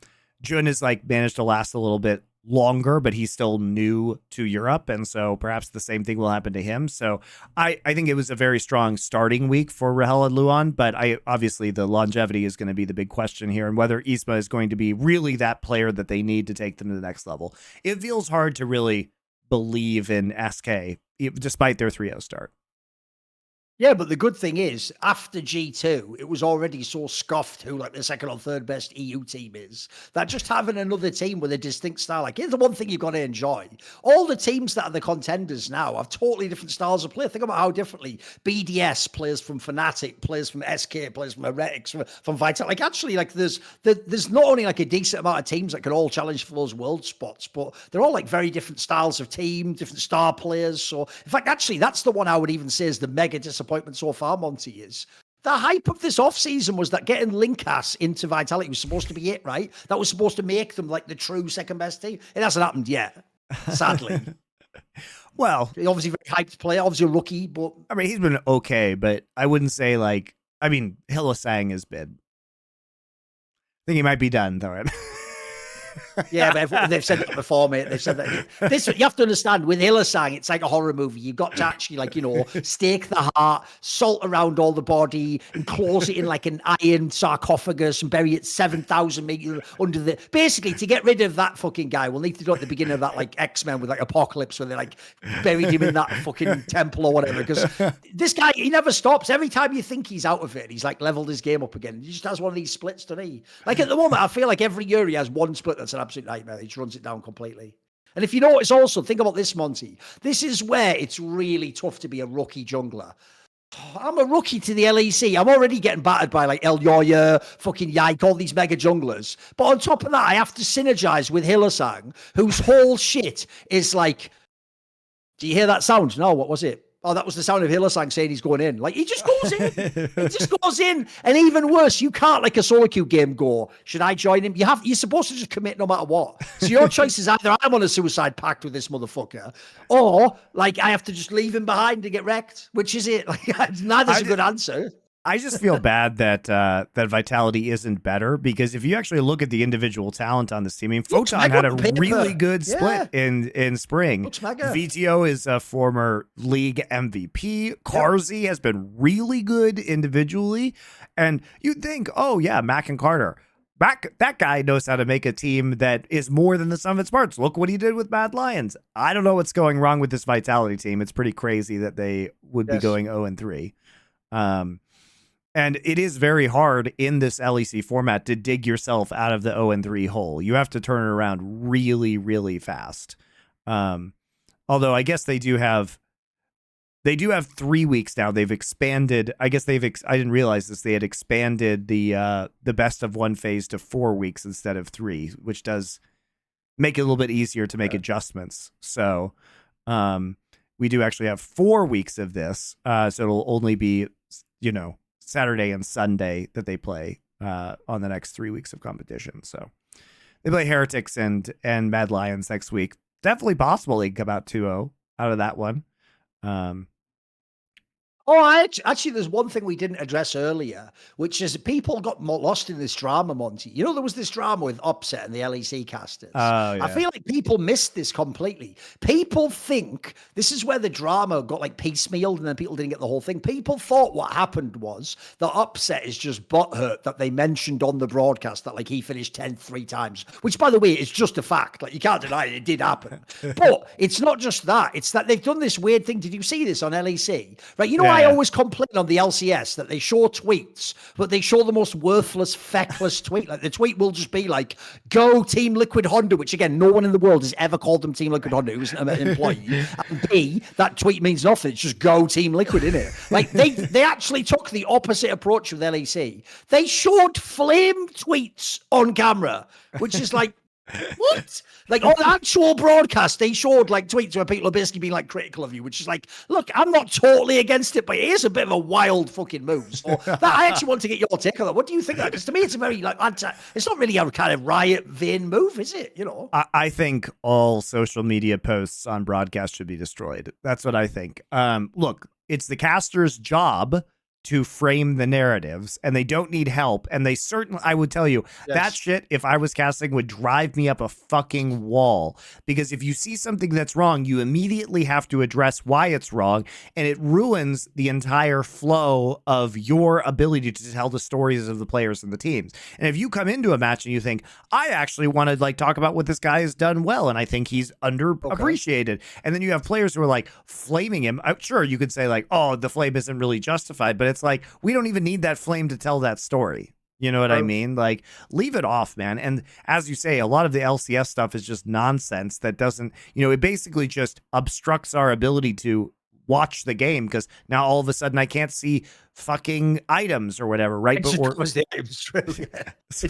has like managed to last a little bit longer, but he's still new to Europe, and so perhaps the same thing will happen to him. So I think it was a very strong starting week for Rahel and Luan, but obviously the longevity is going to be the big question here, and whether Isma is going to be really that player that they need to take them to the next level. It feels hard to really believe in SK despite their 3-0 start. Yeah, but the good thing is, after G2, it was already so scoffed who like the second or third best EU team is, that just having another team with a distinct style, like here's the one thing you've got to enjoy. All the teams that are the contenders now have totally different styles of play. Think about how differently BDS plays from Fnatic, plays from SK, plays from Heretics, from Vital. Like actually, like there's not only like a decent amount of teams that can all challenge for those world spots, but they're all like very different styles of team, different star players. So in fact, actually, that's the one I would even say is the mega disappointment so far, Monty, is the hype of this offseason was that getting Linkas into Vitality was supposed to be it, right? That was supposed to make them like the true second best team. It hasn't happened yet, sadly. Well, he obviously very hyped player, obviously a rookie, but I mean, he's been okay, but I wouldn't say like, I mean, Hylissang has been. I think he might be done, Thorin. Yeah, but they've said that before, mate. They've said that. This, you have to understand, with Hylissang, it's like a horror movie. You've got to actually, like, you know, stake the heart, salt around all the body, enclose it in like an iron sarcophagus and bury it 7,000 meters under the... Basically, to get rid of that fucking guy, we'll need to do it at the beginning of that, like, X-Men with, like, Apocalypse, where they, like, buried him in that fucking temple or whatever. Because this guy, he never stops. Every time you think he's out of it, he's, like, leveled his game up again. He just has one of these splits, doesn't he? Like, at the moment, I feel like every year he has one split that's an absolute nightmare. He just runs it down completely. And if you notice also, think about this, Monty. This is where it's really tough to be a rookie jungler. I'm a rookie to the LEC. I'm already getting battered by like El Yoya, fucking Yike, all these mega junglers. But on top of that, I have to synergize with Hylissang, whose whole shit is like, do you hear that sound? No, what was it? Oh, that was the sound of Hylissang saying he's going in. Like, he just goes in. He just goes in. And even worse, you can't, like a solo queue game, go, should I join him? You're supposed to just commit no matter what. So your choice is either I'm on a suicide pact with this motherfucker, or, like, I have to just leave him behind to get wrecked. Which is it? Like, neither's a good answer. I just feel bad that that Vitality isn't better, because if you actually look at the individual talent on this team, I mean, Photon had a really good split in spring. VTO is a former league MVP. Carzzy has been really good individually, and you'd think, oh yeah, Mac and Carter. That guy knows how to make a team that is more than the sum of its parts. Look what he did with Mad Lions. I don't know what's going wrong with this Vitality team. It's pretty crazy that they would be going 0-3. And it is very hard in this LEC format to dig yourself out of the 0-3 hole. You have to turn it around really, really fast. Although I guess they do have They do have 3 weeks now. They've expanded. I guess I didn't realize this. They had expanded the best of one phase to 4 weeks instead of 3, which does make it a little bit easier to make adjustments. So we do actually have 4 weeks of this. So it'll only be, Saturday and Sunday that they play on the next 3 weeks of competition. So they play Heretics and Mad Lions next week. Definitely possible they can come out 2-0 out of that one. Actually, there's one thing we didn't address earlier, which is people got lost in this drama, Monty. There was this drama with Upset and the LEC casters. Yeah. I feel like people missed this completely. People think this is where the drama got like piecemealed and then people didn't get the whole thing. People thought what happened was that Upset is just butthurt that they mentioned on the broadcast that like he finished 10th 3 times, which by the way, is just a fact. Like you can't deny it did happen. But it's not just that. It's that they've done this weird thing. Did you see this on LEC? Right? I always complain on the LCS that they show tweets, but they show the most worthless, feckless tweet. Like the tweet will just be like, go Team Liquid Honda, which again, no one in the world has ever called them Team Liquid Honda who's an employee. And B, that tweet means nothing. It's just go Team Liquid, innit? Like they actually took the opposite approach with LEC. They showed flame tweets on camera, which is like, what? Like on the actual broadcast, they showed like tweets where people are basically being like critical of you, which is like, look, I'm not totally against it, but it is a bit of a wild fucking move. So I actually want to get your take on that. What do you think of that? Because to me, it's a very like it's not really a kind of Riot vein move, is it? I think all social media posts on broadcast should be destroyed. That's what I think. Look, it's the caster's job to frame the narratives, and they don't need help. And they certainly, I would tell you, that shit, if I was casting, would drive me up a fucking wall. Because if you see something that's wrong, you immediately have to address why it's wrong, and it ruins the entire flow of your ability to tell the stories of the players and the teams. And if you come into a match and you think, I actually want to like talk about what this guy has done well, and I think he's underappreciated, and then you have players who are like flaming him. Sure, you could say like, oh, the flame isn't really justified, but it's like, we don't even need that flame to tell that story. You know what I mean? Like, leave it off, man. And as you say, a lot of the LCS stuff is just nonsense that doesn't, it basically just obstructs our ability to watch the game, because now all of a sudden I can't see fucking items or whatever, right? It's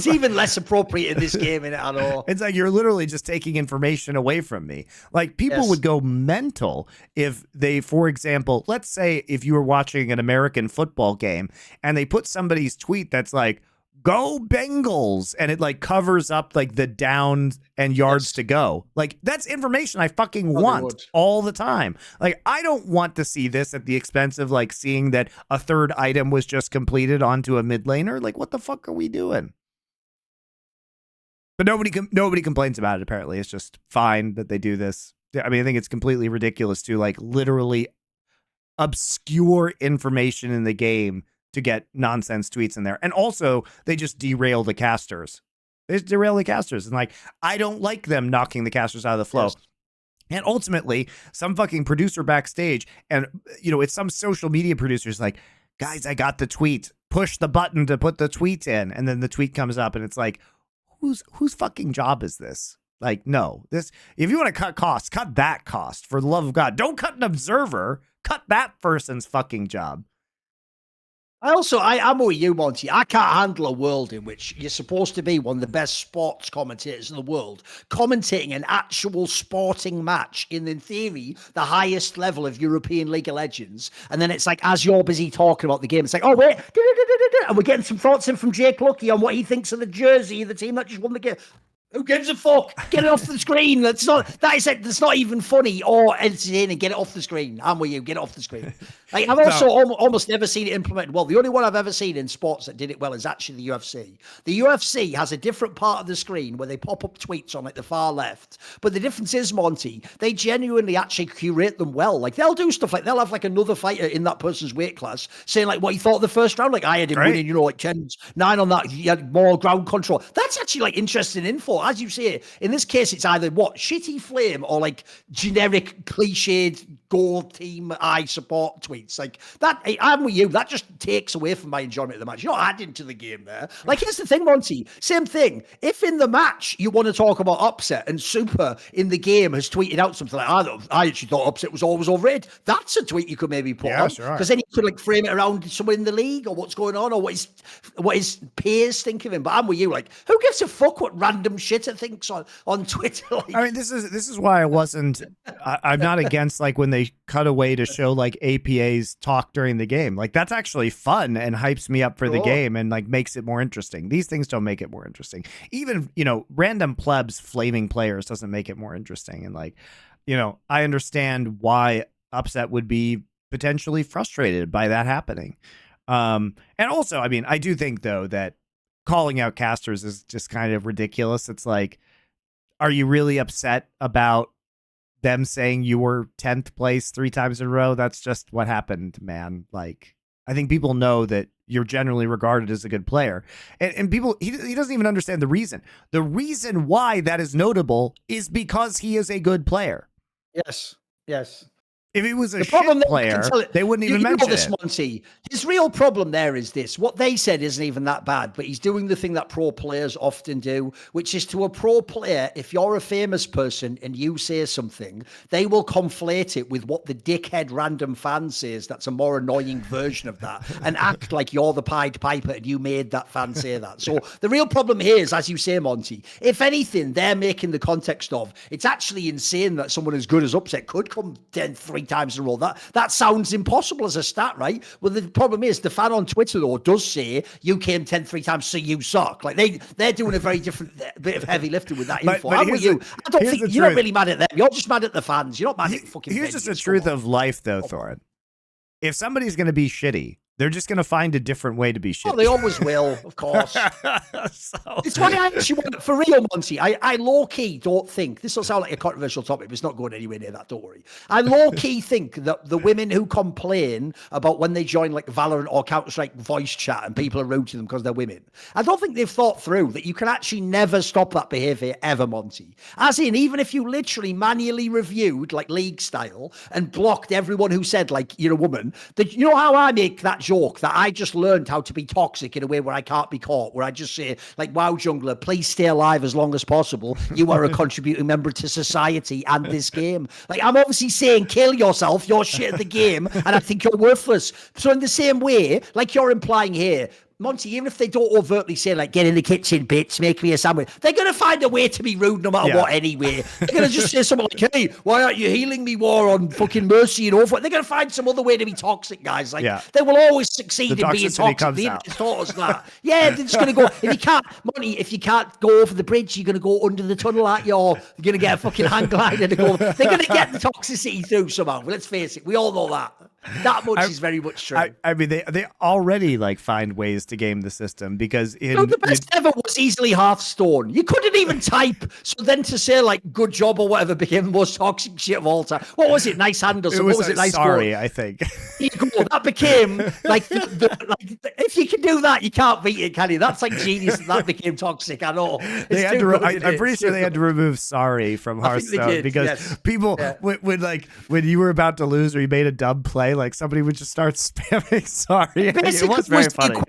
even less appropriate in this game at all. It's like you're literally just taking information away from me. Like people would go mental if they, for example, let's say if you were watching an American football game and they put somebody's tweet that's like, go Bengals, and it like covers up like the downs and yards to go. Like that's information I fucking want all the time. Like I don't want to see this at the expense of like seeing that a third item was just completed onto a mid laner. Like what the fuck are we doing? But nobody complains about it. Apparently it's just fine that they do this. I mean, I think it's completely ridiculous to like literally obscure information in the game to get nonsense tweets in there. And also they just derail the casters. They just derail the casters. And like, I don't like them knocking the casters out of the flow. And ultimately some fucking producer backstage, and it's some social media producers like, guys, I got the tweet, push the button to put the tweet in. And then the tweet comes up and it's like, whose fucking job is this? Like, no, if you want to cut costs, cut that cost, for the love of God. Don't cut an observer, cut that person's fucking job. I'm with you, Monty. I can't handle a world in which you're supposed to be one of the best sports commentators in the world, commentating an actual sporting match in theory, the highest level of European League of Legends. And then it's like, as you're busy talking about the game, it's like, oh, wait, and we're getting some thoughts in from Jake Lucky on what he thinks of the jersey of the team that just won the game. Who gives a fuck? Get it off the screen. That's not even funny or entertaining. Get it off the screen. I'm with you. Get it off the screen. Like I've also almost never seen it implemented well. The only one I've ever seen in sports that did it well is actually the UFC. The UFC has a different part of the screen where they pop up tweets on like the far left. But the difference is, Monty, they genuinely actually curate them well. Like they'll do stuff like they'll have like another fighter in that person's weight class saying like what he thought of the first round. Like I had him winning, like 10-9 on that. He had more ground control. That's actually like interesting info. As you say, in this case, it's either shitty flame or like generic cliched gold team I support tweets. Like that, I'm with you. That just takes away from my enjoyment of the match. You're not adding to the game there. Like, here's the thing, Monty. Same thing. If in the match you want to talk about upset and Super in the game has tweeted out something like, I actually thought upset was always overrated, that's a tweet you could maybe put on. Sure. Because then you could like frame it around someone in the league or what's going on or what his peers think of him. But I'm with you. Like, who gives a fuck what random shit it thinks on Twitter? Like, I mean, this is why I wasn't. I'm not against like when they cut away to show like APA's talk during the game. Like, that's actually fun and hypes me up for the game and like makes it more interesting. These things don't make it more interesting. Even, you know, random plebs flaming players doesn't make it more interesting. And like, you know, I understand why Upset would be potentially frustrated by that happening. And also, I mean, I do think though that calling out casters is just kind of ridiculous. It's like, are you really upset about them saying you were 10th place 3 times in a row? That's just what happened, man. Like, I think people know that you're generally regarded as a good player. And people, he doesn't even understand the reason. The reason why that is notable is because he is a good player. Yes, yes. If he was a shit player, they wouldn't even mention this, it. Monty. His real problem there is this. What they said isn't even that bad, but he's doing the thing that pro players often do, which is to a pro player, if you're a famous person and you say something, they will conflate it with what the dickhead random fan says that's a more annoying version of that and act like you're the Pied Piper and you made that fan say that. So the real problem here is, as you say, Monty, if anything, they're making the context of, it's actually insane that someone as good as Upset could come 3 times in a row. That sounds impossible as a stat, right? Well, the problem is the fan on Twitter though does say you came 10 3 times, so you suck. Like they're doing a very different bit of heavy lifting with that info. But I'm with you. I don't think you're not really mad at them. You're just mad at the fans. You're not mad at fucking. Here's just the truth of life, though, Thorin. If somebody's going to be shitty, they're just going to find a different way to be shitty. Oh, they always will, of course. It's why I actually want, for real, Monty, I low-key don't think, this will sound like a controversial topic, but it's not going anywhere near that, don't worry. I low-key think that the women who complain about when they join like Valorant or Counter-Strike voice chat and people are rude to them because they're women, I don't think they've thought through that you can actually never stop that behavior ever, Monty. As in, even if you literally manually reviewed, like league style, and blocked everyone who said, like, you're a woman, that, you know how I make that joke that I just learned how to be toxic in a way where I can't be caught, where I just say, like, wow, jungler, please stay alive as long as possible. You are a contributing member to society and this game. Like, I'm obviously saying, kill yourself, you're shit at the game, and I think you're worthless. So in the same way, like you're implying here, Monty, even if they don't overtly say, like, get in the kitchen, bitch, make me a sandwich, they're going to find a way to be rude no matter what anyway. They're going to just say something like, hey, why aren't you healing me more on fucking Mercy and Overwatch? They're going to find some other way to be toxic, guys. Like, they will always succeed in being toxic. The internet taught us that. Yeah, they're just going to go, if you can't go over the bridge, you're going to go under the tunnel, aren't you? Or you're going to get a fucking hang glider to go. They're going to get the toxicity through somehow. Let's face it. We all know that. That much is very much true. I mean, they already like find ways to game the system because the best ever was easily Hearthstone. You couldn't even type. So then to say like good job or whatever became the most toxic shit of all time. What was it? Nice hand or something. What was it? Nice sorry, goal. I think. That became like, if you can do that, you can't beat it, can you? That's like genius. That became toxic. I know. I'm pretty sure they had to remove sorry from Hearthstone because people when you were about to lose or you made a dumb play, like somebody would just start spamming sorry. Basically, it was very funny.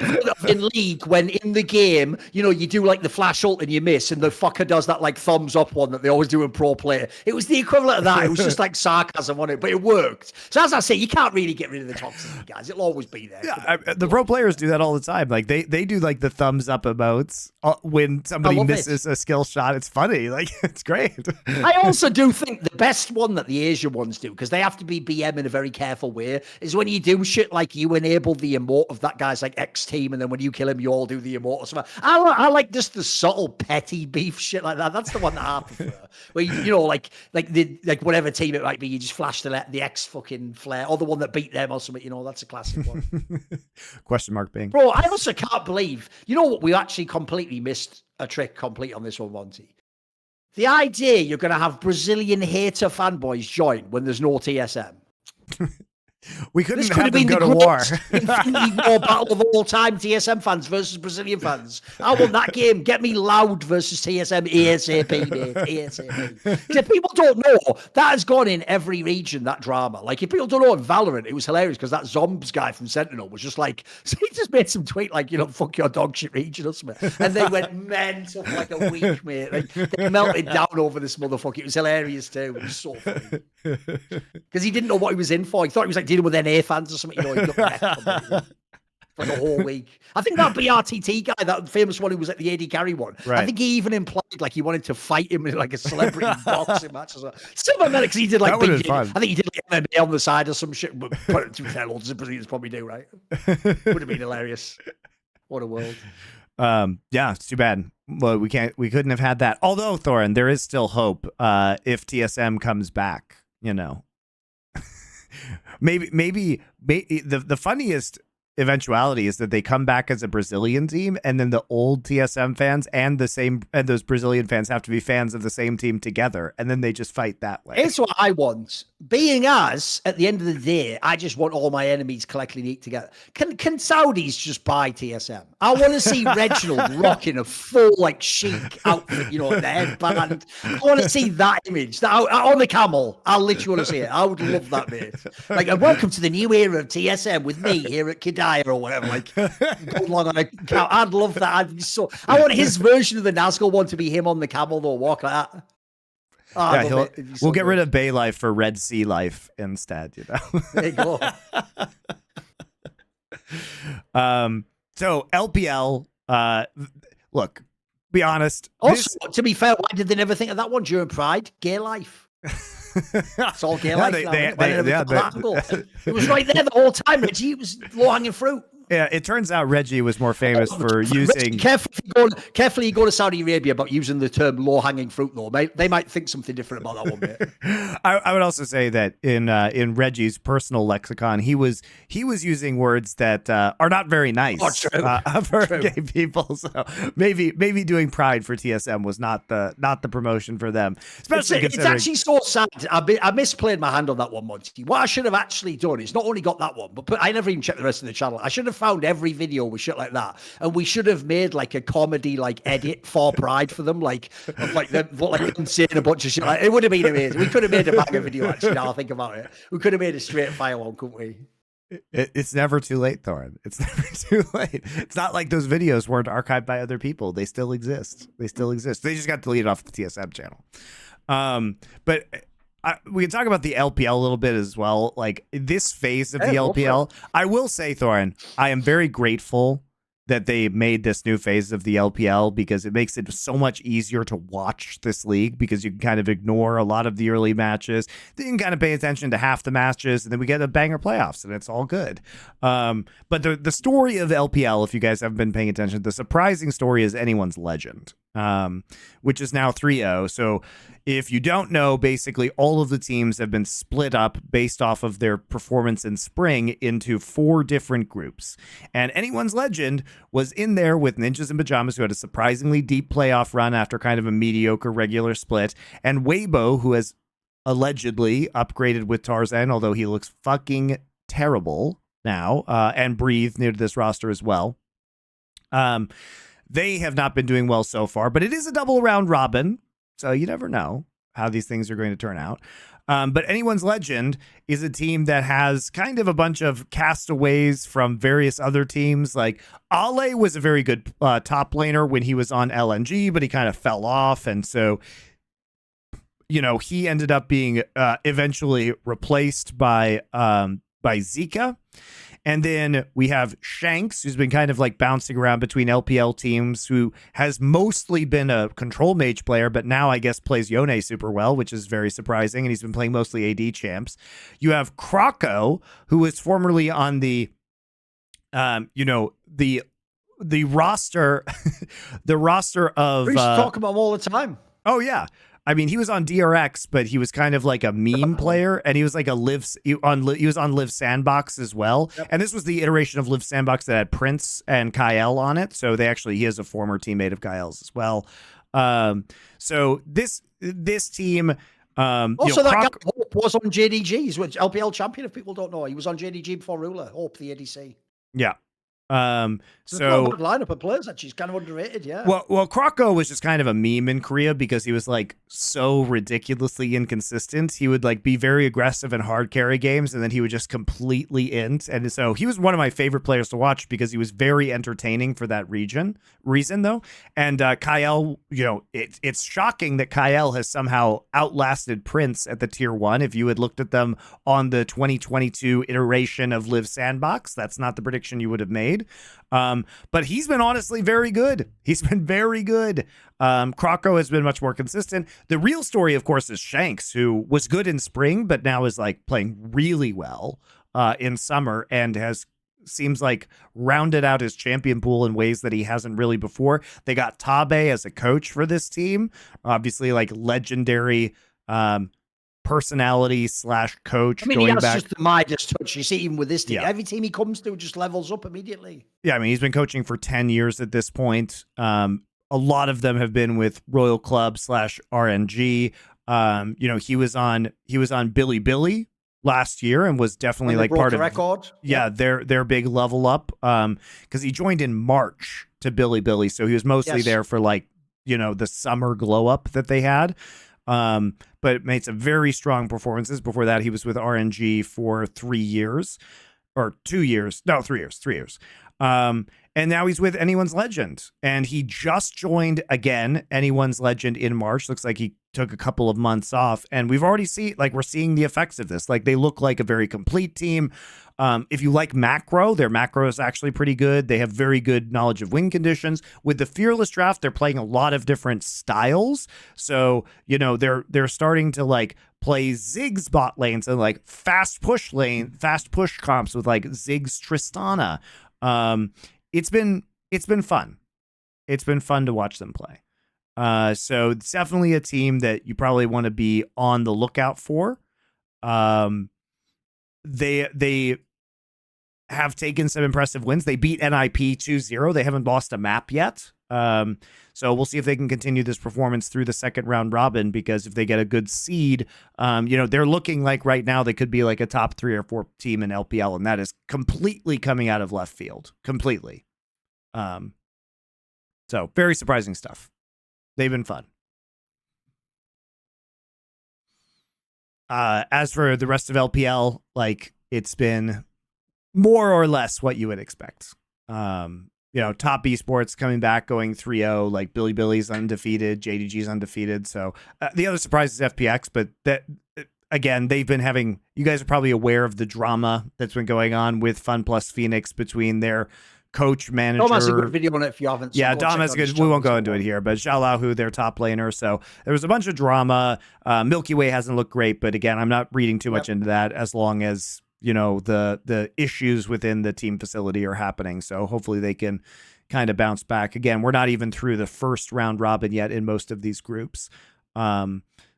In League, when in the game, you know, you do like the flash ult and you miss, and the fucker does that like thumbs up one that they always do in pro player. It was the equivalent of that. It was just like sarcasm on it, but it worked. So as I say, you can't really get rid of the toxicity, guys. It'll always be there. Yeah, the pro players do that all the time. Like they do like the thumbs up emotes when somebody misses a skill shot. It's funny. Like it's great. I also do think the best one that the Asia ones do, because they have to be BM in a very careful way, is when you do shit like you enable the emote of that guy's like X team, and then when you kill him, you all do the emote or something. I like just the subtle petty beef shit like that. That's the one that I prefer. Where you know, like whatever team it might be, you just flash the X fucking flare, or the one that beat them or something. You know, that's a classic one. Question mark Bing. Bro, I also can't believe, you know what, we actually completely missed a trick complete on this one, Monty. The idea you're going to have Brazilian hater fanboys join when there's no TSM. We couldn't have them go to war. Infinity War battle of all time, TSM fans versus Brazilian fans. I want that game. Get me Loud versus TSM ASAP, mate. ASAP. If people don't know, that has gone in every region, that drama. Like, if people don't know in Valorant, it was hilarious because that Zombs guy from Sentinel was just like, so he just made some tweet like, fuck your dog shit region or something. And they went mental for like a week, mate. Like, they melted down over this motherfucker. It was hilarious too. It was so funny. Because he didn't know what he was in for. He thought he was like dealing with NA fans or something. He got wrecked for the whole week. I think that BRTT guy, that famous one who was at the AD Carry one, right. I think he even implied like he wanted to fight him in like a celebrity boxing match or something. Something like because he did like I think he did like MMA on the side or some shit. But to be fair, loads of Brazilians probably do, right? Would have been hilarious. What a world. Yeah, it's too bad. Well, we couldn't have had that. Although, Thorin, there is still hope if TSM comes back, maybe the funniest eventuality is that they come back as a Brazilian team, and then the old TSM fans and those Brazilian fans have to be fans of the same team together, and then they just fight that way. It's what I want. Being us, at the end of the day, I just want all my enemies collectively together. Can Saudis just buy TSM? I want to see Reginald rocking a full like chic outfit, the headband. I want to see that image on the camel. I literally want to see it. I would love that, mate. Like, welcome to the new era of TSM with me here at Kedai or whatever. Like, going along on a cow. I'd love that. I want his version of the Nazgul one to be him on the camel though, walk like that. Oh, yeah, we'll get rid of Bay Life for Red Sea Life instead. There you go. So LPL. Look, be honest. Also, to be fair, why did they never think of that one during Pride? Gay Life. It's all gay life. It was right there the whole time, Reggie. It was low hanging fruit. Yeah, it turns out Reggie was more famous for using... Carefully go to Saudi Arabia about using the term low-hanging fruit, though. They might think something different about that one, mate. I would also say that in Reggie's personal lexicon, he was using words that are not very nice for gay people. So maybe doing Pride for TSM was not the promotion for them. Especially it's actually so sad. I misplayed my hand on that one, Monty. What I should have actually done is not only got that one, but I never even checked the rest of the channel. I should have found every video with shit like that, and we should have made like a comedy like edit for Pride for them, like them saying a bunch of shit. It would have been amazing. We could have made a banger video. Actually, now I think about it, we could have made a straight fire one, couldn't we? It's never too late, Thorin. It's never too late. It's not like those videos weren't archived by other people. They still exist. They just got deleted off the TSM channel. But we can talk about the LPL a little bit as well. Like this phase of the LPL, I will say, Thorin, I am very grateful that they made this new phase of the LPL because it makes it so much easier to watch this league because you can kind of ignore a lot of the early matches. Then you can kind of pay attention to half the matches, and then we get a banger playoffs, and it's all good. But the story of LPL, if you guys haven't been paying attention, the surprising story is Anyone's Legend, which is now 3-0. So if you don't know, basically all of the teams have been split up based off of their performance in spring into 4 different groups. And Anyone's Legend was in there with Ninjas in Pajamas, who had a surprisingly deep playoff run after kind of a mediocre regular split, and Weibo, who has allegedly upgraded with Tarzan, although he looks fucking terrible now, and Breathe near to this roster as well. They have not been doing well so far, but it is a double round robin, so you never know how these things are going to turn out. But Anyone's Legend is a team that has kind of a bunch of castaways from various other teams. Like Ale was a very good top laner when he was on LNG, but he kind of fell off. And so, he ended up being eventually replaced by Zika. And then we have Shanks, who's been kind of like bouncing around between LPL teams, who has mostly been a control mage player, but now I guess plays Yone super well, which is very surprising. And he's been playing mostly AD champs. You have Kroko, who was formerly on the, the roster, the roster of. We used to talk about him all the time. Oh, yeah. I mean, he was on DRX, but he was kind of like a meme player, and he was like he was on Live Sandbox as well. Yep. And this was the iteration of Live Sandbox that had Prince and Kyle on it. So he is a former teammate of Kyle's as well. So this team, Also, that guy Hope was on JDG. He's LPL champion. If people don't know, he was on JDG before Ruler. Hope the ADC. Yeah. So a lineup of players actually is kind of underrated, yeah. Well, Kroko was just kind of a meme in Korea because he was like so ridiculously inconsistent. He would like be very aggressive in hard carry games, and then he would just completely int. And so he was one of my favorite players to watch because he was very entertaining for that reason though. And Kyle, it's shocking that Kyle has somehow outlasted Prince at the tier 1. If you had looked at them on the 2022 iteration of Live Sandbox, that's not the prediction you would have made. But he's been honestly very good. He's been very good. Kroko has been much more consistent. The real story, of course, is Shanks, who was good in spring, but now is like playing really well in summer and seems like rounded out his champion pool in ways that he hasn't really before. They got Tabe as a coach for this team, obviously like legendary personality / coach. I mean, he has just the Midas touch. You see, even with this team, every team he comes to just levels up immediately. Yeah, I mean, he's been coaching for 10 years at this point. A lot of them have been with Royal Club / RNG. He was on Billy last year and was definitely like part of the record. Yeah, their big level up. Because he joined in March to Billy, so he was mostly there for like the summer glow up that they had. But made some very strong performances. Before that, he was with RNG for 3 years or 2 years. No, 3 years, 3 years. And now he's with Anyone's Legend, and he just joined again Anyone's Legend in March. Looks like he took a couple of months off, and we're seeing the effects of this. Like, they look like a very complete team. If you like macro, their macro is actually pretty good. They have very good knowledge of win conditions. With the Fearless draft, they're playing a lot of different styles. So, they're starting to like play Ziggs bot lanes and like fast push comps with like Ziggs Tristana. It's been fun. It's been fun to watch them play. So it's definitely a team that you probably want to be on the lookout for. They have taken some impressive wins. They beat NIP 2-0. They haven't lost a map yet. So we'll see if they can continue this performance through the second round robin, because if they get a good seed, they're looking like right now they could be like a top 3 or 4 team in LPL, and that is completely coming out of left field. Completely. So very surprising stuff. They've been fun. As for the rest of LPL, like, it's been more or less what you would expect. Top Esports coming back, going 3-0, like Billy's undefeated, JDG's undefeated. So the other surprise is FPX, but that again, they've been having, you guys are probably aware of the drama that's been going on with Fun Plus Phoenix between their coach, manager. Dom has a good video on it if you haven't. Yeah, Dom has a good. We won't go into it here, but Xiaolahu, their top laner. So there was a bunch of drama. Milky Way hasn't looked great, but again, I'm not reading too much into that, as long as the issues within the team facility are happening. So hopefully they can kind of bounce back. Again, we're not even through the first round robin yet in most of these groups.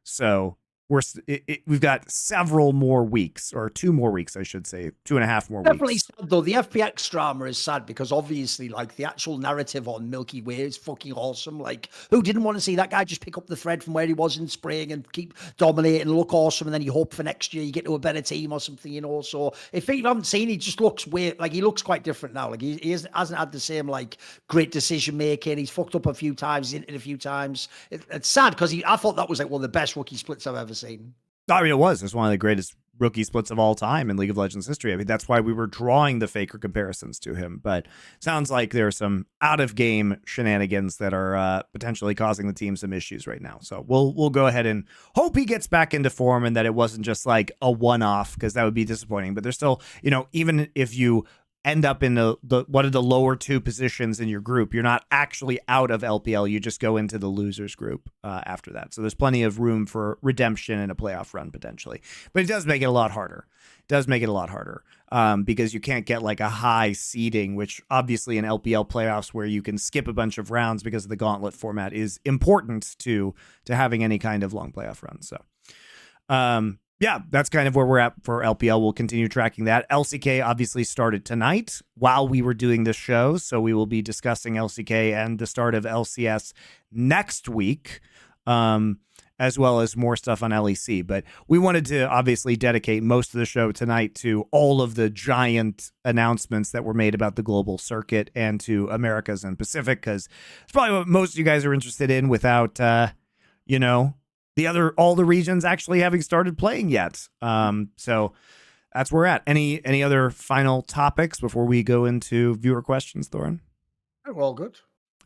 So we've got several more weeks, or 2 more weeks, I should say, 2.5 more Definitely weeks. Sad, though. The FPX drama is sad because obviously, like, the actual narrative on Milky Way is fucking awesome. Like, who didn't want to see that guy just pick up the thread from where he was in spring and keep dominating and look awesome, and then you hope for next year you get to a better team or something, So if you haven't seen, he just looks weird. Like, he looks quite different now. Like, he hasn't had the same like great decision making. He's fucked up a few times, he's a few times. It's sad because I thought that was like one of the best rookie splits I've ever seen. I mean, it was. It's one of the greatest rookie splits of all time in League of Legends history. I mean, that's why we were drawing the Faker comparisons to him. But it sounds like there's some out-of-game shenanigans that are potentially causing the team some issues right now. So we'll go ahead and hope he gets back into form and that it wasn't just like a one-off, because that would be disappointing. But there's still, even if you end up in the one of the lower 2 positions in your group, you're not actually out of LPL. You just go into the losers group after that. So there's plenty of room for redemption and a playoff run potentially. But it does make it a lot harder. Because you can't get like a high seeding, which obviously in LPL playoffs, where you can skip a bunch of rounds because of the gauntlet format, is important to having any kind of long playoff run. So yeah, that's kind of where we're at for LPL. We'll continue tracking that. LCK obviously started tonight while we were doing this show, so we will be discussing LCK and the start of LCS next week. as well as more stuff on LEC. But we wanted to obviously dedicate most of the show tonight to all of the giant announcements that were made about the global circuit and to Americas and Pacific, because it's probably what most of you guys are interested in without, all the regions actually having started playing yet. So that's where we're at. Any other final topics before we go into viewer questions, Thorin? We're all good.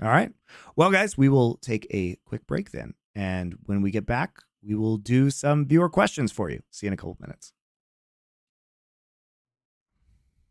All right. Well, guys, we will take a quick break then. And when we get back, we will do some viewer questions for you. See you in a couple of minutes.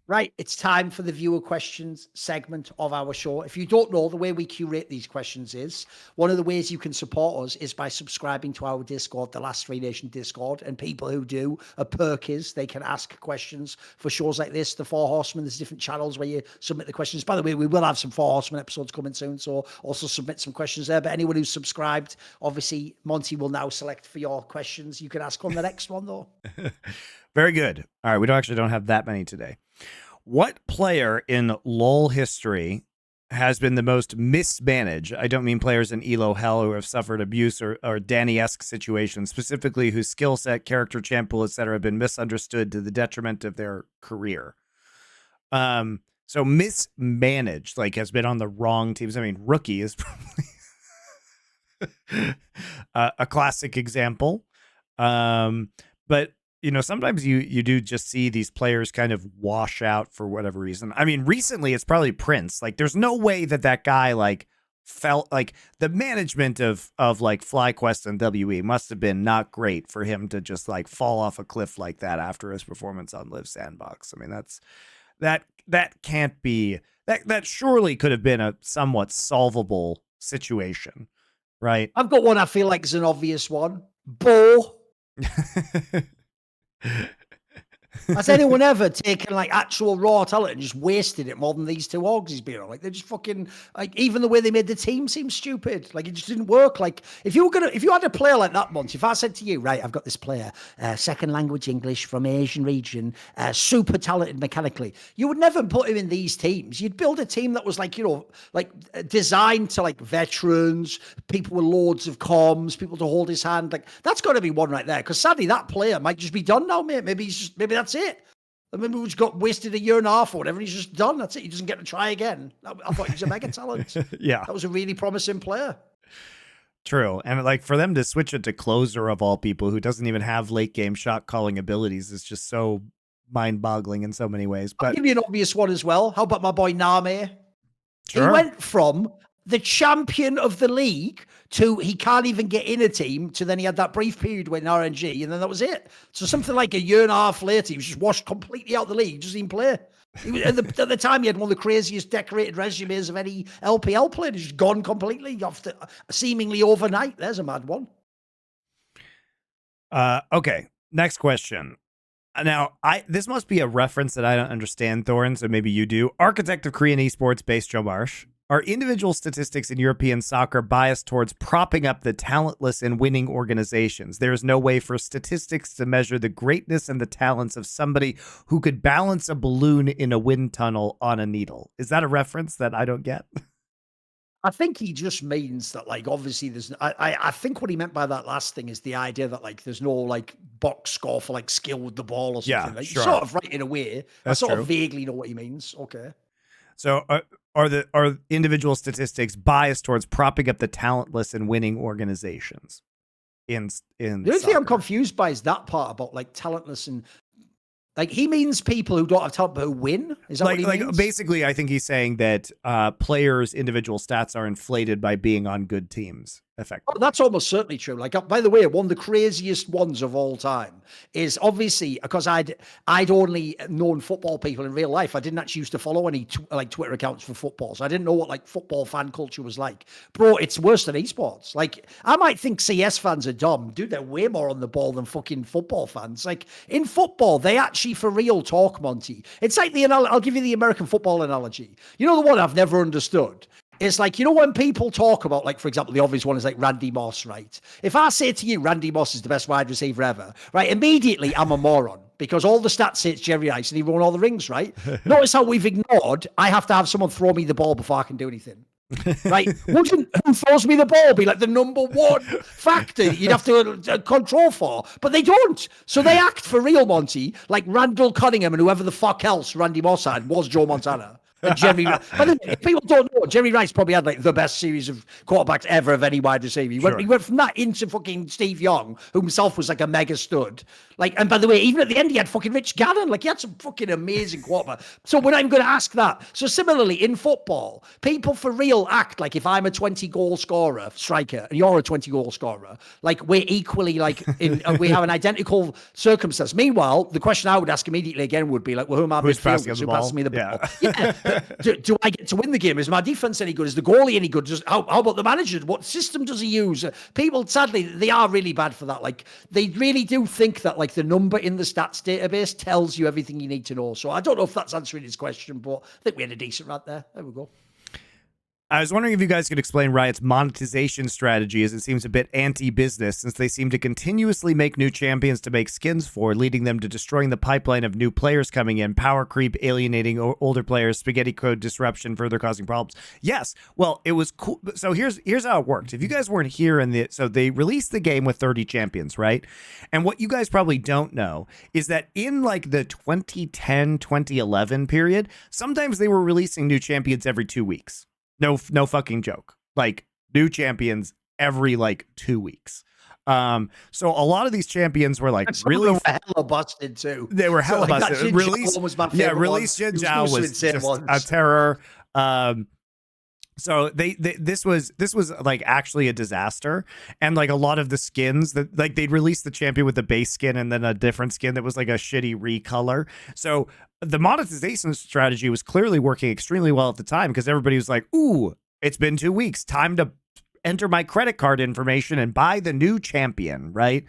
Right, it's time for the viewer questions segment of our show. If you don't know, the way we curate these questions is, one of the ways you can support us is by subscribing to our Discord, the Last Three Nation Discord, and people who do, a perk is they can ask questions for shows like this, the Four Horsemen. There's different channels where you submit the questions. By the way, we will have some Four Horsemen episodes coming soon, so also submit some questions there. But anyone who's subscribed, obviously, Monty will now select for your questions. You can ask on the next one, though. Very good. All right, we don't have that many today. What player in LoL history has been the most mismanaged? I don't mean players in ELO Hell who have suffered abuse or Danny-esque situations, specifically whose skill set, character, champ pool, etc., have been misunderstood to the detriment of their career. So mismanaged, like has been on the wrong teams. I mean, Rookie is probably a classic example. But sometimes you do just see these players kind of wash out for whatever reason. I mean, recently it's probably Prince. Like, there's no way that guy like felt like the management of like FlyQuest and WE must have been not great for him to just like fall off a cliff like that after his performance on Live Sandbox. I mean, that can't be that surely could have been a somewhat solvable situation, right? I've got one I feel like is an obvious one. Bo. Has anyone ever taken like actual raw talent and just wasted it more than these two orgs he's been on? Like, they're just fucking, like, even the way they made the team seem stupid. Like, it just didn't work. Like, if you had a player like that, Monty, if I said to you, right, I've got this player, second language English from Asian region, super talented mechanically, you would never put him in these teams. You'd build a team that was like, designed to like veterans, people with loads of comms, people to hold his hand. Like, that's got to be one right there. Because sadly, that player might just be done now, mate. Maybe that's it. Maybe we just got wasted a year and a half or whatever, and he's just done. That's it. He doesn't get to try again. I thought he was a mega talent. Yeah. That was a really promising player. True. And like for them to switch it to closer of all people who doesn't even have late game shot calling abilities is just so mind boggling in so many ways. But I'll give you an obvious one as well. How about my boy Name? Sure. He went from the champion of the league to he can't even get in a team, to then he had that brief period with RNG, and then that was it. So something like a year and a half later, he was just washed completely out of the league. He just didn't play. He was, at the time, he had one of the craziest decorated resumes of any LPL player. He's just gone completely off seemingly overnight. There's a mad one. Okay, next question. Now, this must be a reference that I don't understand, Thorin, so maybe you do. Architect of Korean esports based Joe Marsh. Are individual statistics in European soccer biased towards propping up the talentless and winning organizations? There is no way for statistics to measure the greatness and the talents of somebody who could balance a balloon in a wind tunnel on a needle. Is that a reference that I don't get? I think he just means that, like, obviously there's, I think what he meant by that last thing is the idea that, like, there's no, like, box score for, like, skill with the ball or something. Yeah, like, sure. Sort of right in a way. That's I sort true. of vaguely know what he means. Okay. So are individual statistics biased towards propping up the talentless and winning organizations? In the only thing I'm confused by is that part about like talentless and like he means people who don't have talent but who win. Is that what he means? Basically, I think he's saying that players' individual stats are inflated by being on good teams. Effectively. Oh, that's almost certainly true. Like, by the way, one of the craziest ones of all time is obviously because I'd only known football people in real life. I didn't actually used to follow any Twitter accounts for football, so I didn't know what like football fan culture was like. Bro, it's worse than esports. Like, I might think CS fans are dumb, dude. They're way more on the ball than fucking football fans. Like in football, they actually for real talk, Monty. It's like I'll give you the American football analogy. You know the one I've never understood. It's like, you know, when people talk about, like, for example, the obvious one is like Randy Moss, right? If I say to you, Randy Moss is the best wide receiver ever, right? Immediately, I'm a moron because all the stats say it's Jerry Rice and he won all the rings, right? Notice how we've ignored, I have to have someone throw me the ball before I can do anything. Right? Wouldn't who throws me the ball be like the number one factor you'd have to control for? But they don't. So they act for real, Monty, like Randall Cunningham and whoever the fuck else Randy Moss had was Joe Montana. And Jerry, but if people don't know, Jerry Rice probably had like the best series of quarterbacks ever of any wide receiver. He went from that into fucking Steve Young, who himself was like a mega stud. Like, and by the way, even at the end, he had fucking Rich Gannon. Like, he had some fucking amazing quarterback. So we're not even going to ask that. So similarly, in football, people for real act like if I'm a 20-goal scorer, striker, and you're a 20-goal scorer, like we're equally like we have an identical circumstance. Meanwhile, the question I would ask immediately again would be like, well, who am I? Who's passing Who passes me the ball? Yeah. Yeah. Do I get to win the game? Is my defense any good? Is the goalie any good? How about the manager? What system does he use? People, sadly, they are really bad for that. Like, they really do think that like the number in the stats database tells you everything you need to know. So I don't know if that's answering his question, but I think we had a decent rant there. There we go. I was wondering if you guys could explain Riot's monetization strategy, as it seems a bit anti-business, since they seem to continuously make new champions to make skins for, leading them to destroying the pipeline of new players coming in, power creep, alienating older players, spaghetti code disruption, further causing problems. Yes, well, it was cool. So here's how it worked. If you guys weren't here so they released the game with 30 champions, right? And what you guys probably don't know is that in like the 2010, 2011 period, sometimes they were releasing new champions every 2 weeks. No fucking joke. Like new champions every like 2 weeks. So a lot of these champions were like really hella busted too. They were hella busted. Release Jin Zhao was just a terror. So this was like actually a disaster, and like a lot of the skins that like they'd release the champion with the base skin and then a different skin that was like a shitty recolor. So the monetization strategy was clearly working extremely well at the time because everybody was like, "Ooh, it's been 2 weeks. Time to enter my credit card information and buy the new champion," right?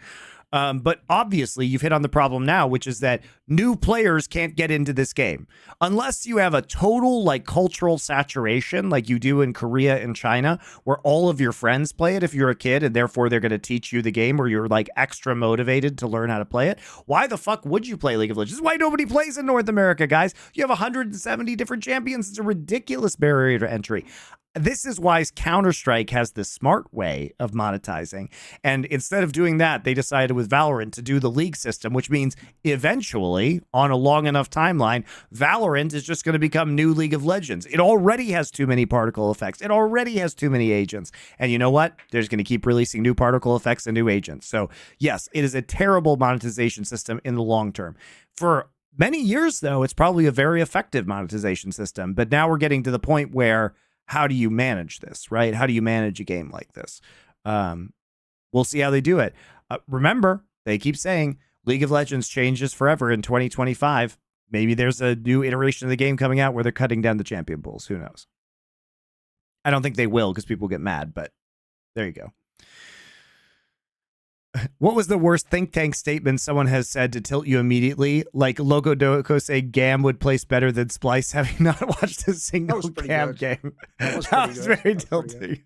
But obviously you've hit on the problem now, which is that new players can't get into this game unless you have a total like cultural saturation like you do in Korea and China, where all of your friends play it if you're a kid and therefore they're going to teach you the game, or you're like extra motivated to learn how to play it. Why the fuck would you play League of Legends? This is why nobody plays in North America, guys. You have 170 different champions. It's a ridiculous barrier to entry. This is why Counter-Strike has the smart way of monetizing. And instead of doing that, they decided with Valorant to do the league system, which means eventually, on a long enough timeline, Valorant is just going to become new League of Legends. It already has too many particle effects. It already has too many agents. And you know what? They're just going to keep releasing new particle effects and new agents. So yes, it is a terrible monetization system in the long term. For many years, though, it's probably a very effective monetization system. But now we're getting to the point where how do you manage this, right? How do you manage a game like this? We'll see how they do it. Remember, they keep saying League of Legends changes forever in 2025. Maybe there's a new iteration of the game coming out where they're cutting down the champion pools. Who knows? I don't think they will because people get mad, but there you go. What was the worst think tank statement someone has said to tilt you immediately? Like Logo Doco say GAM would place better than Splice, having not watched a single GAM game. That was very tilting.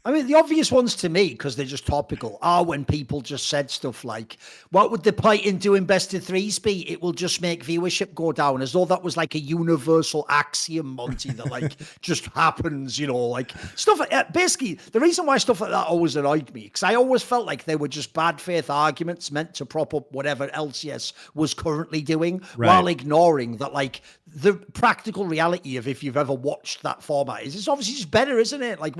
I mean, the obvious ones to me, because they're just topical, are when people just said stuff like, what would the point in doing best of threes be? It will just make viewership go down, as though that was like a universal axiom, Monty, that like just happens, you know, like stuff like that. Basically, the reason why stuff like that always annoyed me, because I always felt like they were just bad faith arguments meant to prop up whatever LCS was currently doing, right, while ignoring that, like, the practical reality of if you've ever watched that format is it's obviously just better, isn't it? Like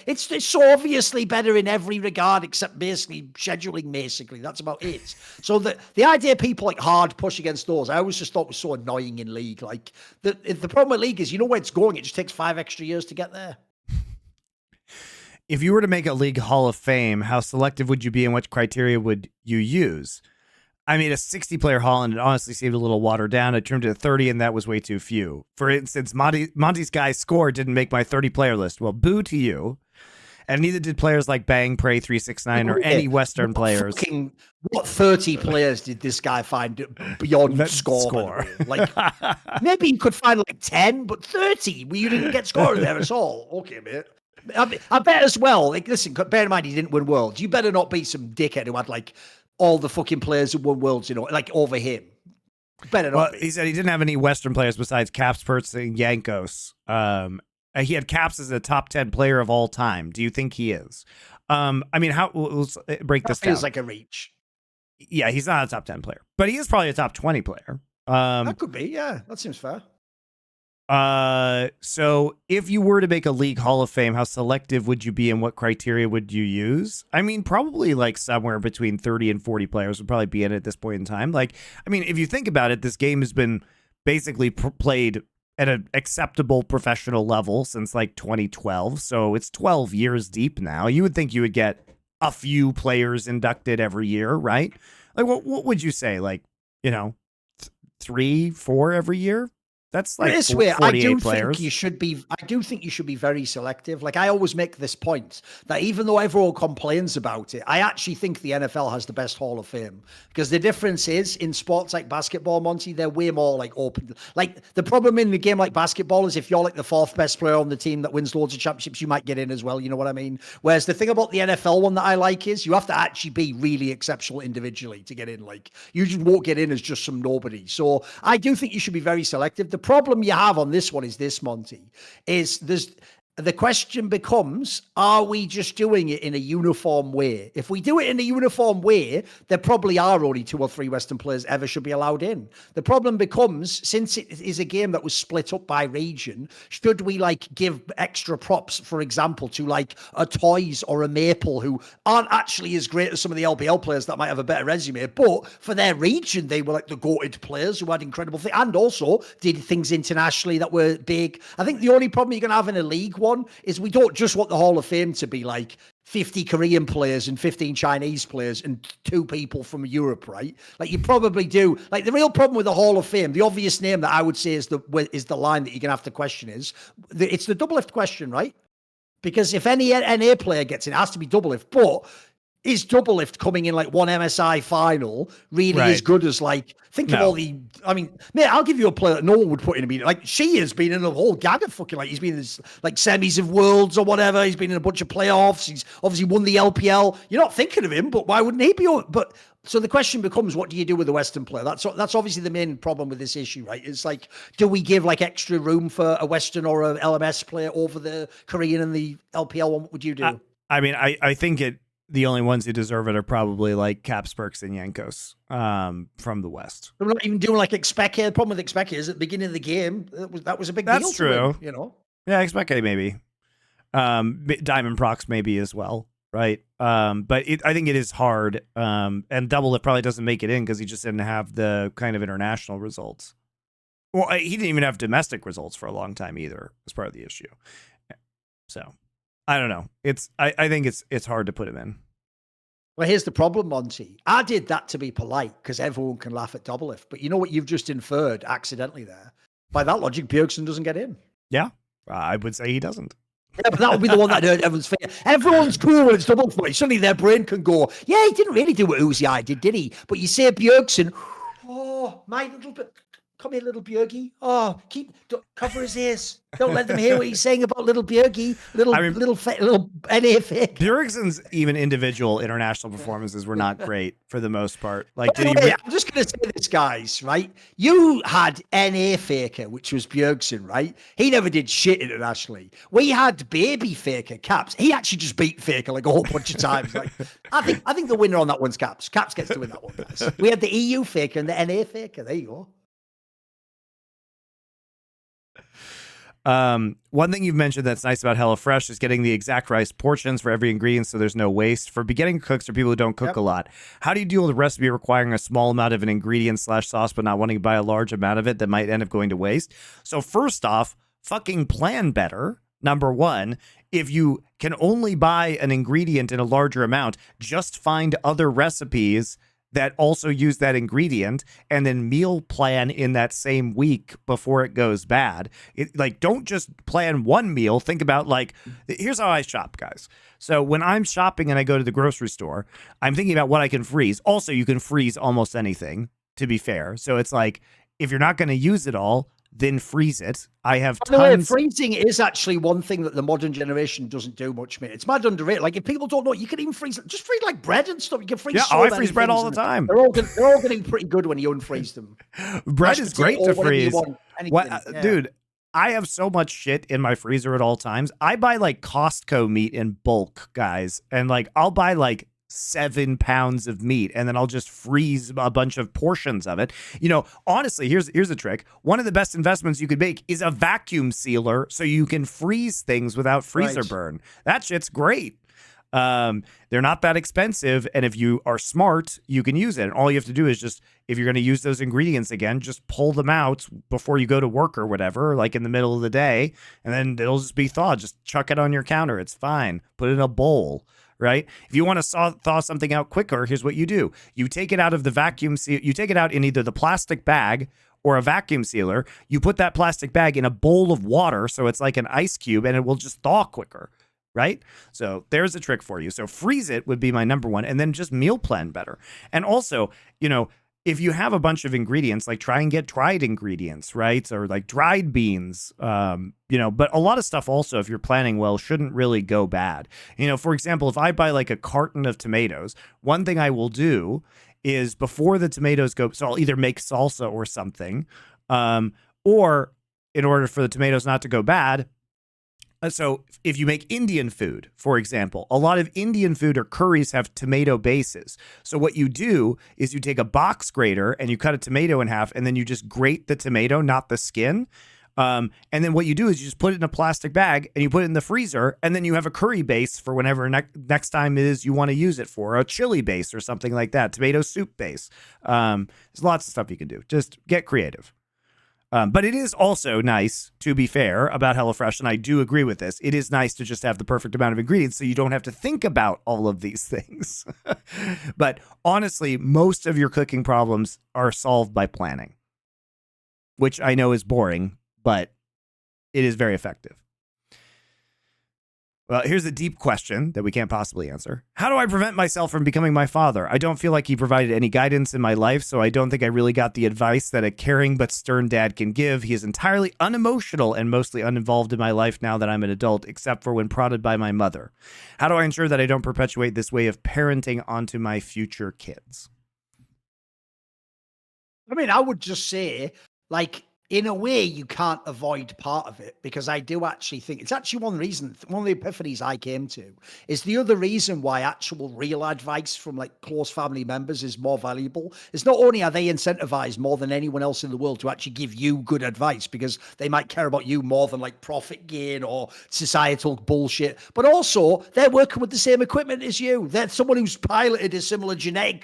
it's so obviously better in every regard except basically scheduling, basically. That's about it. So the idea people like hard push against those, I always just thought was so annoying in League. Like the problem with League is you know where it's going. It just takes 5 extra years to get there. If you were to make a League Hall of Fame, how selective would you be and what criteria would you use? I mean, a 60-player Hall, and it honestly seemed a little watered down. I turned it to 30, and that was way too few. For instance, Monty's guy's score didn't make my 30-player list. Well, boo to you. And neither did players like Bang, Prey, 369, or any Western players. What 30 players did this guy find beyond that score? Like, maybe you could find like 10, but 30, you didn't get score there at all. Okay, mate. I bet as well, like, listen, bear in mind he didn't win Worlds. You better not be some dickhead who had like all the fucking players who won Worlds, you know, like over him. Better not be. He said he didn't have any Western players besides Caps, Pertz, and Yankos. He had Caps as a top 10 player of all time. Do you think he is? I mean, let's break this down. Feels like a reach. Yeah, he's not a top 10 player, but he is probably a top 20 player. That could be, yeah. That seems fair. So if you were to make a league Hall of Fame, how selective would you be and what criteria would you use? I mean, probably like somewhere between 30 and 40 players would probably be in it at this point in time. Like, I mean, if you think about it, this game has been basically played at an acceptable professional level since like 2012. So it's 12 years deep now. You would think you would get a few players inducted every year, right? Like, what would you say? Like, 3, 4 every year? That's like 48 players. I do think you should be very selective. Like, I always make this point that even though everyone complains about it, I actually think the NFL has the best Hall of Fame, because the difference is in sports like basketball, Monty, they're way more like open. Like, the problem in the game like basketball is if you're like the 4th best player on the team that wins loads of championships, you might get in as well. You know what I mean? Whereas the thing about the NFL one that I like is you have to actually be really exceptional individually to get in. Like, you just won't get in as just some nobody. So I do think you should be very selective. The problem you have on this one is this, Monty, is the question becomes, are we just doing it in a uniform way? If we do it in a uniform way, there probably are only 2 or 3 Western players ever should be allowed in. The problem becomes, since it is a game that was split up by region, should we like give extra props, for example, to like a Toys or a Maple who aren't actually as great as some of the LPL players that might have a better resume, but for their region, they were like the goated players who had incredible things and also did things internationally that were big. I think the only problem you're going to have in a league one is we don't just want the Hall of Fame to be like 50 Korean players and 15 Chinese players and 2 people from Europe, right? Like, you probably do. Like, the real problem with the Hall of Fame, the obvious name that I would say is the line that you're going to have to question is, it's the double lift question, right? Because if any NA player gets in, it has to be double lift, but is double lift coming in like one MSI final really as good as like, think of all the, I mean, mate, I'll give you a player that no one would put in a meeting. Like, she has been in a whole gag of fucking, like, he's been in this, like, semis of Worlds or whatever. He's been in a bunch of playoffs. He's obviously won the LPL. You're not thinking of him, but why wouldn't he be? But so the question becomes, what do you do with the Western player? That's obviously the main problem with this issue, right? It's like, do we give like extra room for a Western or a LMS player over the Korean and the LPL one? What would you do? I mean, I think the only ones who deserve it are probably like Caps, Perks, and Yankos from the West. We're not even doing like Expecke. The problem with Expecke is at the beginning of the game, that was a big deal. That's true. To win, Yeah, Expecke maybe. Diamond Prox maybe as well, right? But I think it is hard. And Double Lift probably doesn't make it in because he just didn't have the kind of international results. Well, he didn't even have domestic results for a long time either, as part of the issue. So I don't know. I think it's hard to put him in. Well, here's the problem, Monty. I did that to be polite because everyone can laugh at double lift. But you know what you've just inferred accidentally there? By that logic, Bjergsen doesn't get in. Yeah, I would say he doesn't. Yeah, but that would be the one that hurt everyone's face. Everyone's cool when it's double lift. Suddenly their brain can go, yeah, he didn't really do what Uzi I did he? But you say Bjergsen, oh, my little bit. Come here, little Bjergie. Oh, cover his ears. Don't let them hear what he's saying about little Bjergie, little NA fake. Bjergsen's even individual international performances were not great for the most part. Like, I'm just going to say this, guys, right? You had NA faker, which was Bjergsen, right? He never did shit internationally. We had baby faker, Caps. He actually just beat faker like a whole bunch of times. Like, I think the winner on that one's Caps. Caps gets to win that one, guys. We had the EU faker and the NA faker. There you go. One thing you've mentioned that's nice about HelloFresh is getting the exact right portions for every ingredient so there's no waste. For beginning cooks or people who don't cook a lot, how do you deal with a recipe requiring a small amount of an ingredient / sauce but not wanting to buy a large amount of it that might end up going to waste? So first off, fucking plan better. Number one, if you can only buy an ingredient in a larger amount, just find other recipes that also use that ingredient and then meal plan in that same week before it goes bad. Like, don't just plan one meal. Think about, like, here's how I shop, guys. So when I'm shopping and I go to the grocery store, I'm thinking about what I can freeze. Also, you can freeze almost anything, to be fair. So it's like, if you're not going to use it all, then freeze it. I have tons. By the way, freezing is actually one thing that the modern generation doesn't do much, mate. It's mad underrated. Like, if people don't know, you can even freeze like bread and stuff. You can freeze. Yeah, I freeze bread all the time. They're all getting pretty good when you unfreeze them. Bread is great to freeze. Dude, I have so much shit in my freezer at all times. I buy like Costco meat in bulk, guys. And like, I'll buy like 7 pounds of meat and then I'll just freeze a bunch of portions of it. You know, honestly, here's a trick. One of the best investments you could make is a vacuum sealer so you can freeze things without freezer burn. That shit's great. They're not that expensive, and if you are smart, you can use it. And all you have to do is just, if you're going to use those ingredients again, just pull them out before you go to work or whatever, like in the middle of the day, and then it'll just be thawed. Just chuck it on your counter. It's fine. Put it in a bowl. Right? If you want to thaw something out quicker, here's what you do. You take it out of the vacuum seal. You take it out in either the plastic bag or a vacuum sealer. You put that plastic bag in a bowl of water, so it's like an ice cube, and it will just thaw quicker. Right? So there's a trick for you. So freeze it would be my number one, and then just meal plan better. And also, you know, if you have a bunch of ingredients, like try and get dried ingredients, right? Or like dried beans, you know, but a lot of stuff also, if you're planning well, shouldn't really go bad. You know, for example, if I buy like a carton of tomatoes, one thing I will do is before the tomatoes go, so I'll either make salsa or something, or in order for the tomatoes not to go bad, so if you make Indian food, for example, a lot of Indian food or curries have tomato bases. So what you do is you take a box grater and you cut a tomato in half, and then you just grate the tomato, not the skin. And then what you do is you just put it in a plastic bag and you put it in the freezer, and then you have a curry base for whenever next time it is you want to use it for, a chili base or something like that, tomato soup base. There's lots of stuff you can do. Just get creative. But it is also nice, to be fair, about HelloFresh, and I do agree with this. It is nice to just have the perfect amount of ingredients so you don't have to think about all of these things. But honestly, most of your cooking problems are solved by planning, which I know is boring, but it is very effective. Well, here's a deep question that we can't possibly answer. How do I prevent myself from becoming my father? I don't feel like he provided any guidance in my life, so I don't think I really got the advice that a caring but stern dad can give. He is entirely unemotional and mostly uninvolved in my life now that I'm an adult, except for when prodded by my mother. How do I ensure that I don't perpetuate this way of parenting onto my future kids? I mean, I would just say, like, in a way, you can't avoid part of it, because I do actually think it's actually one reason, one of the epiphanies I came to is the other reason why actual real advice from like close family members is more valuable is not only are they incentivized more than anyone else in the world to actually give you good advice, because they might care about you more than like profit gain or societal bullshit, but also they're working with the same equipment as you. They're someone who's piloted a similar genetic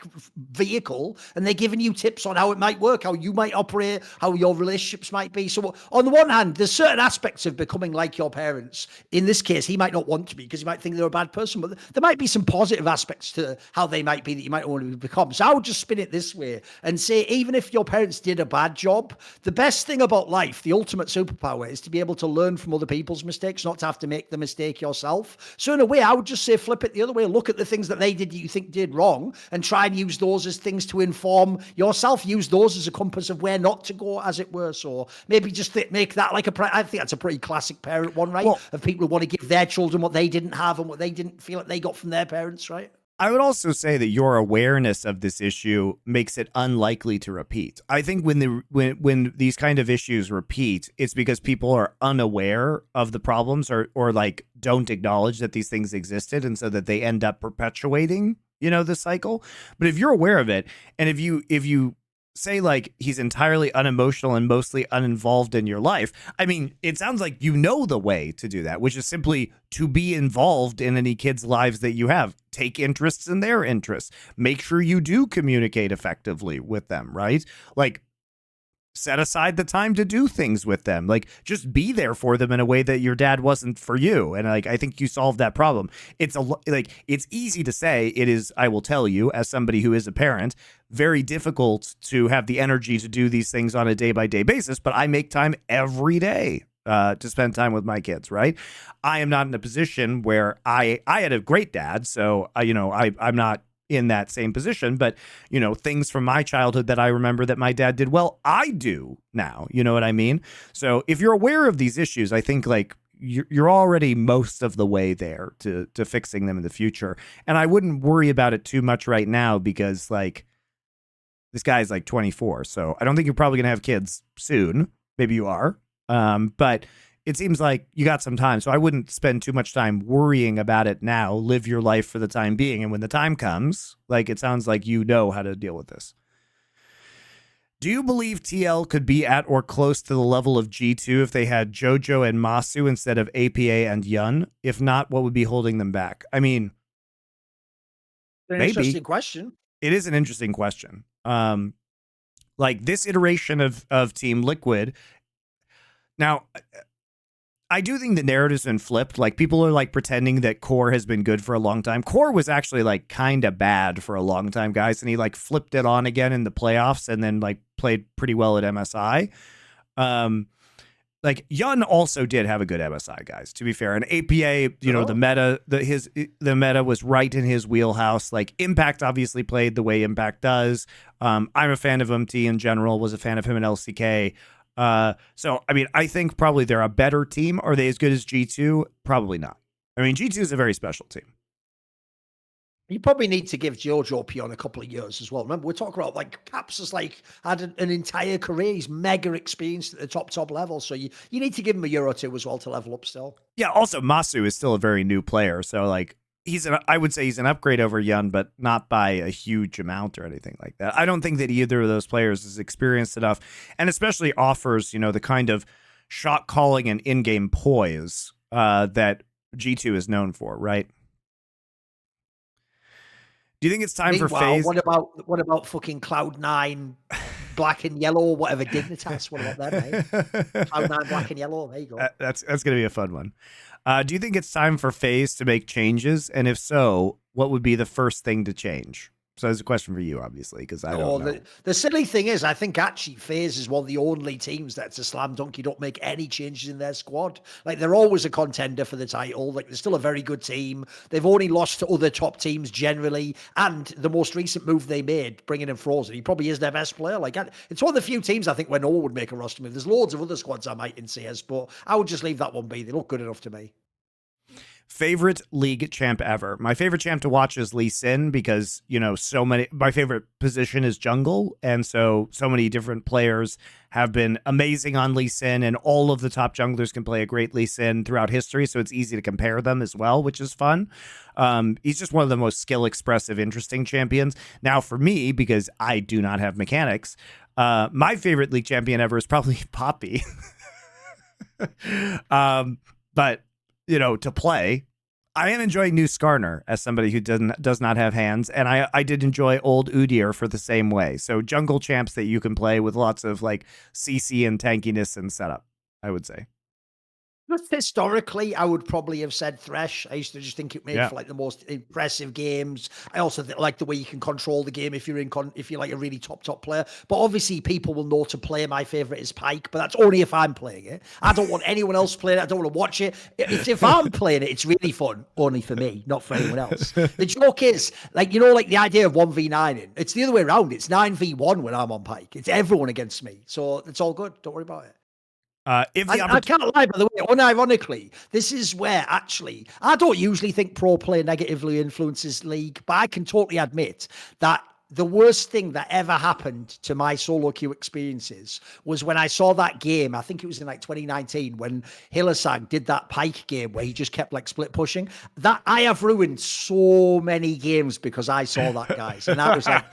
vehicle, and they're giving you tips on how it might work, how you might operate, how your relationships might be. So on the one hand, there's certain aspects of becoming like your parents. In this case, he might not want to be because he might think they're a bad person, but there might be some positive aspects to how they might be that you might want to become. So I would just spin it this way and say, even if your parents did a bad job, the best thing about life, the ultimate superpower, is to be able to learn from other people's mistakes, not to have to make the mistake yourself. So in a way, I would just say flip it the other way. Look at the things that they did that you think did wrong and try and use those as things to inform yourself. Use those as a compass of where not to go, as it were. So maybe just make that like I think that's a pretty classic parent one, right? Well, of people who want to give their children what they didn't have and what they didn't feel like they got from their parents, right? I would also say that your awareness of this issue makes it unlikely to repeat. I think when these kind of issues repeat, it's because people are unaware of the problems or like don't acknowledge that these things existed, and so that they end up perpetuating, you know, the cycle. But if you're aware of it, and if you say like he's entirely unemotional and mostly uninvolved in your life, I mean, it sounds like you know the way to do that, which is simply to be involved in any kids' lives that you have. Take interests in their interests. Make sure you do communicate effectively with them, right? Like, set aside the time to do things with them. Like, just be there for them in a way that your dad wasn't for you. And like, I think you solved that problem. It's it's easy to say. It is, I will tell you, as somebody who is a parent, very difficult to have the energy to do these things on a day-by-day basis. But I make time every day to spend time with my kids, right? I am not in a position where I had a great dad. So, I'm not in that same position, but you know, things from my childhood that I remember that my dad did well, I do now, you know what I mean? So if you're aware of these issues, I think like you're already most of the way there to fixing them in the future. And I wouldn't worry about it too much right now, because like this guy's like 24. So I don't think you're probably gonna have kids soon. Maybe you are. But it seems like you got some time, so I wouldn't spend too much time worrying about it now. Live your life for the time being, and when the time comes, like, it sounds like you know how to deal with this. Do you believe TL could be at or close to the level of G2 if they had JoJo and Masu instead of APA and Yun? If not, what would be holding them back? I mean, maybe. Interesting question. It is an interesting question. Like this iteration of Team Liquid. Now, I do think the narrative's been flipped. Like, people are like pretending that Core has been good for a long time. Core was actually like kind of bad for a long time, guys, and he like flipped it on again in the playoffs and then like played pretty well at MSI. Like Yun also did have a good MSI, guys, to be fair. And APA, you know, the meta was right in his wheelhouse. Like Impact obviously played the way Impact does. I'm a fan of MT in general, was a fan of him in LCK. So, I mean, I think probably they're a better team. Are they as good as G2? Probably not. I mean, G2 is a very special team. You probably need to give Jojo Pion a couple of years as well. Remember, we're talking about like Caps has like had an entire career. He's mega experienced at the top level. So you need to give him a year or two as well to level up still. Yeah. Also, Masu is still a very new player. So like I would say he's an upgrade over Yun, but not by a huge amount or anything like that. I don't think that either of those players is experienced enough, and especially offers, you know, the kind of shot calling and in-game poise that G2 is known for, right? Do you think it's time for FaZe? What about fucking Cloud9, black and yellow, whatever Dignitas? What about them, mate? Cloud9, black and yellow. There you go. That's going to be a fun one. Do you think it's time for FaZe to make changes? And if so, what would be the first thing to change? So that's a question for you, obviously, because I don't know. The silly thing is, I think actually FaZe is one of the only teams that's a slam dunk. You don't make any changes in their squad. Like, they're always a contender for the title. Like, they're still a very good team. They've only lost to other top teams generally. And the most recent move they made, bringing in Frozen, he probably is their best player. Like, it's one of the few teams, I think, where no one would make a roster move. There's loads of other squads I might in CS, but I would just leave that one be. They look good enough to me. Favorite league champ ever. My favorite champ to watch is Lee Sin because, you know, my favorite position is jungle. And so many different players have been amazing on Lee Sin, and all of the top junglers can play a great Lee Sin throughout history. So it's easy to compare them as well, which is fun. He's just one of the most skill expressive, interesting champions. Now for me, because I do not have mechanics, my favorite league champion ever is probably Poppy. But you know, to play, I am enjoying new Skarner as somebody who does not have hands, and I did enjoy old Udyr for the same way. So jungle champs that you can play with lots of like CC and tankiness and setup, I would say. Just historically, I would probably have said Thresh. I used to just think it made for like the most impressive games. I also like the way you can control the game if you're like a really top player. But obviously, people will know to play. My favorite is Pyke, but that's only if I'm playing it. I don't want anyone else playing it. I don't want to watch it. If I'm playing it, it's really fun. Only for me, not for anyone else. The joke is, like, you know, like the idea of 1v9ing. It's the other way around. It's 9v1 when I'm on Pyke. It's everyone against me, so it's all good. Don't worry about it. I can't lie, by the way, unironically, this is where actually, I don't usually think pro play negatively influences league, but I can totally admit that the worst thing that ever happened to my solo queue experiences was when I saw that game. I think it was in like 2019 when Hillesang did that Pyke game where he just kept like split pushing. That I have ruined so many games because I saw that, guys. And I was like,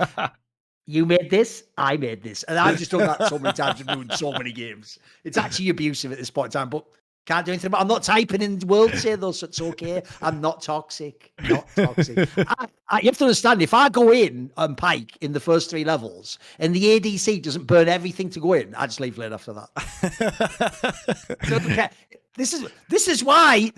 you made this, I made this. And I've just done that so many times and ruined so many games. It's actually abusive at this point in time, but can't do anything about it. I'm not typing in World Say though, so it's okay. I'm not toxic. Not toxic. You have to understand, if I go in on Pyke in the first 3 levels and the ADC doesn't burn everything to go in, I just leave lane after that. So, okay. This is why,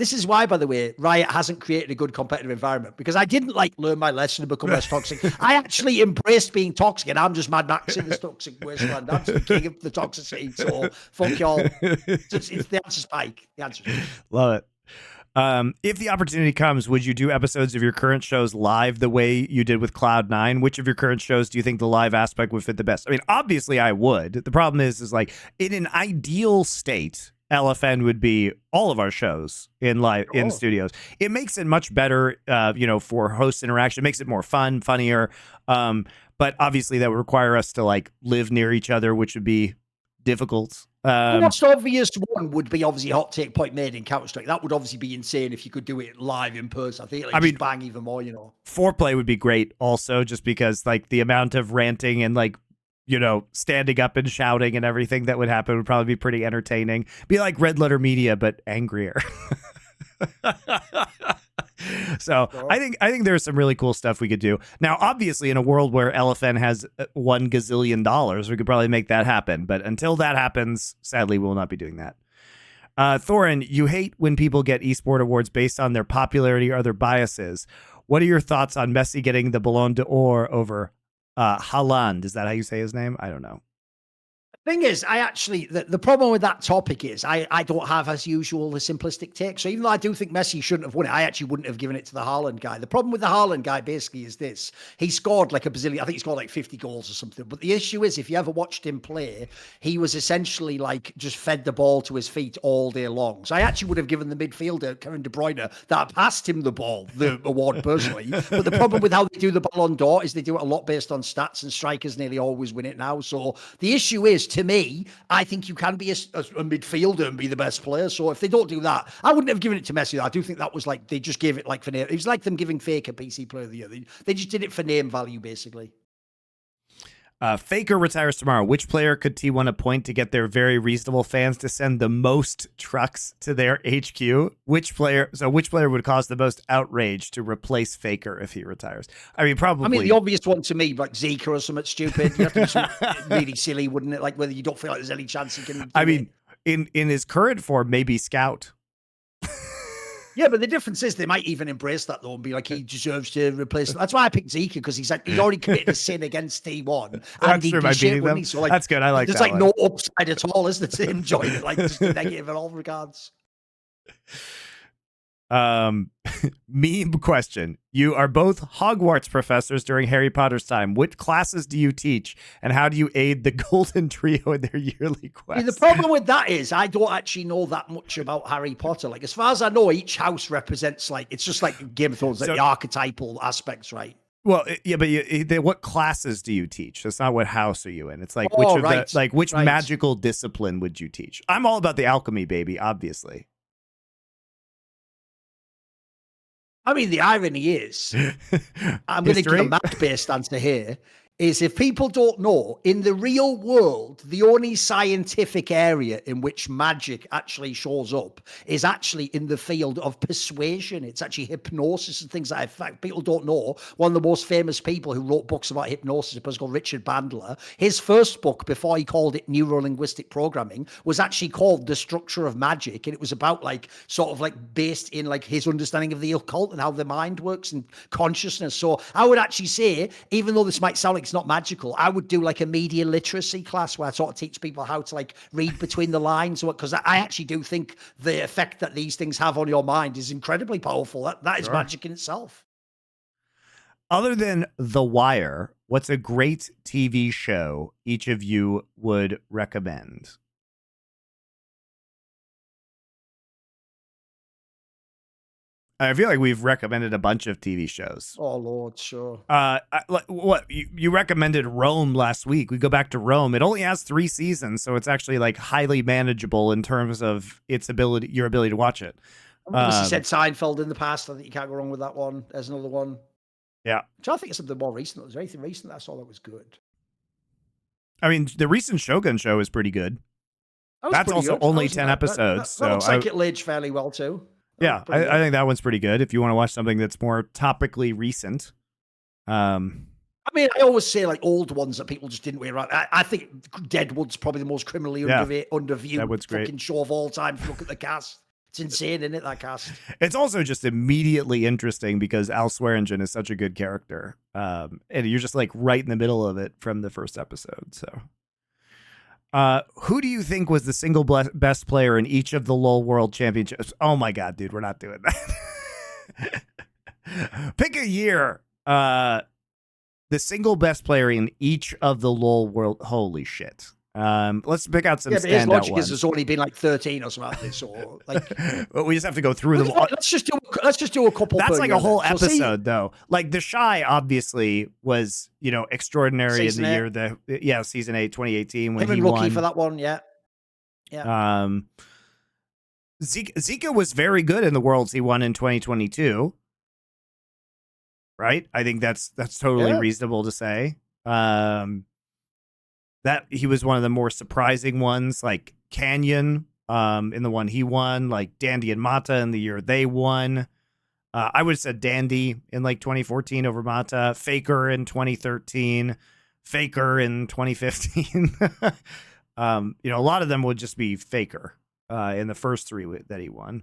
by the way, Riot hasn't created a good competitive environment, because I didn't like learn my lesson and become less toxic. I actually embraced being toxic, and I'm just Mad Max in this toxic wasteland. I'm just the king of the toxicity, so fuck y'all. It's the answer's Pyke. The answer's Pyke. Love it. If the opportunity comes, would you do episodes of your current shows live the way you did with Cloud9? Which of your current shows do you think the live aspect would fit the best? I mean, obviously I would. The problem is like, in an ideal state, LFN would be all of our shows in studios. It makes it much better, you know, for host interaction. It makes it more fun, funnier. But obviously that would require us to like live near each other, which would be difficult. The most obvious one would be obviously Hot Take Point Made in Counter-Strike. That would obviously be insane if you could do it live in person. I think like, just bang even more, you know. Foreplay would be great also, just because like the amount of ranting and like, you know, standing up and shouting and everything that would happen would probably be pretty entertaining. Be like Red Letter Media, but angrier. So I think there's some really cool stuff we could do. Now, obviously, in a world where LFN has $1 gazillion, we could probably make that happen. But until that happens, sadly, we will not be doing that. Thorin, you hate when people get Esports Awards based on their popularity or their biases. What are your thoughts on Messi getting the Ballon d'Or over Haaland? Is that how you say his name? I don't know. Thing is, I actually, the problem with that topic is I don't have, as usual, the simplistic take. So even though I do think Messi shouldn't have won it, I actually wouldn't have given it to the Haaland guy. The problem with the Haaland guy basically is this. He scored like a bazillion, I think he scored like 50 goals or something. But the issue is, if you ever watched him play, he was essentially like just fed the ball to his feet all day long. So I actually would have given the midfielder, Kevin De Bruyne, that passed him the ball, the award personally. But the problem with how they do the Ballon d'Or is they do it a lot based on stats, and strikers nearly always win it now. So the issue is, to me, I think you can be a midfielder and be the best player. So if they don't do that, I wouldn't have given it to Messi. I do think that was like, they just gave it like for name. It was like them giving Fake a PC Player of the Year. They just did it for name value, basically. Faker retires tomorrow. Which player could T1 appoint to get their very reasonable fans to send the most trucks to their HQ? Which player would cause the most outrage to replace Faker if he retires? I mean, probably. I mean, the obvious one to me, like Zika or something stupid. You have to do something really silly, wouldn't it? Like whether you don't feel like there's any chance he can. I mean, in his current form, maybe Scout. Yeah, but the difference is they might even embrace that though and be like, he deserves to replace. That's why I picked Zika, because he's already committed a sin against T1. That's true by beating them. So like, that's good. I like that. There's like no upside at all, isn't it, to him joining it? Like just negative in all regards. Meme question. You are both Hogwarts professors during Harry Potter's time. Which classes do you teach, and how do you aid the Golden Trio in their yearly quest? See, the problem with that is I don't actually know that much about Harry Potter. Like, as far as I know, each house represents, like, it's just like Game of Thrones, like the archetypal aspects, right? Well, yeah, but what classes do you teach? That's not what house are you in. It's like which magical discipline would you teach? I'm all about the alchemy, baby, obviously. I mean, the irony is, I'm going to give a math-based answer here, is if people don't know, in the real world, the only scientific area in which magic actually shows up is actually in the field of persuasion. It's actually hypnosis and things like that. In fact, people don't know, one of the most famous people who wrote books about hypnosis, a person called Richard Bandler, his first book, before he called it Neuro-Linguistic Programming, was actually called The Structure of Magic. And it was about like, sort of like based in like his understanding of the occult and how the mind works and consciousness. So I would actually say, even though this might sound like it's not magical, I would do like a media literacy class where I sort of teach people how to like read between the lines, because I actually do think the effect that these things have on your mind is incredibly powerful. That is magic in itself. Other than The Wire, what's a great TV show each of you would recommend? I feel like we've recommended a bunch of TV shows. Oh, Lord, sure. What you recommended Rome last week. We go back to Rome. It only has 3 seasons, so it's actually like highly manageable in terms of your ability to watch it. You said Seinfeld in the past. I think you can't go wrong with that one. There's another one. Yeah. Which I think is something more recent. Was there anything recent that I saw that was good? I mean, the recent Shogun show is pretty good. That's also good. Only 10 episodes. That looks like it'll age fairly well too. Yeah, I think that one's pretty good if you want to watch something that's more topically recent. I mean, I always say like old ones that people just didn't wear around. I think Deadwood's probably the most criminally underviewed fucking show of all time. If you look at the cast, it's insane, isn't it, that cast? It's also just immediately interesting because Al Swearingen is such a good character. And you're just like right in the middle of it from the first episode, so... who do you think was the single best player in each of the LoL World Championships? Oh my God, dude, we're not doing that. Pick a year. The single best player in each of the LoL World. Holy shit. Let's pick out some standout his logic ones. is there's only been like 13 or something like this, or like. Well, we just have to go through them. Let's just do a couple. That's like a whole episode, though. Like the Shy obviously was, extraordinary season in the 8. Year season 8, 2018 when he won rookie for that one, yeah. Yeah. Zika was very good in the Worlds he won in 2022. Right? I think that's totally reasonable to say. That he was one of the more surprising ones, like Canyon in the one he won, like Dandy and Mata in the year they won. I would have said Dandy in like 2014 over Mata, Faker in 2013, Faker in 2015. A lot of them would just be Faker in the first three that he won.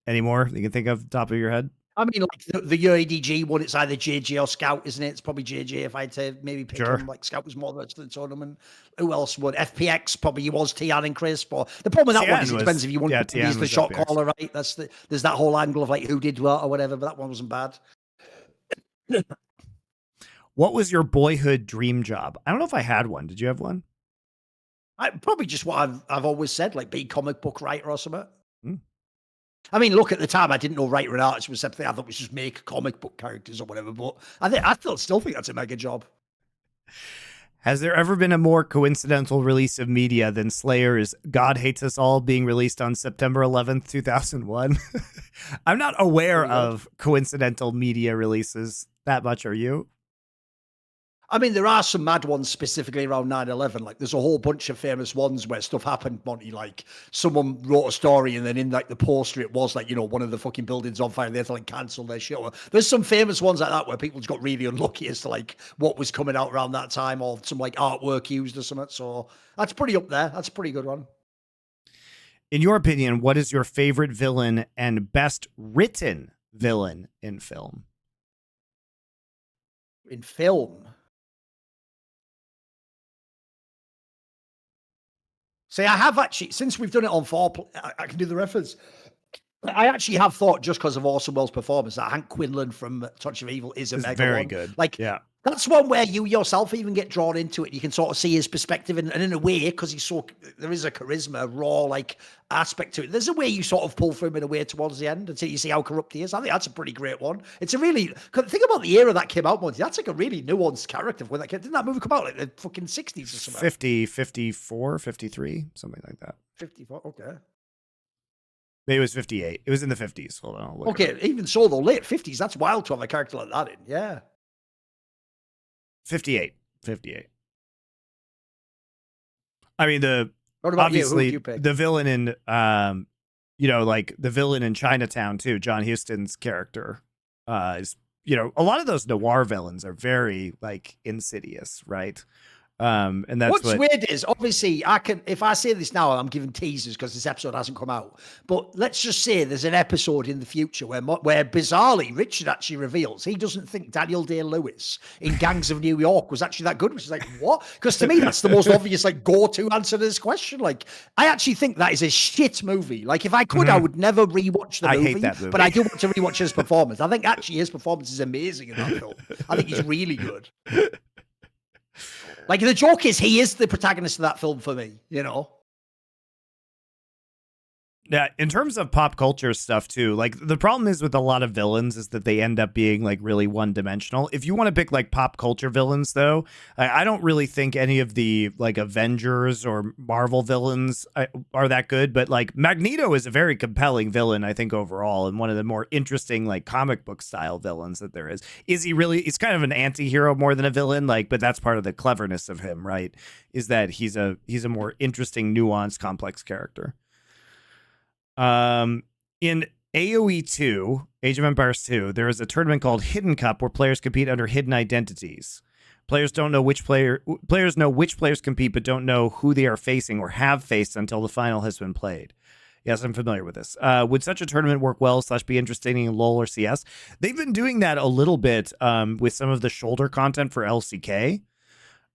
Any more you can think of top of your head? I mean, like the UADG one, it's either JJ or Scout, isn't it? It's probably JJ if I had to maybe pick him. Like Scout was more to the tournament. Who else would? FPX probably was Tian and Chris. But the problem with that one is it depends if you want to use the shot FPX. Caller, right? There's that whole angle of like who did what or whatever, but that one wasn't bad. What was your boyhood dream job? I don't know if I had one. Did you have one? Probably just what I've always said, like be comic book writer or something. I mean, look, at the time, I didn't know writer and artist was something. I thought it was just make comic book characters or whatever. But I still think that's a mega job. Has there ever been a more coincidental release of media than Slayer's God Hates Us All being released on September 11th, 2001? I'm not aware of coincidental media releases that much. Are you? I mean, there are some mad ones specifically around 9/11. Like, there's a whole bunch of famous ones where stuff happened, Monty. Like, someone wrote a story, and then in like the poster, it was like, one of the fucking buildings on fire. They had to like cancel their show. There's some famous ones like that where people just got really unlucky as to like what was coming out around that time, or some like artwork used or something. So that's pretty up there. That's a pretty good one. In your opinion, what is your favorite villain and best written villain in film? In film. See, I have actually, since we've done it on 4, I can do the reference. I actually have thought, just because of Orson Welles' performance, that Hank Quinlan from Touch of Evil is a mega very one. Good. Like, yeah. That's one where you yourself even get drawn into it. You can sort of see his perspective, and in a way, because there is a charisma, raw like aspect to it. There's a way you sort of pull through him in a way towards the end until you see how corrupt he is. I think that's a pretty great one. It's a really, think about the era that came out, Monty. That's like a really nuanced character when that came. Didn't that movie come out like the fucking 60s or something? 50, 54, 53, something like that. 54, okay. Maybe it was 58. It was in the 50s. Hold on. Okay, even so, though, late 50s, that's wild to have a character like that in. Yeah. 58. I mean, obviously the villain in, like the villain in Chinatown too, John Huston's character, is, a lot of those noir villains are very like insidious, right? And that's what's weird is, obviously, if I say this now, I'm giving teasers because this episode hasn't come out. But let's just say there's an episode in the future where bizarrely Richard actually reveals he doesn't think Daniel Day-Lewis in Gangs of New York was actually that good, which is like, what? Because to me, that's the most obvious like go-to answer to this question. Like, I actually think that is a shit movie. Like, if I could, I would never rewatch the movie. I hate that movie. But I do want to rewatch his performance. I think actually his performance is amazing in that film. I think he's really good. Like, the joke is he is the protagonist of that film for me, Yeah, in terms of pop culture stuff too, like the problem is with a lot of villains is that they end up being like really one-dimensional. If you want to pick like pop culture villains though, I don't really think any of the like Avengers or Marvel villains are that good, but like Magneto is a very compelling villain, I think, overall, and one of the more interesting like comic book style villains that there is. Is he really, he's kind of an anti-hero more than a villain, like, but that's part of the cleverness of him, right? Is that he's a more interesting, nuanced, complex character. In AoE 2, Age of Empires 2, there is a tournament called Hidden Cup where players compete under hidden identities. Players know which players compete, but don't know who they are facing or have faced until the final has been played. Yes, I'm familiar with this. Would such a tournament work well / be interesting in LoL or CS? They've been doing that a little bit with some of the shoulder content for LCK.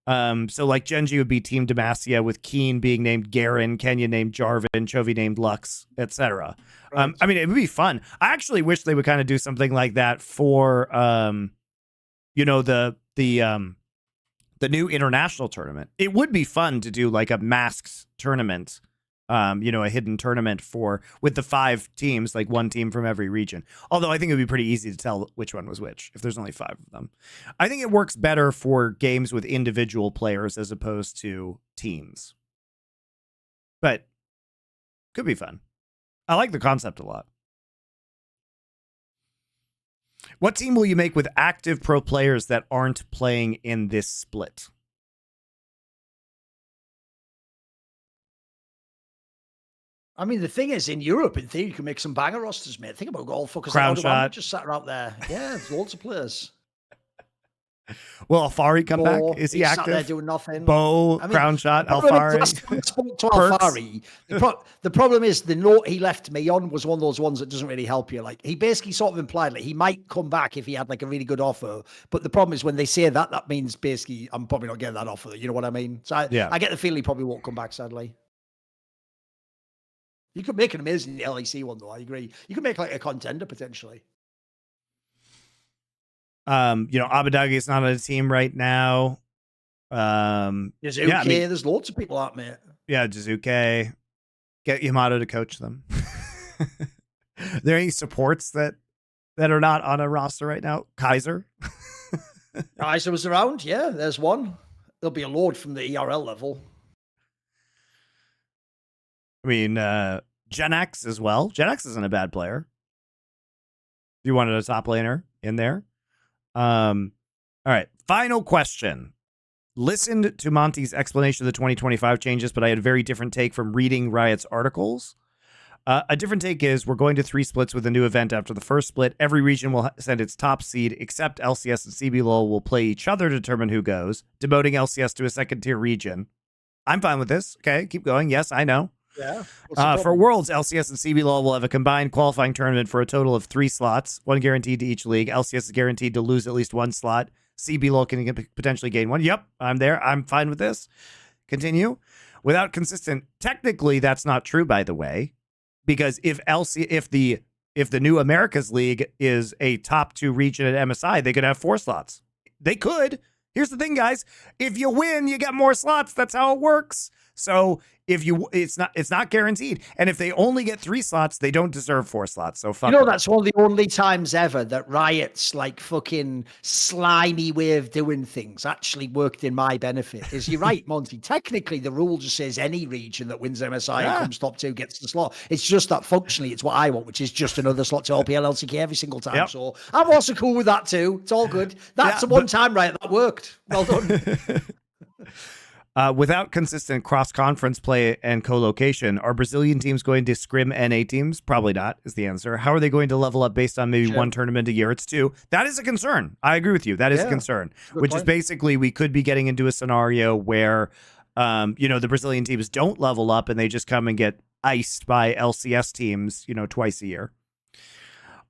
So like Genji would be Team Demacia, with Keen being named Garen, Kenya named Jarvan, Chovy named Lux, etc. Right. I mean, it would be fun. I actually wish they would kind of do something like that for, the new international tournament. It would be fun to do like a masks tournament a hidden tournament with the 5 teams, like one team from every region. Although I think it would be pretty easy to tell which one was which if there's only 5 of them. I think it works better for games with individual players as opposed to teams. But could be fun. I like the concept a lot. What team will you make with active pro players that aren't playing in this split? I mean, the thing is, in Europe, in theory, you can make some banger rosters, mate. Think about golf fuckers. Crown Shot. Just sat out there. Yeah, there's loads of players. Will Alfari come back? Is he active? Sat there doing nothing. Crown Shot, Alfari. Last time I spoke to Alfari, the problem is the note he left me on was one of those ones that doesn't really help you. Like, he basically sort of implied like he might come back if he had like a really good offer. But the problem is when they say that, that means basically I'm probably not getting that offer. You know what I mean? So I get the feeling he probably won't come back, sadly. You could make an amazing LEC one, though. I agree. You could make like a contender potentially. Abadagi is not on a team right now. Jizuke, there's loads of people out, mate. Yeah, Jizuke. Get Yamato to coach them. Are there any supports that are not on a roster right now? Kaiser? Kaiser was around, yeah. There's one. There'll be a load from the ERL level. I mean, Gen X as well. Gen X isn't a bad player. If you wanted a top laner in there. All right. Final question. Listened to Monty's explanation of the 2025 changes, but I had a very different take from reading Riot's articles. A different take is we're going to 3 splits with a new event after the first split. Every region will send its top seed, except LCS and CBLOL will play each other to determine who goes, demoting LCS to a second-tier region. I'm fine with this. Okay, keep going. Yes, I know. Yeah. For Worlds, LCS and CBLOL will have a combined qualifying tournament for a total of 3 slots, 1 guaranteed to each league. LCS is guaranteed to lose at least 1 slot. CBLOL can potentially gain 1. Yep, I'm there. I'm fine with this. Continue. Without consistent, technically that's not true, by the way, because if the new Americas League is a top 2 region at MSI, they could have 4 slots. They could. Here's the thing, guys. If you win, you get more slots. That's how it works. So it's not guaranteed. And if they only get 3 slots, they don't deserve 4 slots. So fuck. That's one of the only times ever that Riot's like fucking slimy way of doing things actually worked in my benefit. Is you're right, Monty. Technically, the rule just says any region that wins MSI and comes top 2 gets the slot. It's just that functionally, it's what I want, which is just another slot to LPL, LCK every single time. Yep. So I'm also cool with that too. It's all good. That's the one time, Riot, that worked. Well done. Without consistent cross-conference play and co-location, are Brazilian teams going to scrim NA teams? Probably not, is the answer. How are they going to level up based on maybe 1 tournament a year? It's 2. That is a concern. I agree with you. That is a concern, which is basically we could be getting into a scenario where, the Brazilian teams don't level up and they just come and get iced by LCS teams, twice a year.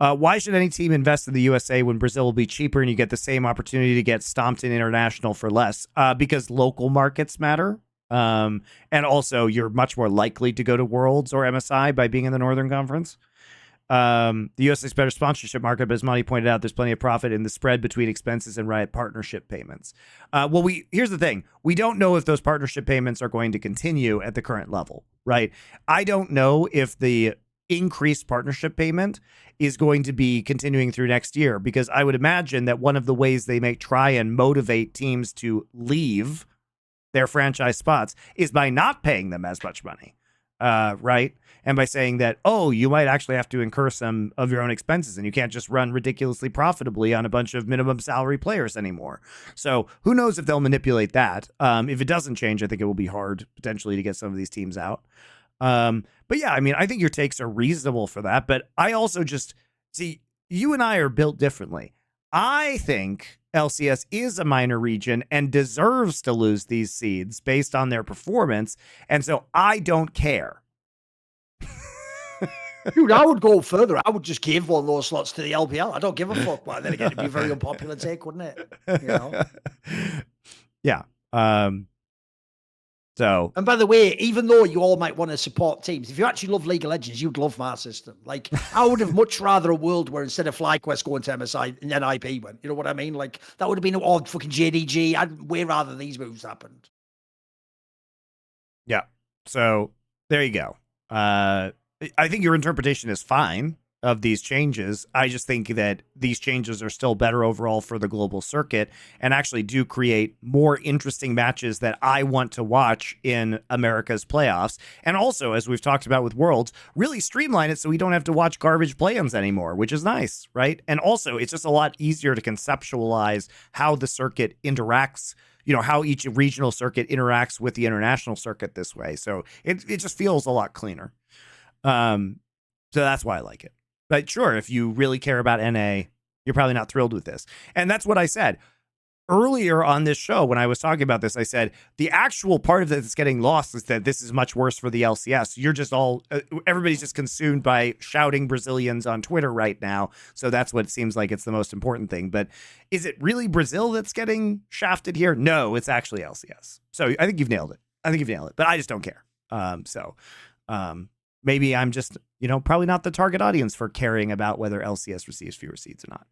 Why should any team invest in the USA when Brazil will be cheaper and you get the same opportunity to get stomped in international for less? Because local markets matter. And also you're much more likely to go to Worlds or MSI by being in the Northern Conference. The USA's better sponsorship market, but as Monty pointed out, there's plenty of profit in the spread between expenses and Riot partnership payments. Here's the thing. We don't know if those partnership payments are going to continue at the current level, right? I don't know if the increased partnership payment is going to be continuing through next year, because I would imagine that one of the ways they may try and motivate teams to leave their franchise spots is by not paying them as much money, right? And by saying that, you might actually have to incur some of your own expenses and you can't just run ridiculously profitably on a bunch of minimum salary players anymore. So who knows if they'll manipulate that. If it doesn't change, I think it will be hard potentially to get some of these teams out. But yeah, I mean, I think your takes are reasonable for that, but I also just see you and I are built differently. I think LCS is a minor region and deserves to lose these seeds based on their performance. And so I don't care. Dude, I would go further. I would just give one of those slots to the LPL. I don't give a fuck. But then again, it'd be a very unpopular take, wouldn't it? Yeah. So, and by the way, even though you all might want to support teams, if you actually love League of Legends, you'd love my system. Like, I would have much rather a world where instead of FlyQuest going to MSI, and then IP went. You know what I mean? Like, that would have been odd fucking JDG. I'd way rather these moves happened. Yeah. So, There you go. I think your interpretation is fine of these changes. I just think that these changes are still better overall for the global circuit and actually do create more interesting matches that I want to watch in America's playoffs. And also, as we've talked about with Worlds, really streamline it so we don't have to watch garbage play-ins anymore, which is nice, right? And also, it's just a lot easier to conceptualize how the circuit interacts, you know, how each regional circuit interacts with the international circuit this way. So it just feels a lot cleaner. So that's why I like it. But sure, if you really care about NA, you're probably not thrilled with this. And that's what I said earlier on this show when I was talking about this. I said the actual part of it that's getting lost is that this is much worse for the LCS. You're just all, everybody's just consumed by shouting Brazilians on Twitter right now. So that's what it seems like it's the most important thing. But is it really Brazil that's getting shafted here? No, it's actually LCS. So I think you've nailed it. But I just don't care. Maybe I'm just, you know, probably not the target audience for caring about whether LCS receives fewer seeds or not.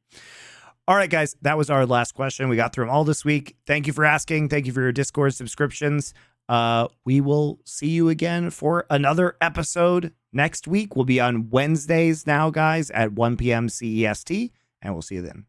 All right, guys, that was our last question. We got through them all this week. Thank you for asking. Thank you for your Discord subscriptions. We will see you again for another episode next week. We'll be on Wednesdays now, guys, at 1 p.m. CEST, and we'll see you then.